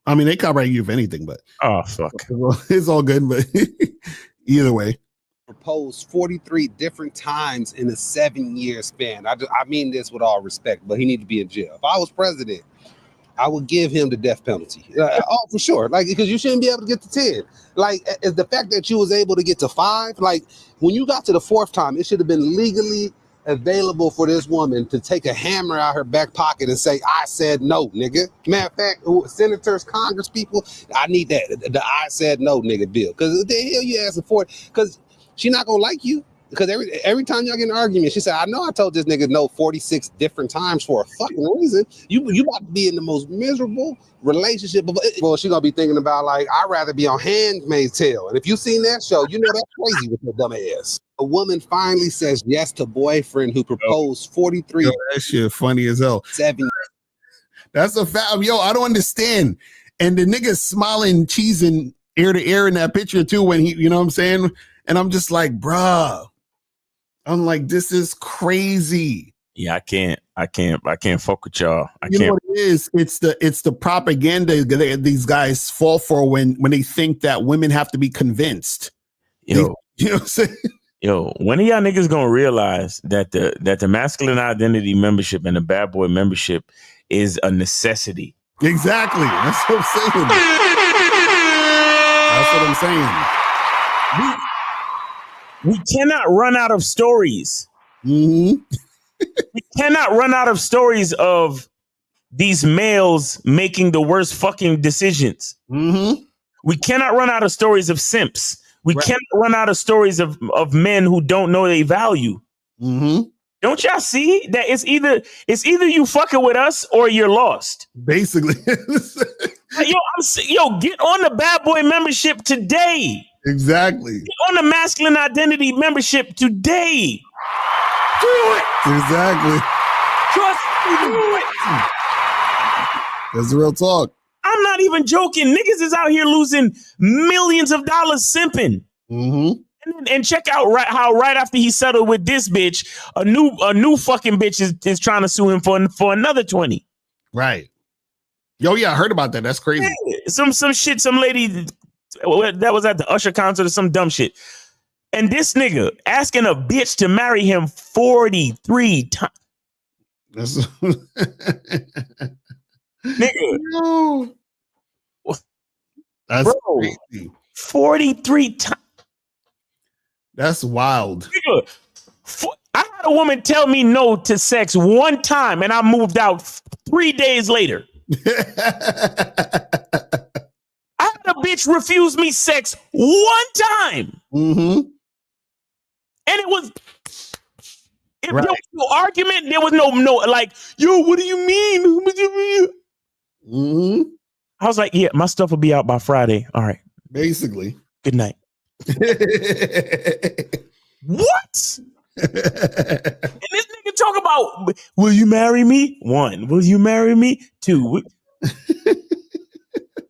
S15: I mean, they copyright you for anything, but
S12: oh fuck,
S15: it's all good. But either way,
S20: proposed 43 different times in a 7-year span. I mean this with all respect, but he need to be in jail. If I was president, I would give him the death penalty. Oh, for sure. Like, because you shouldn't be able to get to 10. Like, the fact that you was able to get to 5, like when you got to the 4th time, it should have been legally available for this woman to take a hammer out her back pocket and say, I said no, nigga. Matter of fact, senators, Congress people, I need that. The I said no, nigga bill. Because the hell you asking for it? Because she not going to like you. Because every time y'all get in an argument, she said, I know I told this nigga no 46 different times for a fucking reason. You about to be in the most miserable relationship. Well, she going to be thinking about like, I'd rather be on Handmaid's Tale. And if you seen that show, you know that's crazy with your dumb ass. A woman finally says yes to boyfriend who proposed 43.
S15: Yo, that shit funny as hell.
S20: 7.
S15: That's a fact. Yo, I don't understand. And the nigga's smiling, cheesing ear to ear in that picture too when he, you know what I'm saying? And I'm just like, bruh. I'm like, this is crazy.
S12: Yeah, I can't fuck with y'all.
S15: You know what it is? It's the propaganda that these guys fall for when they think that women have to be convinced.
S12: Yo,
S15: you know what I'm saying?
S12: Yo, when are y'all niggas gonna realize that the masculine identity membership and the bad boy membership is a necessity?
S15: Exactly. That's what I'm saying. That's what I'm saying.
S12: We cannot run out of stories.
S15: Mm-hmm.
S12: We cannot run out of stories of these males making the worst fucking decisions.
S15: Mm-hmm.
S12: We cannot run out of stories of simps. We cannot run out of stories of men who don't know their value.
S15: Mm-hmm.
S12: Don't y'all see that it's either you fucking with us or you're lost?
S15: Basically.
S12: Yo, get on the bad boy membership today.
S15: Exactly.
S12: Get on the masculine identity membership today. Do it.
S15: Exactly.
S12: Trust me, do it.
S15: That's the real talk.
S12: I'm not even joking. Niggas is out here losing millions of dollars simping.
S15: Mm-hmm.
S12: And check out how right after he settled with this bitch, a new fucking bitch is trying to sue him for another 20.
S15: Right. Yo, yeah, I heard about that. That's crazy.
S12: Yeah, some shit, some lady that was at the Usher concert or some dumb shit. And this nigga asking a bitch to marry him 43 times. Nigga.
S15: No. That's crazy.
S12: 43 times.
S15: That's wild.
S12: Nigga, I had a woman tell me no to sex one time and I moved out 3 days later. I had a bitch refuse me sex one time.
S15: Mm-hmm.
S12: And it was there was no argument. There was no like, yo, what do you mean? What do you mean?
S15: Mm-hmm.
S12: I was like, yeah, my stuff will be out by Friday. All right.
S15: Basically.
S12: Good night. What? And this nigga talk about, will you marry me? 1. Will you marry me? 2.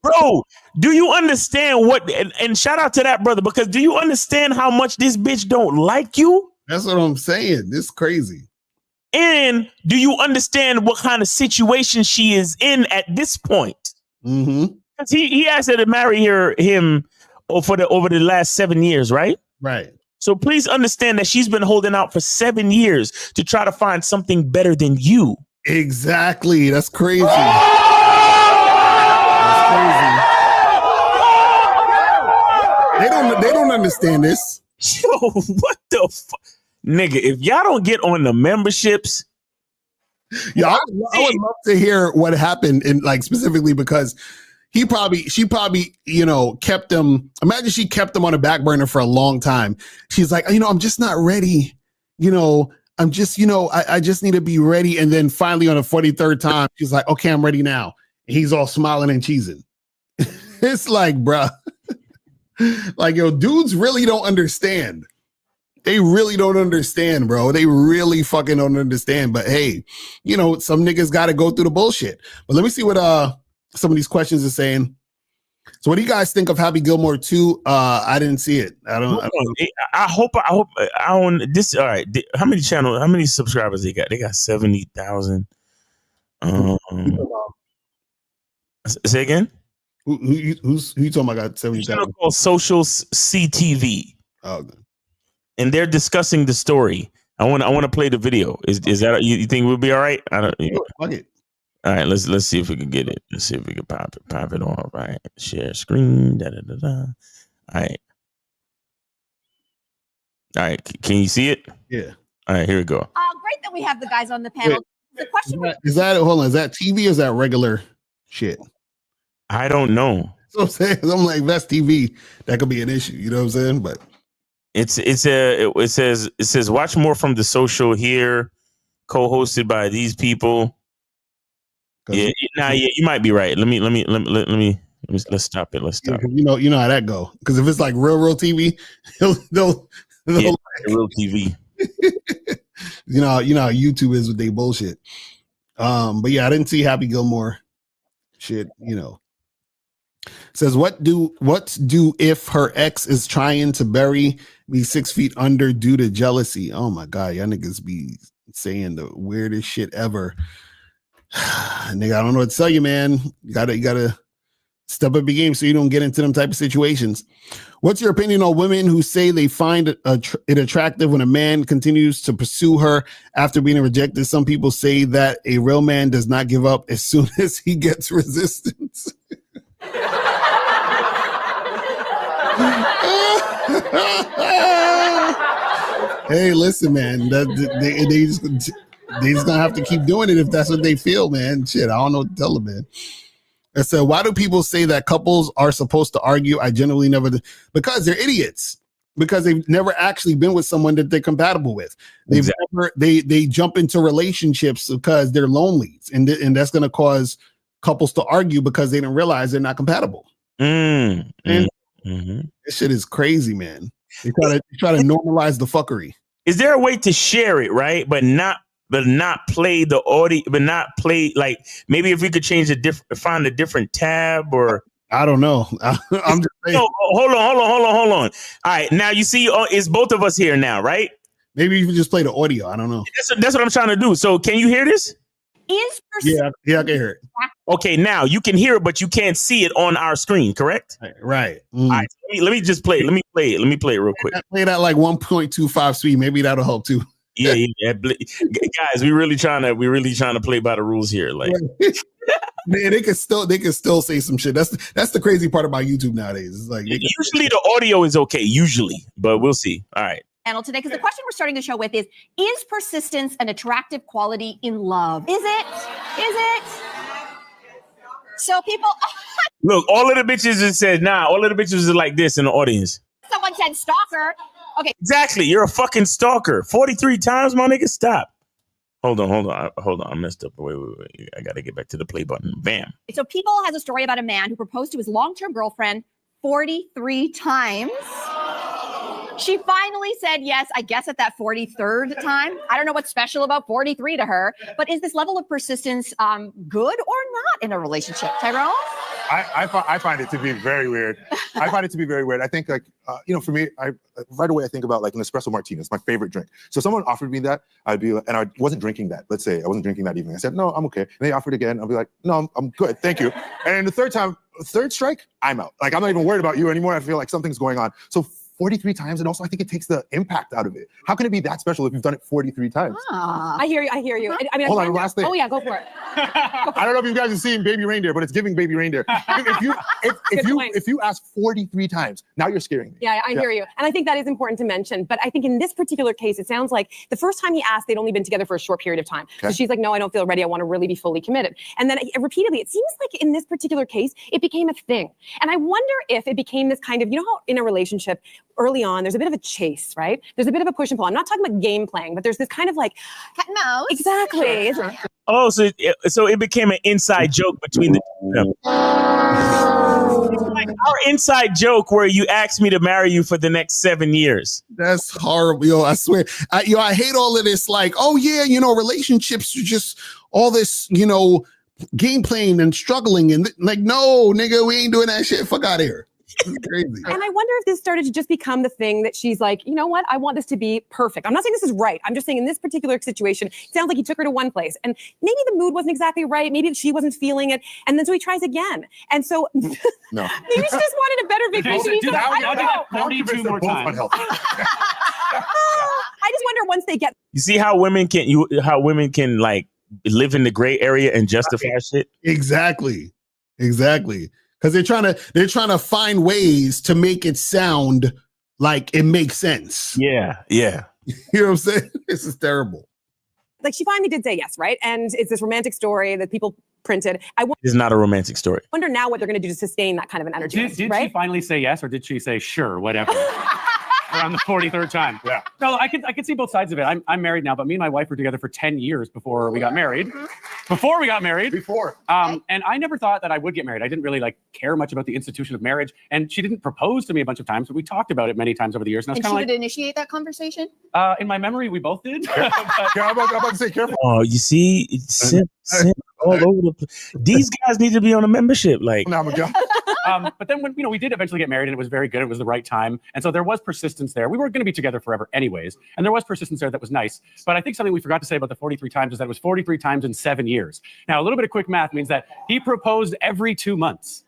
S12: Bro, do you understand what, and shout out to that brother, because do you understand how much this bitch don't like you?
S15: That's what I'm saying. This is crazy.
S12: And do you understand what kind of situation she is in at this point?
S15: Mm-hmm.
S12: Because he asked her to marry him over the last 7 years, right?
S15: Right.
S12: So please understand that she's been holding out for 7 years to try to find something better than you.
S15: Exactly. That's crazy. They don't understand this.
S12: Yo, what the fuck? Nigga, if y'all don't get on the memberships.
S15: Yeah, I would love to hear what happened in, like, specifically because she probably, kept him. Imagine she kept him on a back burner for a long time. She's like, I'm just not ready. I'm just, I just need to be ready. And then finally on the 43rd time, she's like, okay, I'm ready now. And he's all smiling and cheesing. It's like, bruh, like, yo, dudes really don't understand. They really don't understand, bro. They really fucking don't understand. But hey, some niggas got to go through the bullshit. But let me see what some of these questions are saying. So what do you guys think of Happy Gilmore 2? I didn't see it.
S12: I hope I own this. All right. How many subscribers they got? They got 70,000. Say again?
S15: Who you talking about got 70,000?
S12: Called Social CTV.
S15: Oh, good.
S12: And they're discussing the story. I want to play the video. Is that you think we'll be all right? I don't.
S15: Fuck it.
S12: All right, let's see if we can get it. Let's see if we can pop it on. Right, share screen. All right. All right. Can you see it?
S15: Yeah.
S12: All right. Here we go.
S21: Great that we have the guys on the panel.
S15: Wait,
S21: the question
S15: is that TV or is that regular shit?
S12: I don't know.
S15: So I'm saying, I'm like, if that's TV, that could be an issue. You know what I'm saying? But
S12: it says watch more from the social here, co-hosted by these people. Yeah, you might be right. Let's stop it. Let's stop.
S15: You know how that go. Because if it's like real TV, they'll
S12: Yeah, real TV.
S15: you know how YouTube is with they bullshit. But yeah, I didn't see Happy Gilmore shit, Says what do if her ex is trying to bury me 6 feet under due to jealousy? Oh my god, y'all niggas be saying the weirdest shit ever. Nigga, I don't know what to tell you, man. You gotta step up your game so you don't get into them type of situations. What's your opinion on women who say they find it attractive when a man continues to pursue her after being rejected? Some people say that a real man does not give up as soon as he gets resistance. Hey, listen, man. They just gonna have to keep doing it if that's what they feel, man. Shit, I don't know what to tell them, man. I said, why do people say that couples are supposed to argue? I generally never do. Because they're idiots. Because they've never actually been with someone that they're compatible with. They've never they jump into relationships because they're lonely, and that's going to cause couples to argue because they didn't realize they're not compatible. And this shit is crazy, man. They try to normalize the fuckery.
S12: Is there a way to share it, right? But not play the audio, but not play, like, maybe if we could change find a different tab, or
S15: I don't know. I'm just saying.
S12: No, hold on. All right, now you see, it's both of us here now, right?
S15: Maybe you can just play the audio. I don't know.
S12: That's what I'm trying to do. So can you hear this?
S15: Yeah, I can hear it.
S12: Okay, now you can hear it, but you can't see it on our screen, correct?
S15: Right.
S12: All right, let me just play it. Let me play it real quick.
S15: Play that like 1.25 speed. Maybe that'll help too.
S12: Yeah. Guys, we really trying to play by the rules here. Like,
S15: man, they can still say some shit. That's the crazy part about YouTube nowadays. It's like
S12: usually the audio is okay, but we'll see. All right.
S21: Panel today, because the question we're starting the show with is persistence an attractive quality in love? Is it? So people
S12: look, all of the bitches just said all of the bitches are like this in the audience.
S21: Someone said stalker. Okay.
S12: Exactly. You're a fucking stalker. 43 times, my nigga. Stop. Hold on. I messed up. Wait. I got to get back to the play button. Bam.
S21: So People has a story about a man who proposed to his long-term girlfriend 43 times. She finally said yes, I guess at that 43rd time. I don't know what's special about 43 to her, but is this level of persistence good or not in a relationship, Tyrone?
S1: I find it to be very weird. I think, like, for me, right away I think about like an espresso martini. It's my favorite drink. So someone offered me that, I'd be like, and I wasn't drinking that. Let's say I wasn't drinking that evening. I said, no, I'm okay. And they offered again. I'll be like, no, I'm good. Thank you. And then the third strike, I'm out. Like, I'm not even worried about you anymore. I feel like something's going on. So 43 times, and also I think it takes the impact out of it. How can it be that special if you've done it 43 times?
S21: I hear you. I mean,
S1: hold on, last thing.
S21: Oh yeah, go for it.
S1: I don't know if you guys have seen Baby Reindeer, but it's giving Baby Reindeer. If you ask 43 times, now you're scaring me.
S22: Yeah, I hear you. And I think that is important to mention. But I think in this particular case, it sounds like the first time he asked, they'd only been together for a short period of time.
S1: Okay.
S22: So she's like, no, I don't feel ready. I want to really be fully committed. And then repeatedly, it seems like in this particular case, it became a thing. And I wonder if it became this kind of, how in a relationship early on, there's a bit of a chase, right? There's a bit of a push and pull. I'm not talking about game playing, but there's this kind of like
S21: cat and mouse.
S22: Exactly.
S12: Oh, so it became an inside joke between the two of them. Like our inside joke where you asked me to marry you for the next 7 years.
S15: That's horrible, yo. I swear. I hate all of this. Like, oh yeah, relationships are just all this, game playing and struggling, and like, no, nigga, we ain't doing that shit. Fuck out of here. Crazy.
S22: And I wonder if this started to just become the thing that she's like, you know what? I want this to be perfect. I'm not saying this is right. I'm just saying in this particular situation, it sounds like he took her to one place and maybe the mood wasn't exactly right. Maybe she wasn't feeling it. And then so he tries again. And so
S1: no.
S22: Maybe she just wanted a better vacation. I don't know.
S23: 42 more times.
S22: I just wonder once they get.
S12: You see how women can like live in the gray area and justify shit?
S15: Exactly. Because they're trying to find ways to make it sound like it makes sense.
S12: Yeah.
S15: You know what I'm saying? This is terrible.
S22: Like she finally did say yes, right? And it's this romantic story that people printed.
S12: It's not a romantic story.
S22: Wonder now what they're going to do to sustain that kind of an energy.
S23: Did
S22: right?
S23: she finally say yes, or did she say sure, whatever?
S2: around the 43rd time.
S1: Yeah.
S2: No, I could see both sides of it. I'm married now, but me and my wife were together for 10 years before we got married. Before we got married. And I never thought that I would get married. I didn't really care much about the institution of marriage. And she didn't propose to me a bunch of times, but we talked about it many times over the years. And I was
S21: And
S2: kind
S21: she
S2: of
S21: would initiate that conversation?
S2: in my memory, we both did.
S1: I'm about to say, careful.
S12: Oh, you see, it's simp all over the place. These guys need to be on a membership. Like,
S2: but then when we did eventually get married, and it was very good. It was the right time, and so there was persistence there. We were going to be together forever, anyways, and there was persistence there that was nice. But I think something we forgot to say about the 43 times is that it was 43 times in 7 years. Now, a little bit of quick math means that he proposed every 2 months.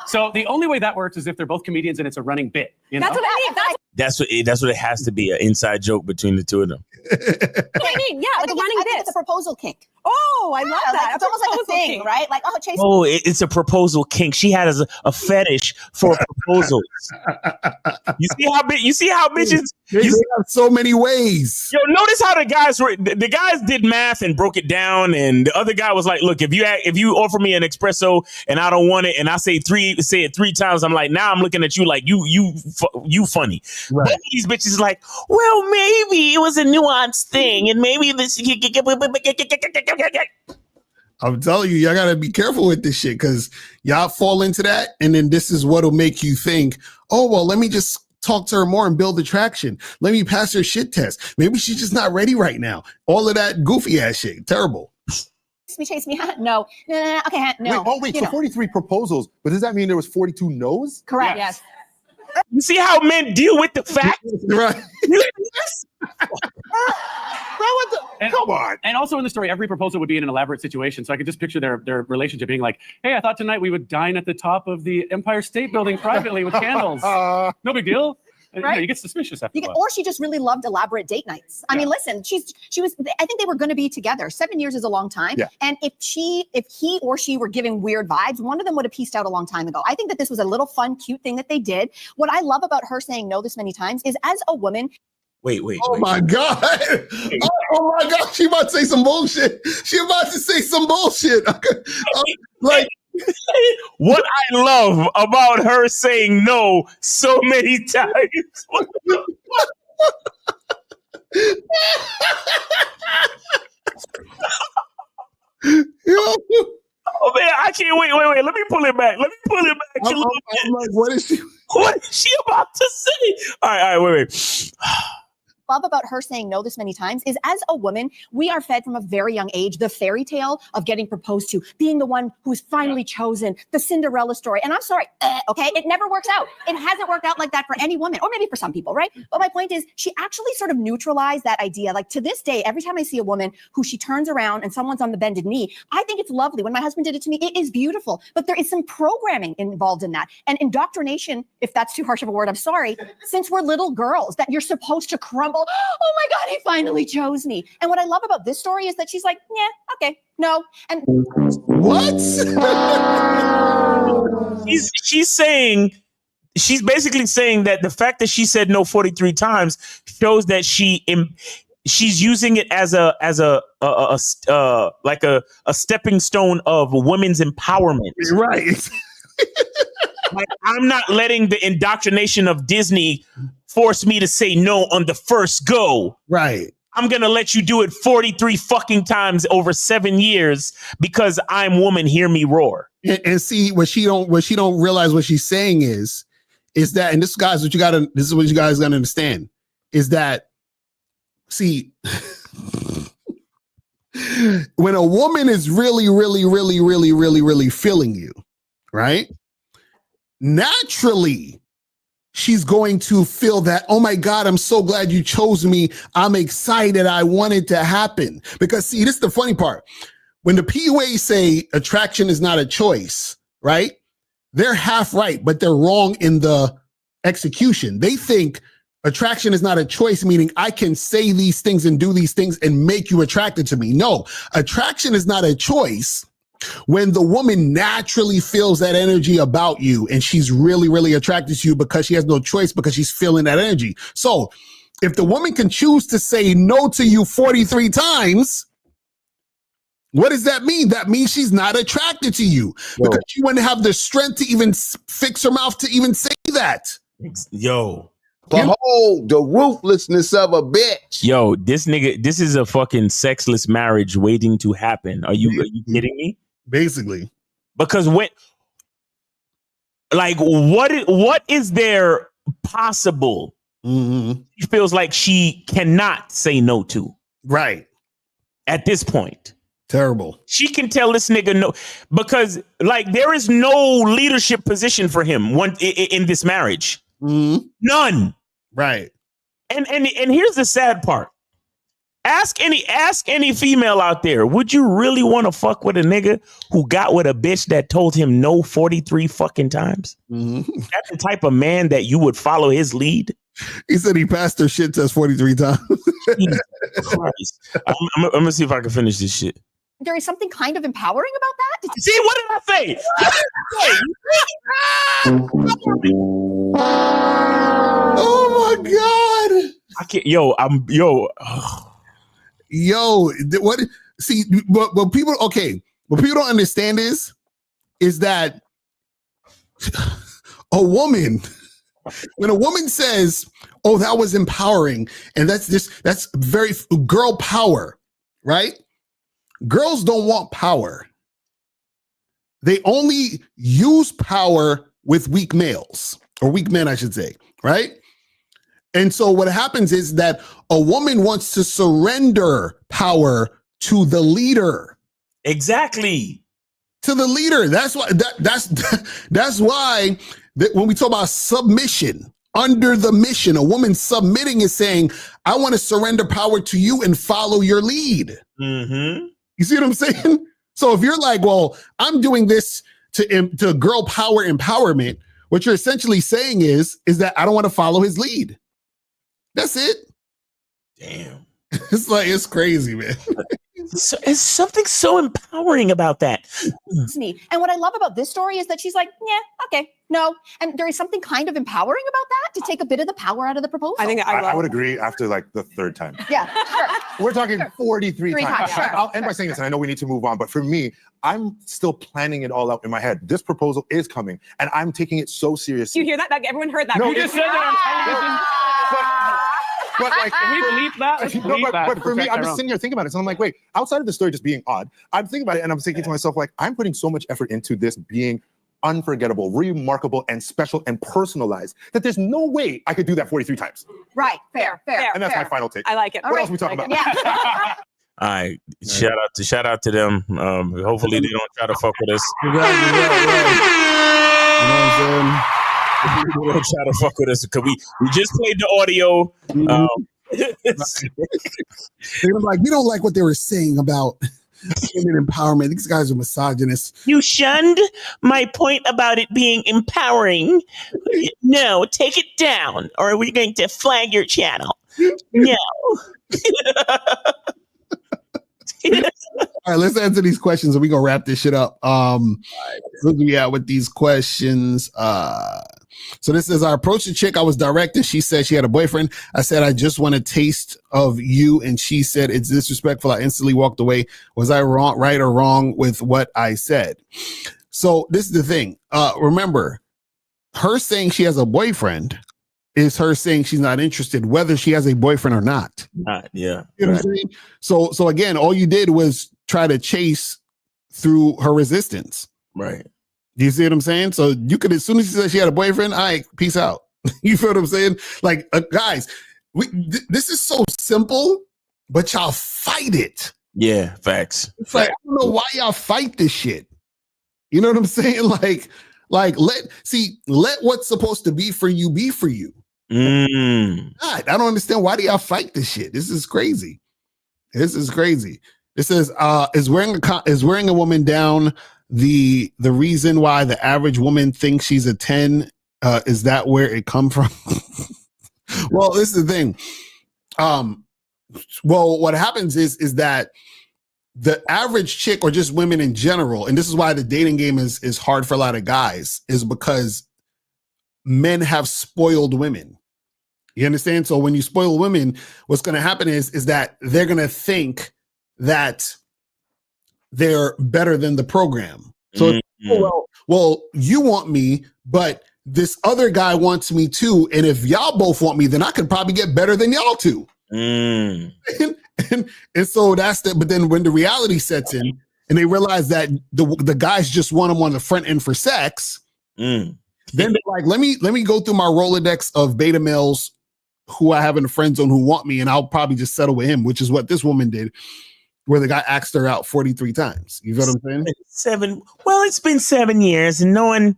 S2: So the only way that works is if they're both comedians and it's a running bit.
S21: That's what I mean.
S12: that's what it has to be, an inside joke between the two of them.
S21: What I mean, yeah, like a running bit. It's a proposal kink. Oh, I love that. It's almost like a thing, kink. Right? Like, oh, Chase.
S12: Oh, it's a proposal kink. She has a fetish for proposals. You see how bitches.
S15: They have so many ways.
S12: Yo, notice how the guys did math and broke it down, and the other guy was like, "Look, if you offer me an espresso and I don't want it, and I say it 3 times, I'm like, now I'm looking at you like you funny."
S15: Right.
S12: Both of these bitches is like, well, maybe it was a nuanced thing, and maybe this.
S15: I'm telling you, y'all gotta be careful with this shit because y'all fall into that, and then this is what'll make you think, oh well, let me just talk to her more and build attraction. Let me pass her shit test. Maybe she's just not ready right now. All of that goofy ass shit. Terrible.
S21: Chase me. No. Okay, no.
S1: Wait, so 43 proposals, but does that mean there was 42 no's?
S21: Correct. Yes.
S12: You see how men deal with the facts?
S15: Right.
S1: Come on.
S2: And also in the story, every proposal would be in an elaborate situation. So I could just picture their relationship being like, hey, I thought tonight we would dine at the top of the Empire State Building privately with candles. No big deal.
S21: Right.
S2: You get suspicious after a while.
S21: Or she just really loved elaborate date nights. I mean, listen, she was. I think they were going to be together. 7 years is a long time.
S1: Yeah.
S21: And if he or she were giving weird vibes, one of them would have pieced out a long time ago. I think that this was a little fun, cute thing that they did. What I love about her saying no this many times is, as a woman.
S12: Wait.
S15: Oh my God. Oh my God. She about to say some bullshit. Like.
S12: What I love about her saying no so many times. Oh man, I can't wait. Let me pull it back.
S15: I'm like, what is she
S12: about to say? All right, wait.
S21: Love about her saying no this many times is, as a woman, we are fed from a very young age the fairy tale of getting proposed to, being the one who's finally chosen, the Cinderella story. And I'm sorry, okay, it never works out. It hasn't worked out like that for any woman, or maybe for some people, right? But my point is, she actually sort of neutralized that idea. Like, to this day, every time I see a woman who she turns around and someone's on the bended knee, I think it's lovely. When my husband did it to me, it is beautiful. But there is some programming involved in that. And indoctrination, if that's too harsh of a word, I'm sorry, since we're little girls, that you're supposed to crumble. Oh my God, he finally chose me. And what I love about this story is that she's like, yeah, okay, no. And
S15: what?
S12: She's basically saying that the fact that she said no 43 times shows that she's using it as a stepping stone of women's empowerment.
S15: Right.
S12: Like, I'm not letting the indoctrination of Disney force me to say no on the first go.
S15: Right.
S12: I'm going to let you do it 43 fucking times over 7 years because I'm woman, hear me roar.
S15: And see, what she don't realize what she's saying is that, and this is what you guys gotta understand, is that, see, when a woman is really, really, really, really, really, really feeling you, right? Naturally, she's going to feel that, oh my God, I'm so glad you chose me. I'm excited. I want it to happen. Because see, this is the funny part. When the PUA say attraction is not a choice, right? They're half right, but they're wrong in the execution. They think attraction is not a choice, meaning I can say these things and do these things and make you attracted to me. No, attraction is not a choice. When the woman naturally feels that energy about you and she's really, really attracted to you because she has no choice, because she's feeling that energy. So if the woman can choose to say no to you 43 times, what does that mean? That means she's not attracted to you because she wouldn't have the strength to even fix her mouth to even say that.
S12: Yo,
S6: Behold the ruthlessness of a bitch.
S12: Yo, this nigga, this is a fucking sexless marriage waiting to happen. Are you kidding me?
S15: Basically.
S12: Because when, like, what is there possible? She feels like she cannot say no to.
S15: Right.
S12: At this point.
S15: Terrible.
S12: She can tell this nigga no, because like there is no leadership position for him in this marriage. None.
S15: Right.
S12: And here's the sad part. Ask any female out there, would you really want to fuck with a nigga who got with a bitch that told him no 43 fucking times? That's the type of man that you would follow his lead.
S15: He said he passed her shit test 43 times.
S12: Christ. I'm gonna see if I can finish this shit.
S21: There is something kind of empowering about that.
S12: See, what did I say?
S15: Oh my God.
S12: I can't, yo.
S15: What? See, what people, okay, what people don't understand is that a woman, when a woman says, oh, that was empowering, and that's very girl power, right? Girls don't want power. They only use power with weak males, or weak men, I should say, right? And so what happens is that a woman wants to surrender power to the leader.
S12: Exactly.
S15: To the leader. That's why that's why when we talk about submission, under the mission, a woman submitting is saying, I want to surrender power to you and follow your lead. You see what I'm saying? So if you're like, well, I'm doing this to girl power empowerment, what you're essentially saying is that I don't want to follow his lead. That's it.
S12: Damn.
S15: It's like, it's crazy, man.
S12: So, there's something so empowering about that.
S21: It's neat. And what I love about this story is that she's like, yeah, okay, no. And there is something kind of empowering about that, to take a bit of the power out of the proposal. I think
S1: I would agree after like the third time.
S21: Yeah, sure.
S1: We're talking 43
S21: Three
S1: times.
S21: times, sure.
S1: I'll end by saying this, and I know we need to move on, but for me, I'm still planning it all out in my head. This proposal is coming, and I'm taking it so seriously.
S22: You hear that? Like, everyone heard that.
S1: No,
S22: You just said that on television.
S1: But like,
S22: Can we bleep that? Let's bleep that
S1: but
S22: to
S1: for me,
S22: protect
S1: I'm
S22: our
S1: just
S22: own.
S1: sitting here thinking about it. So I'm like, wait, outside of the story just being odd, I'm thinking about it and I'm thinking to myself, like, I'm putting so much effort into this being unforgettable, remarkable, and special and personalized that there's no way I could do that 43 times.
S21: Right, fair.
S1: And that's my final take.
S22: I like it.
S1: What else are we talking about?
S21: Yeah.
S12: All right, shout out to them. Hopefully they don't try to fuck with us.
S15: You know what I'm saying?
S12: They don't try to fuck with us because we just played the audio.
S15: They're like, we don't like what they were saying about women empowerment. These guys are misogynists.
S12: You shunned my point about it being empowering. No, take it down, or we're going to flag your channel. No.
S15: All right, let's answer these questions and we're gonna wrap this shit up. Where we at with these questions? So this is, I approached the chick, I was direct, and she said she had a boyfriend. I said, I just want a taste of you, and she said it's disrespectful. I instantly walked away. Was I wrong, right or wrong with what I said? So this is the thing. Remember, her saying she has a boyfriend is her saying she's not interested, whether she has a boyfriend or not.
S12: Yeah.
S15: You know what I'm saying? So again, all you did was try to chase through her resistance.
S12: Right.
S15: Do you see what I'm saying? So you could, as soon as she said she had a boyfriend, all right, peace out. You feel what I'm saying? Like, guys, this is so simple, but y'all fight it.
S12: Yeah, facts.
S15: It's like, I don't know why y'all fight this shit. You know what I'm saying? Like let what's supposed to be for you be for you. God, I don't understand, why do y'all fight this shit? This is crazy. This is crazy. This is wearing a woman down the reason why the average woman thinks she's a 10. Is that where it come from? Well, this is the thing. Well, what happens is that the average chick, or just women in general, and this is why the dating game is hard for a lot of guys, is because men have spoiled women. You understand? So when you spoil women, what's going to happen is that they're going to think that they're better than the program. So well, you want me, but this other guy wants me too. And if y'all both want me, then I could probably get better than y'all two.
S12: Mm.
S15: And so that's the, but then when the reality sets in and they realize that the guys just want them on the front end for sex, then they're like, let me go through my Rolodex of beta males who I have in the friend zone who want me, and I'll probably just settle with him, which is what this woman did, where the guy asked her out 43 times. You know what I'm saying?
S12: Well, it's been 7 years and no one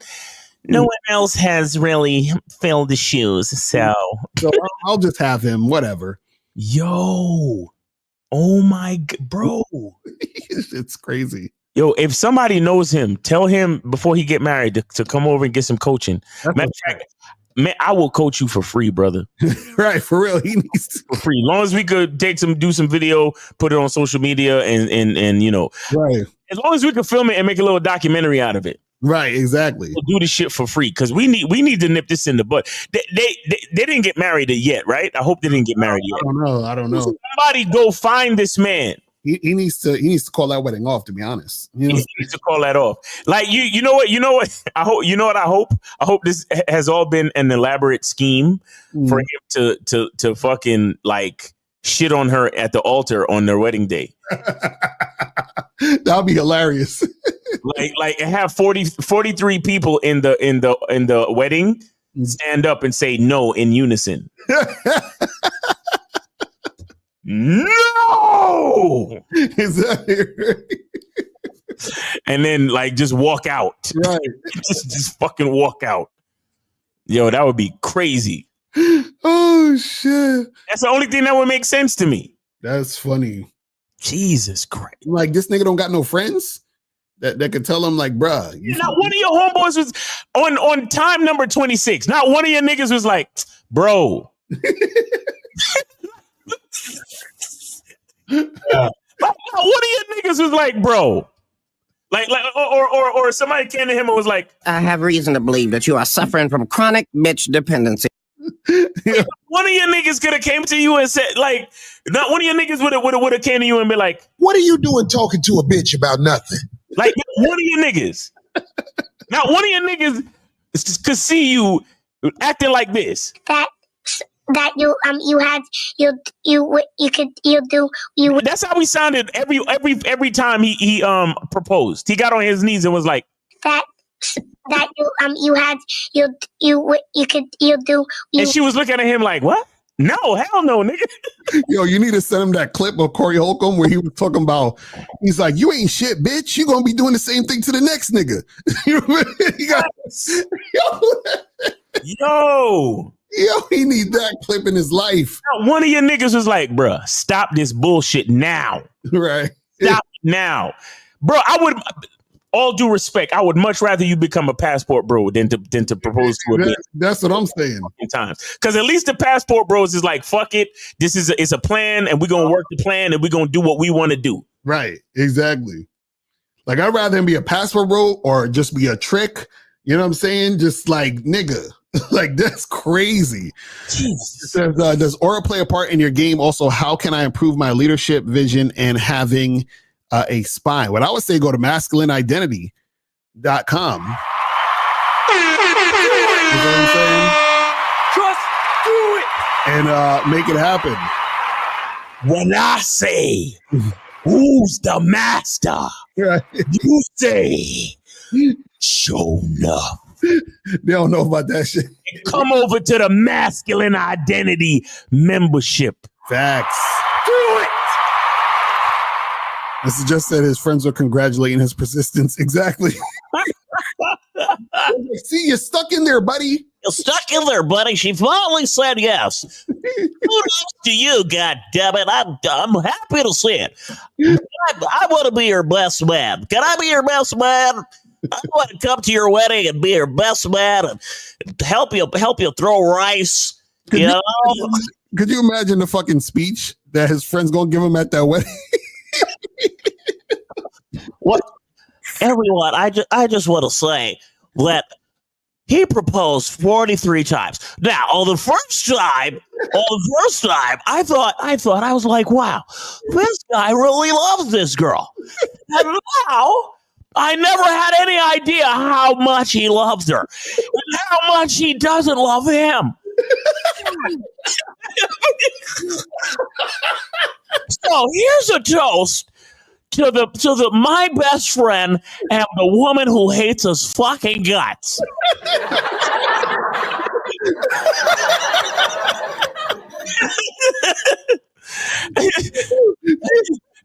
S12: else has really filled the shoes. So
S15: I'll just have him, whatever.
S12: Yo. Oh my bro.
S15: It's crazy.
S12: Yo, if somebody knows him, tell him before he get married to come over and get some coaching. Matter of fact, man, I will coach you for free, brother.
S15: Right, for real. He needs to.
S12: For free. As long as we could do some video, put it on social media, and you know,
S15: right.
S12: As long as we could film it and make a little documentary out of it.
S15: Right, exactly.
S12: We'll do this shit for free because we need to nip this in the bud. They didn't get married yet, right? I hope they didn't get married yet.
S15: I don't know.
S12: Somebody go find this man.
S15: He needs to call that wedding off, to be honest. You know?
S12: He needs to call that off. Like you know what? I hope this has all been an elaborate scheme for him to fucking like shit on her at the altar on their wedding day.
S15: That'll be hilarious.
S12: like have 43 people in the wedding stand up and say no in unison. No!
S15: Exactly.
S12: And then like just walk out.
S15: Right.
S12: just fucking walk out. Yo, that would be crazy.
S15: Oh shit.
S12: That's the only thing that would make sense to me.
S15: That's funny.
S12: Jesus Christ.
S15: Like this nigga don't got no friends that could tell him like, bruh.
S12: Not one of your homeboys was on time number 26. Not one of your niggas was like, bro. One of your niggas was like, bro. Like or somebody came to him and was like,
S3: I have reason to believe that you are suffering from chronic bitch dependency.
S12: One of your niggas could have came to you and said, like, not one of your niggas would have came to you and be like,
S4: what are you doing talking to a bitch about nothing?
S12: Like one of your niggas. Not one of your niggas could see you acting like this.
S23: That
S12: That's how he sounded every time he proposed. He got on his knees and was like and she was looking at him like, what? No, hell no, nigga.
S15: Yo, you need to send him that clip of Corey Holcomb where he was talking about, he's like, you ain't shit, bitch. You gonna be doing the same thing to the next nigga. You know what I mean? Yo, he need that clip in his life.
S12: One of your niggas was like, bruh, stop this bullshit now.
S15: Right.
S12: Stop now. Bro, I would, all due respect, I would much rather you become a passport bro than to propose to a bitch.
S15: That's what I'm saying.
S12: Times. Because at least the passport bros is like, fuck it. This is it's a plan and we're going to work the plan and we're going to do what we want to do.
S15: Right. Exactly. Like, I'd rather him be a passport bro or just be a trick. You know what I'm saying? Just like, nigga. Like, that's crazy. It says, does aura play a part in your game? Also, how can I improve my leadership vision and having a spine? What I would say, go to masculineidentity.com. You know what I'm saying?
S12: Just do it.
S15: And make it happen.
S12: When I say, who's the master?
S15: Right.
S12: You say, show enough.
S15: They don't know about that shit.
S12: Come over to the Masculine Identity membership.
S15: Facts.
S12: Do it.
S15: This is just that his friends are congratulating his persistence. Exactly. See, you're stuck in there, buddy.
S24: You're stuck in there, buddy. She finally said yes. Kudos to you, goddammit. I'm happy to see it. I want to be your best man. Can I be your best man? I want to come to your wedding and be your best man and help you throw rice.
S15: Could you imagine the fucking speech that his friends gonna give him at that wedding?
S24: What? Everyone, I just want to say that he proposed 43 times. Now, on the first time, I thought I was like, wow, this guy really loves this girl. And now I never had any idea how much he loves her and how much he doesn't love him. So here's a toast to the my best friend and the woman who hates his fucking guts.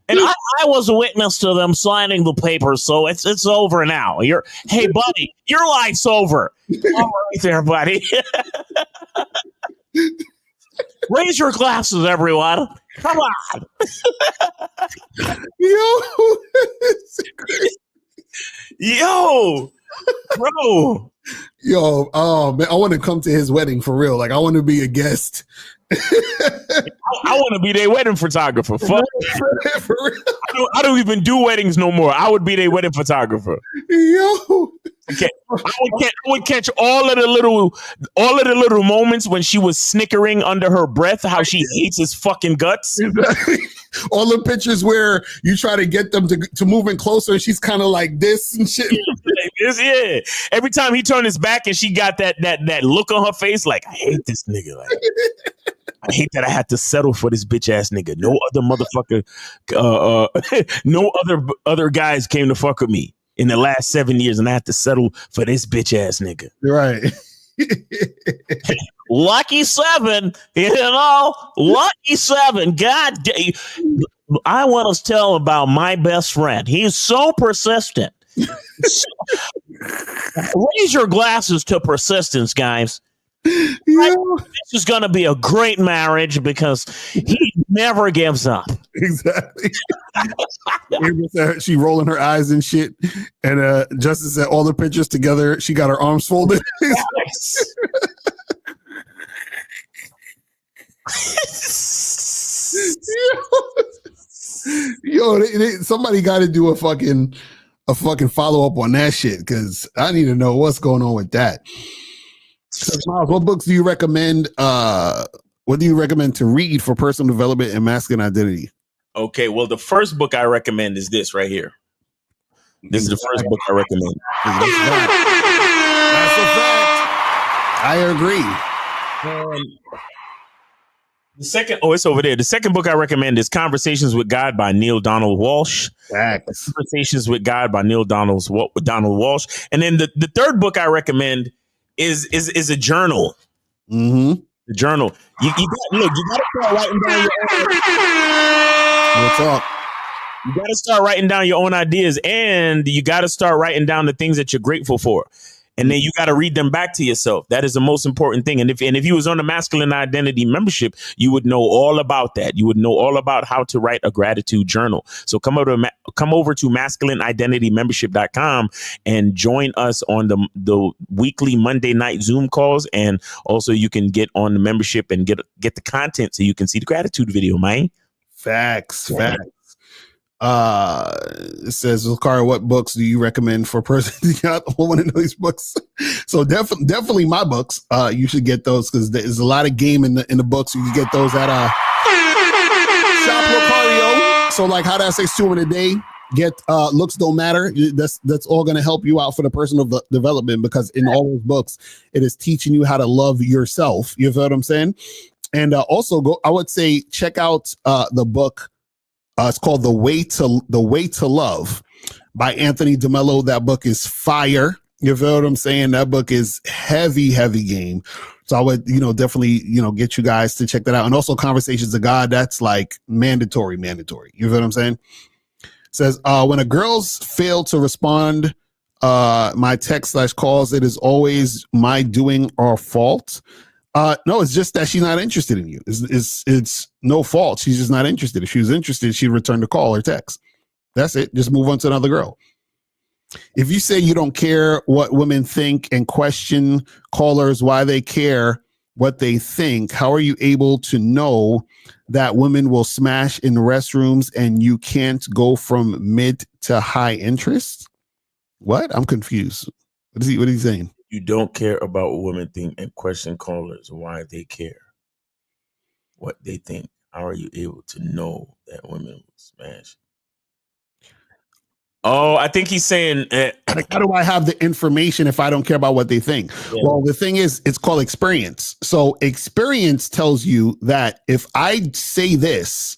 S24: And I was a witness to them signing the papers, so it's over now. Hey buddy, your life's over. All right there, buddy. Raise your glasses, everyone. Come on. Yo, bro.
S15: Yo, oh man, I want to come to his wedding for real. Like, I want to be a guest.
S12: I want to be their wedding photographer. Fuck. I don't even do weddings no more. I would be their wedding photographer.
S15: Yo.
S12: Okay. I would catch all of the little moments when she was snickering under her breath, how she hates his fucking guts.
S15: Exactly. All the pictures where you try to get them to move in closer, and she's kind of like this and shit.
S12: Yeah. Every time he turned his back and she got that look on her face, like, I hate this nigga. Like, I hate that I had to settle for this bitch ass nigga. No other motherfucker, no other guys came to fuck with me in the last 7 years, and I had to settle for this bitch ass nigga.
S15: Right.
S24: Lucky 7, lucky 7. God damn. I want to tell about my best friend. He's so persistent. Raise your glasses to persistence, guys. Yeah. This is going to be a great marriage because he never gives up.
S15: Exactly. She rolling her eyes and shit. And Justice said all the pictures together, she got her arms folded. Yo, somebody got to do a fucking follow up on that shit, because I need to know what's going on with that. So, Miles, what books do you recommend? What do you recommend to read for personal development and masculine identity?
S12: Okay, well, the first book I recommend is this right here. This is the first book I recommend.
S15: That's a fact. I agree.
S12: The second, it's over there. The second book I recommend is Conversations with God by Neil Donald Walsh. Conversations with God by Neil Donald Walsh. And then the third book I recommend is a journal.
S15: Mm-hmm.
S12: The journal. You gotta start writing down
S15: What's up?
S12: You gotta start writing down your own ideas, and you gotta start writing down the things that you're grateful for. And then you got to read them back to yourself. That is the most important thing. And if you was on the Masculine Identity membership, you would know all about that. You would know all about how to write a gratitude journal. So come over to masculineidentitymembership.com and join us on the weekly Monday night Zoom calls. And also you can get on the membership and get the content so you can see the gratitude video, man.
S15: Facts. It says, Lucario, what books do you recommend for a person? I want to know these books. So definitely my books. You should get those because there's a lot of game in the books. You can get those at Shop Locario. So like How to Have Sex 2 in a Day. Get Looks Don't Matter. That's all going to help you out for the personal development, because in all those books, it is teaching you how to love yourself. You feel what I'm saying? And also I would say check out the book. It's called The Way to Love by Anthony DeMello. That book is fire. You feel what I'm saying? That book is heavy game. So I would, definitely, get you guys to check that out. And also Conversations of God. That's like mandatory. You feel what I'm saying? It says, when a girl's fail to respond, my text /calls, it is always my doing or fault. No, it's just that she's not interested in you. It's no fault. She's just not interested. If she was interested, she'd return the call or text. That's it. Just move on to another girl. If you say you don't care what women think and question callers why they care what they think, how are you able to know that women will smash in restrooms and you can't go from mid to high interest? What? I'm confused. What is he saying?
S12: You don't care about what women think and question callers why they care what they think. How are you able to know that women will smash? Oh, I think he's saying,
S15: like, how do I have the information if I don't care about what they think?
S12: Yeah.
S15: Well, the thing is, it's called experience. So experience tells you that if I say this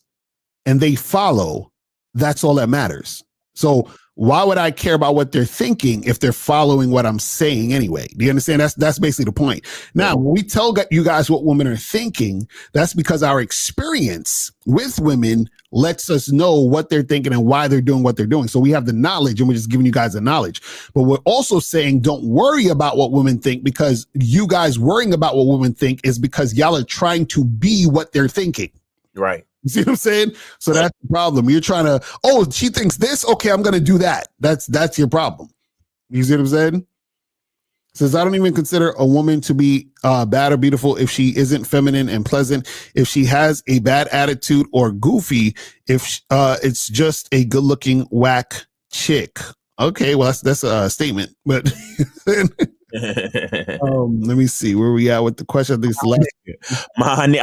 S15: and they follow, that's all that matters. So why would I care about what they're thinking if they're following what I'm saying anyway? Do you understand? That's basically the point. Now, when we tell you guys what women are thinking, that's because our experience with women lets us know what they're thinking and why they're doing what they're doing. So we have the knowledge and we're just giving you guys the knowledge. But we're also saying don't worry about what women think, because you guys worrying about what women think is because y'all are trying to be what they're thinking.
S12: Right.
S15: You see what I'm saying? So that's the problem. You're trying to, oh, she thinks this. Okay, I'm going to do that. That's your problem. You see what I'm saying? Says, I don't even consider a woman to be bad or beautiful if she isn't feminine and pleasant, if she has a bad attitude or goofy, if it's just a good looking whack chick. Okay, well, that's a statement. But let me see where we at with the question. I think it's the last.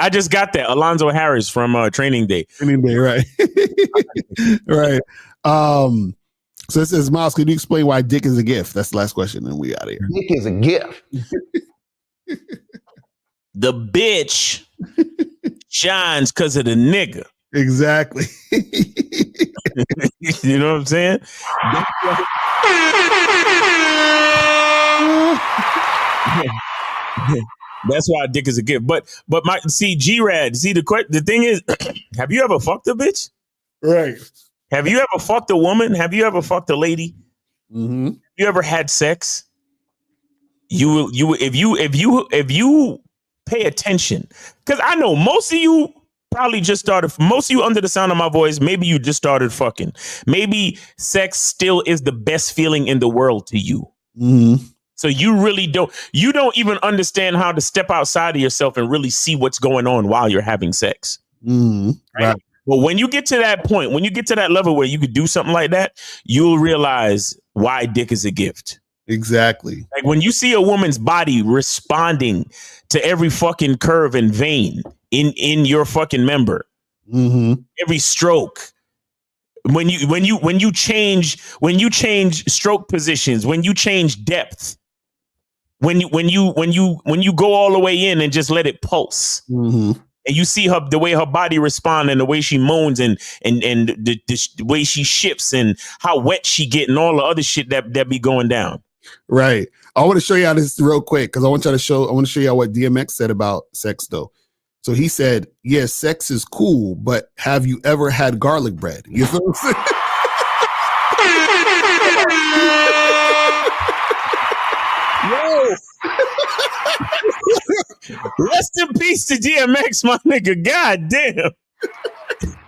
S12: I just got that. Alonzo Harris from Training Day.
S15: Training Day, right. Right. So it says, Miles, can you explain why dick is a gift? That's the last question, and we out of here.
S6: Dick is a gift.
S12: The bitch shines because of the nigga.
S15: Exactly.
S12: You know what I'm saying? That's why dick is a gift. But G-Rad, the thing is, have you ever fucked a bitch?
S15: Right.
S12: Have you ever fucked a woman? Have you ever fucked a lady?
S15: Mm-hmm.
S12: Have you ever had sex? If you pay attention, because I know most of you probably just started. Most of you under the sound of my voice, maybe you just started fucking. Maybe sex still is the best feeling in the world to you.
S15: Mm-hmm.
S12: So you really don't even understand how to step outside of yourself and really see what's going on while you're having sex.
S15: Mm-hmm. Right.
S12: Well, when you get to that point, when you get to that level where you could do something like that, you'll realize why dick is a gift.
S15: Exactly.
S12: Like when you see a woman's body responding to every fucking curve and vein in your fucking member,
S15: mm-hmm.
S12: every stroke, when you change stroke positions, when you change depth, when you go all the way in and just let it pulse.
S15: Mm-hmm.
S12: And you see the way her body responds and the way she moans and the way she shifts and how wet she get and all the other shit that be going down.
S15: Right. I want to show y'all this real quick because I want to show y'all what DMX said about sex though. So he said, yes, sex is cool, but have you ever had garlic bread? You know what I'm saying?
S12: Yo. Rest in peace to DMX, my nigga. God damn.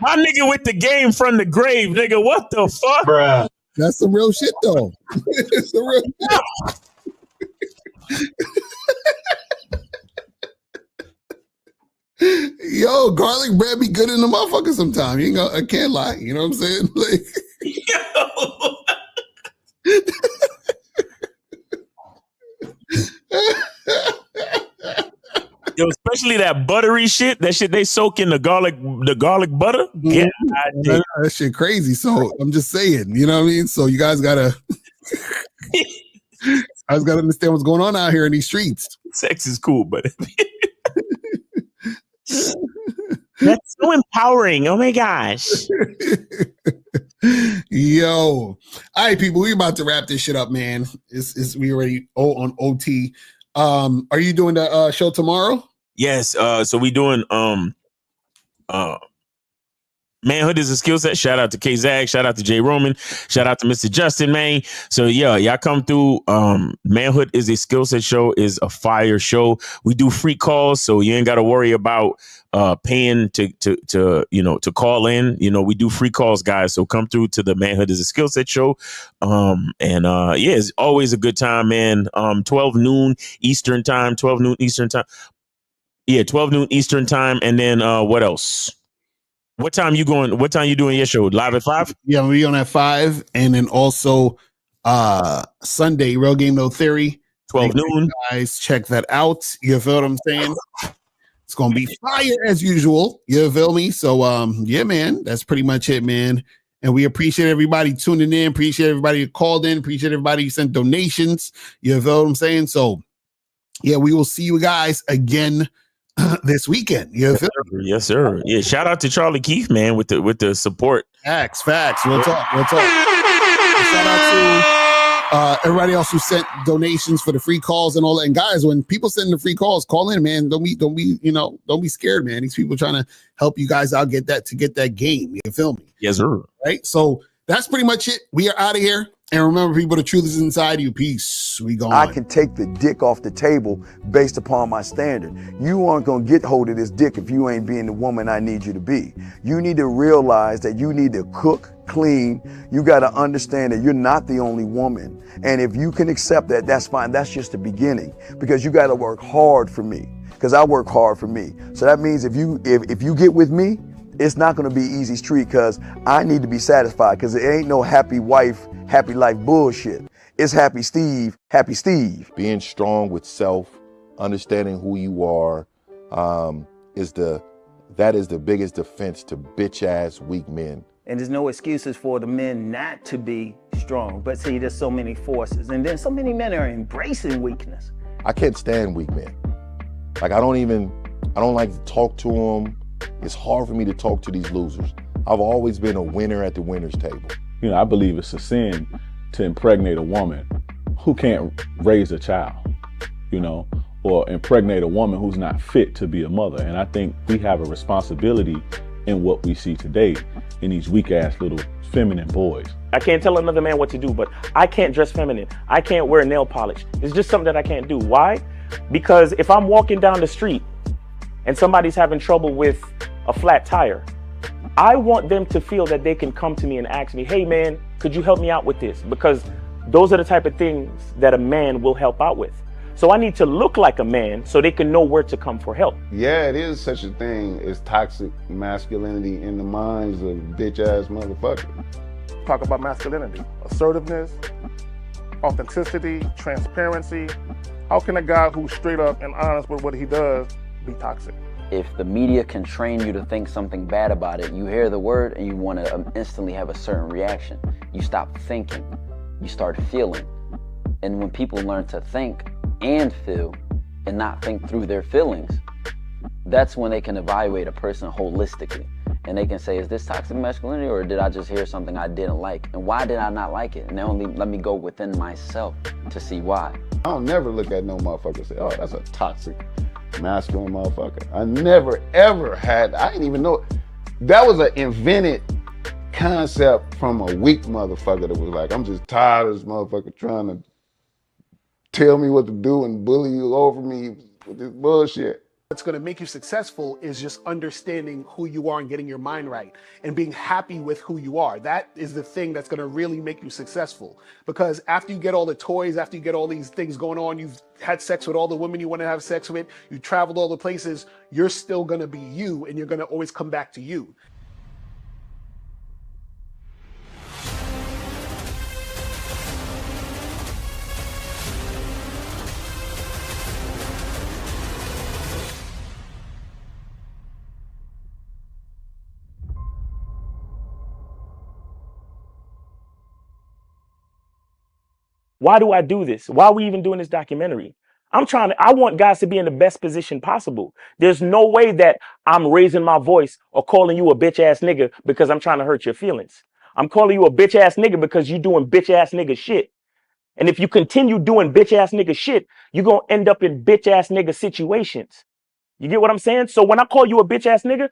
S12: My nigga with the game from the grave, nigga. What the fuck?
S15: Bruh. That's some real shit, though. It's some real shit. Yo, garlic bread be good in the motherfucker sometime. You know, I can't lie. You know what I'm saying? Like,
S12: yo, especially that buttery shit. That shit they soak in the garlic butter. Yeah,
S15: that shit crazy. So I'm just saying, you know what I mean? So you guys gotta understand what's going on out here in these streets.
S12: Sex is cool, but that's so empowering. Oh my gosh.
S15: Yo. All right, people, we about to wrap this shit up, man. We already on OT. Are you doing the show tomorrow?
S12: Yes. So we doing Manhood is a Skill Set. Shout out to K-Zag. Shout out to Jay Roman. Shout out to Mr. Justin, man. So yeah, y'all come through. Manhood is a Skill Set show, is a fire show. We do free calls, so you ain't gotta worry about paying to call in. You know, we do free calls, guys. So come through to the Manhood is a Skill Set show. Yeah, it's always a good time, man. 12 noon Eastern time. Yeah, 12 noon Eastern time. And then what else? What time you going? What time you doing your show? Live at 5?
S15: Yeah, we'll be on at 5. And then also Sunday, Real Game No Theory.
S12: 12 noon.
S15: Guys, check that out. You feel what I'm saying? It's gonna be fire as usual. You feel me? So yeah, man, that's pretty much it, man. And we appreciate everybody tuning in. Appreciate everybody who called in. Appreciate everybody who sent donations. You feel what I'm saying? So, yeah, we will see you guys again this weekend. You feel?
S12: Yes, sir. Yeah, shout out to Charlie Kefir, man, with the support.
S15: Facts. We'll talk. Shout out to everybody else who sent donations for the free calls and all that. And guys, when people send the free calls, call in, man. Don't be scared, man. These people trying to help you guys out get that game. You feel me?
S12: Yes, sir.
S15: Right. So that's pretty much it. We are out of here. And remember, people, the truth is inside you. Peace. We gone.
S7: I can take the dick off the table based upon my standard. You aren't going to get hold of this dick if you ain't being the woman I need you to be. You need to realize that you need to cook, clean. You got to understand that you're not the only woman. And if you can accept that, that's fine. That's just the beginning, because you got to work hard for me, because I work hard for me. So that means if you get with me, it's not going to be easy street, because I need to be satisfied, because it ain't no happy wife, happy life bullshit. It's happy Steve, happy Steve.
S8: Being strong with self, understanding who you are, that is the biggest defense to bitch ass weak men.
S9: And there's no excuses for the men not to be strong. But see, there's so many forces, and then so many men are embracing weakness.
S8: I can't stand weak men. Like I don't like to talk to them. It's hard for me to talk to these losers. I've always been a winner at the winner's table.
S23: You know, I believe it's a sin to impregnate a woman who can't raise a child, you know, or impregnate a woman who's not fit to be a mother. And I think we have a responsibility in what we see today in these weak ass little feminine boys.
S5: I can't tell another man what to do, but I can't dress feminine. I can't wear nail polish. It's just something that I can't do. Why? Because if I'm walking down the street and somebody's having trouble with a flat tire, I want them to feel that they can come to me and ask me, hey man, could you help me out with this? Because those are the type of things that a man will help out with. So I need to look like a man so they can know where to come for help.
S6: Yeah, it is such a thing as toxic masculinity in the minds of bitch ass motherfuckers.
S25: Talk about masculinity, assertiveness, authenticity, transparency. How can a guy who's straight up and honest with what he does be toxic?
S26: If the media can train you to think something bad about it, you hear the word and you want to instantly have a certain reaction. You stop thinking, you start feeling. And when people learn to think and feel and not think through their feelings, that's when they can evaluate a person holistically. And they can say, is this toxic masculinity, or did I just hear something I didn't like? And why did I not like it? And they only let me go within myself to see why.
S6: I don't never look at no motherfucker and say, oh, that's a toxic masculine motherfucker. I never ever had, I didn't even know, that was an invented concept from a weak motherfucker that was like, I'm just tired of this motherfucker trying to tell me what to do and bully you over me with this bullshit.
S10: What's going to make you successful is just understanding who you are and getting your mind right and being happy with who you are. That is the thing that's going to really make you successful. Because after you get all the toys, after you get all these things going on, you've had sex with all the women you want to have sex with, you traveled all the places, you're still going to be you, and you're going to always come back to you.
S5: Why do I do this? Why are we even doing this documentary? I want guys to be in the best position possible. There's no way that I'm raising my voice or calling you a bitch ass nigga because I'm trying to hurt your feelings. I'm calling you a bitch ass nigga because you're doing bitch ass nigga shit. And if you continue doing bitch ass nigga shit, you're going to end up in bitch ass nigga situations. You get what I'm saying? So when I call you a bitch ass nigga,